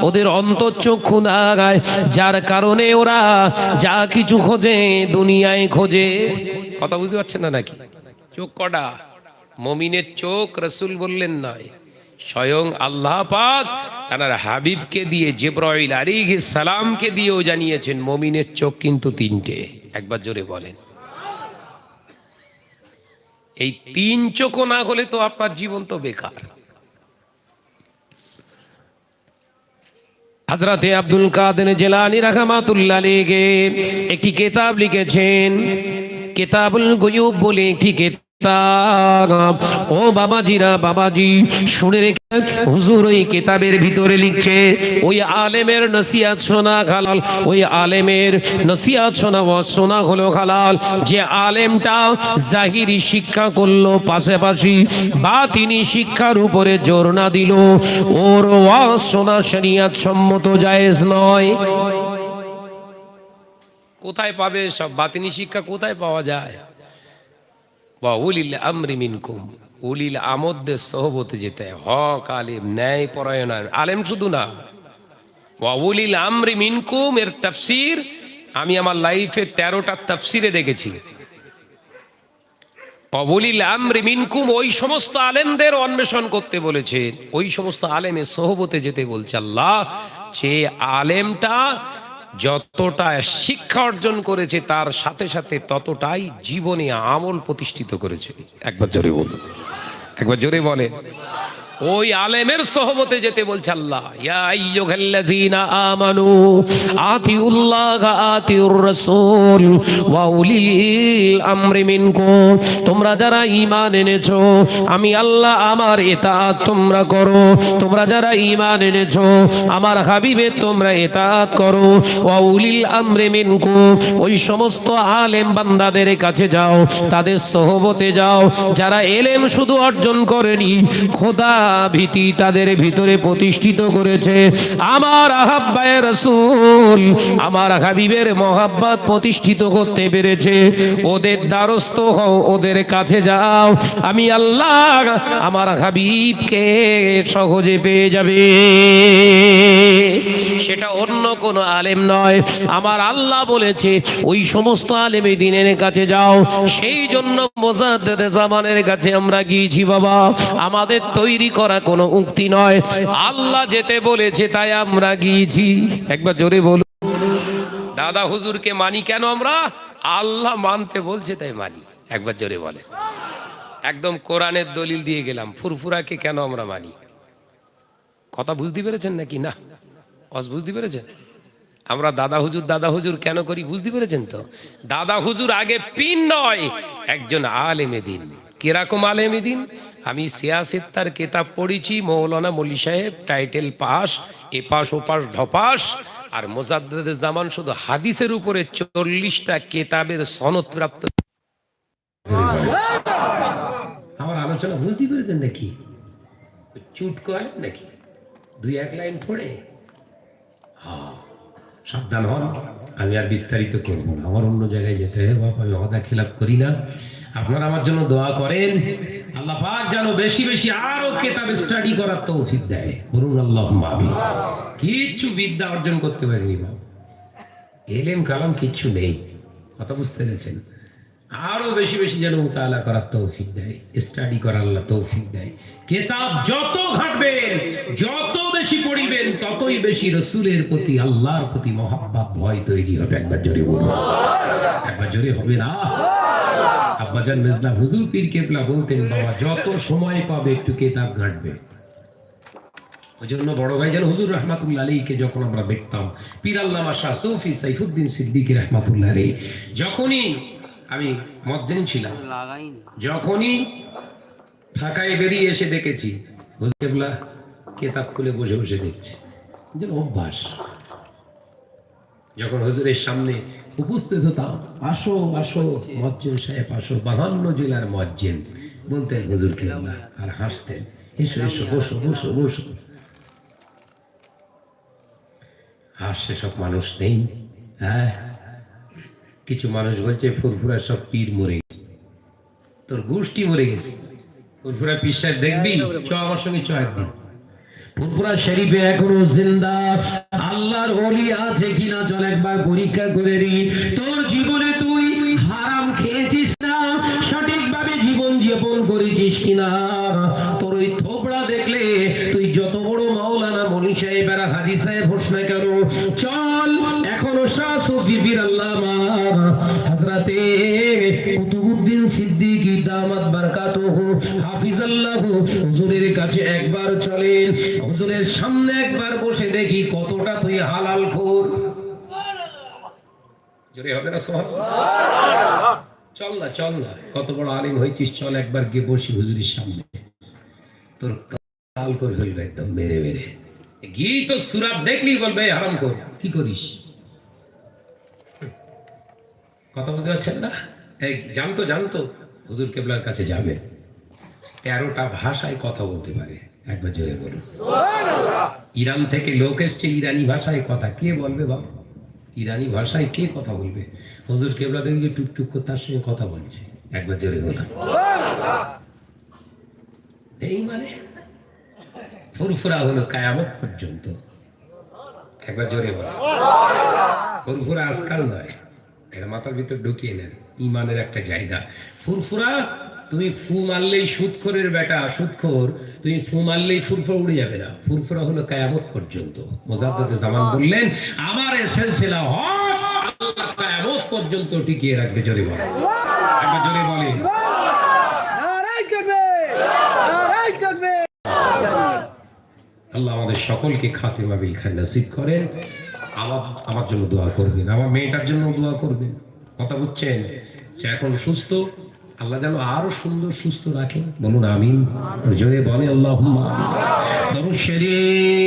[SPEAKER 1] ওদের অন্তঃচক্ষু নাগায়, যার কারণে ওরা যা কিছু খোঁজে দুনিয়ায় খোঁজে। কথা বুঝতে পারছেন না নাকি? চোখ কটা? মুমিনের চোখ রাসূল বললেন নয়, স্বয়ং আল্লাহ পাক তার হাবিবকে দিয়ে, জিবরাইল আলাইহিস সালামকে দিয়েও জানিয়েছেন মুমিনের চোখ কিন্তু 3টে। একবার জোরে বলেন। এই 3 চোখ না হলে তো আপনার জীবন তো বেকার। হযরতে আব্দুল কাদের জিলানী রাহমাতুল্লাহ আলাইহি একটি কিতাব লিখেছেন, কিতাবুল গায়ুব বলে একটি কিতাব। ও বাবাজিরা, বাবাজি শুনে রেখে, হুজুর ওই কিতাবের ভিতরে লিখছে, ওই আলেমের নসিহত শোনা হালাল, ওই আলেমের নসিহত শোনা হলো হালাল। যে আলেমটা জাহিরি শিক্ষা করলো, পাশাপাশি বাতিনি শিক্ষার উপরে জোর না দিল, ওর ওয়াজ শোনা শরিয়ত সম্মত জায়েজ নয়। কোথায় পাবে সব বাতিনি শিক্ষা? কোথায় পাওয়া যায়? উলিল আমরি মিনকুম, উলিল আমরদের সহবতে যেতে হয়। হক আলেম, ন্যায় পরায়ণ আলেম শুধু না, ওয়া উলিল আমরি মিনকুম এর তাফসীর আমি আমার লাইফে 13টা তাফসীরে দেখেছি। অবলিল আমরি মিনকুম ওই সমস্ত আলেমদের অন্বেষণ করতে বলেছে, ওই সমস্ত আলেমের সোহবতে যেতে বলছে আল্লাহ। যে আলেমটা যতটা শিক্ষা অর্জন করেছে তার সাথে সাথে ততটাই জীবনে আমল প্রতিষ্ঠিত করেছে। একবার জোরে বলুন, একবার জোরে বলে। ওই আলেমের সোহবতে যেতে বলছে আল্লাহ। ইয়া আইয়ুহাল্লাযীনা আমানু আতিউল্লাহ আতিউর রাসূল ওয়া উলিল আমরি মিনকুম, তোমরা যারা ঈমান এনেছো আমি আল্লাহ আমার ইতাআত তোমরা করো। তোমরা যারা ঈমান এনেছো আমার হাবিবের তোমরা ইতাআত করো। ওয়া উলিল আমরি মিনকুম, ওই সমস্ত আলেম বান্দাদের কাছে যাও, তাদের সোহবতে যাও যারা ইলম শুধু অর্জন করেনি, খোদা ভীতি তাদের ভিতরে প্রতিষ্ঠিত করেছে। আমার আহাব্বায়ে রাসূল আমার হাবিবের মহাব্বত প্রতিষ্ঠিত করতে পেরেছে। ওদের দ্বারস্থ হও, ওদের কাছে যাও, আমি আল্লাহ আমার হাবিবকে সহজে পেয়ে যাবে। সেটা অন্য কোন আলেম নয়, আমার আল্লাহ বলেছে ওই সমস্ত আলেমে দ্বীনের কাছে যাও। সেই জন্য মুজাদ্দিদ জামানের কাছে আমরা গিয়েছি বাবা, আমাদের তৈরি করা কোনো উক্তি নয়, আল্লাহ যেতে বলেছে তাই আমরা গিয়েছি। একবার জোরে বলুন। দাদা হুজুরকে মানি কেন আমরা? আল্লাহ মানতে বলছে তাই মানি। একবার জোরে বলে। একদম কোরআনের দলিল দিয়ে গেলাম। ফুরফুরাকে কেন আমরা মানি? কথা বুঝতে পেরেছেন নাকি না? বুঝতে পেরেছেন? আমরা দাদা হুজুর কেন করি বুঝতে পেরেছেন তো? দাদা হুজুর আগে পীর নয়, একজন আলেমে দ্বীন। কিরকম আলেমে দ্বীন? আমি সিয়াসেত তার কিতাব পড়েছি, মৌলানা মলি সাহেব টাইটেল পাস, এপাশ ওপাশ ঢপাস। আর মুজাদ্দিদ জামান শুধু হাদিসের উপরে 40টা কিতাবের সনদ প্রাপ্ত। আমার আলোচনা বুঝতে পেরেছেন নাকি? চুট করে নাকি 2-1 লাইন পড়ে? সাবধান হন, আমি আর বিস্তারিত করবো না, আমার অন্য জায়গায় যেতে হবে বাপ। আমি ওয়াদা খিলাফ করি না। আপনারা আমার জন্য দোয়া করেন, আল্লাহ পাক যেন বেশি বেশি আরো কিতাব স্টাডি করার তৌফিক দেয়। বলুন আল্লাহুম্মা আমিন। কিচ্ছু বিদ্যা অর্জন করতে পারিনি বাপ, এলেম কালাম কিচ্ছু নেই। কথা বুঝতে পেরেছেন? আরো বেশি বেশি যেন মুতাআলা করার তৌফিক দেয়, স্টাডি করার আল্লাহ তৌফিক দেয়। কিতাব যত ঘাটবেন, যত বেশি পড়িবেন, ততই বেশি রাসূলের প্রতি আল্লাহর প্রতি মহব্বত ভয় তৈরি হবে। একবার জোরে বলুন, একবার জোরে হবে না? আব্বাজান মির্জা হুজুর পীর কেবলা বলতেন বাবা যত সময় পাবে একটু কিতাব ঘাটবে। ওই জন্য বড় ভাই যেন হুজুর রহমাতুল্লাহ আলাইহিকে যখন আমরা দেখতাম, পীর আল্লামা শাহ সুফি সাইফুদ্দিন সিদ্দিকী রহমাতুল্লাহ আলাইহি, যখনই আমি মজ্জেন ছিলাম, যখনই ঢাকায় বেরিয়ে এসে দেখেছি হুজুর কেবলা কিতাব খুলে বসে বসে দেখছে, যেন অভ্যাস। যখন হুজুরের সামনে উপস্থিত হতাম, আসো আসো মজ্জেন সাহেব আসো, 52 জেলার মজ্জেন বলতেন হুজুর কেবলা, আর হাসতেন, এসো এসো বসো বসো বসো। আর সেসব মানুষ নেই। হ্যাঁ, কিছু মানুষ বলছে ফুরফুরা সব পীর মরে গেছে, তোর গোষ্ঠী মরে গেছে। ফুরফুরা পীর সাহেব দেখবি, চ আমার সঙ্গে চ একদিন। ফুরফুরা শরীফে এখনো জিন্দা আল্লাহর ওলি আছে কিনা চল একবার পরীক্ষা করে নি। তোর জীবনে তুই হারাম খেয়েছিস না, সঠিকভাবে জীবন যাপন করেছিস কিনা? তোর ওই থোবড়া দেখলে তুই যত বড় মাওলানা মনি সাহেব আর হাজি সাহেব হোস না কেন, চল এখনো শাহ সুফি পীর আল্লামা হযরতে কুতুবউদ্দিন সিদ্দিকী দামাত বারাকাতুহু হাফিজাল্লাহু হুজুরের কাছে একবার চলেন, হুজুরের সামনে একবার বসে দেখি কতটা তুই হালাল খোর। জোরে হবে না সুবহানাল্লাহ? চল না চল না, কত বড় আলিম হয়েছিস, চল একবার গিয়ে বসি হুজুরের সামনে, তোর কাল করে ফেলবে একদম মেরে মেরে। গিয়ে তো সুরাত দেখলি বলবে হারাম খোর, কি করিস? কথা বলতে পারছেন না? এই জানতো হুজুর কেবলার কাছে যাবে, 13টা ভাষায় কথা বলতে পারে। একবার জোরে বলুন সুবহানাল্লাহ। ইরান থেকে লোক এসছে, ইরানি ভাষায় কথা কে বলবে বাবা? ইরানি ভাষায় কে কথা বলবে? হুজুর কেবলা দেখবে টুকটুক করে তার সঙ্গে কথা বলছে। একবার জোরে বলুন সুবহানাল্লাহ। এই মানে ফুরফুরা হলো কিয়ামত পর্যন্ত।
[SPEAKER 2] একবার জোরে বল। ফুরফুরা আজকাল নয়, এটা মাথার ভিতর ঢুকিয়ে নেন, ইমানের একটা জায়গা। ফুরফুরা তুমি ফু মারলেই সুদখোরের বেটা সুদখোর, তুমি ফু মারলেই ফুরফুরা উড়ে যাবে না। ফুরফুরা হলো কিয়ামত পর্যন্ত। মুজাদ্দিদে জামান বললেন আমার এই সিলসিলা হক আল্লাহ কিয়ামত পর্যন্ত টিকিয়ে রাখবে। জোরে বল, একবার জোরে বলে। আল্লাহ আমাদের সকলকে খাতিমা বিল খায়র নসিব করেন। আমার জন্য দোয়া করবেন, আমার মেয়েটার জন্য দোয়া করবেন। কথা বুঝছেন? সে এখন সুস্থ, আল্লাহ যেন আরো সুন্দর সুস্থ রাখেন। বলুন আমিন, জোরে বলে আল্লাহুম্মা। দরুদ শরীফ।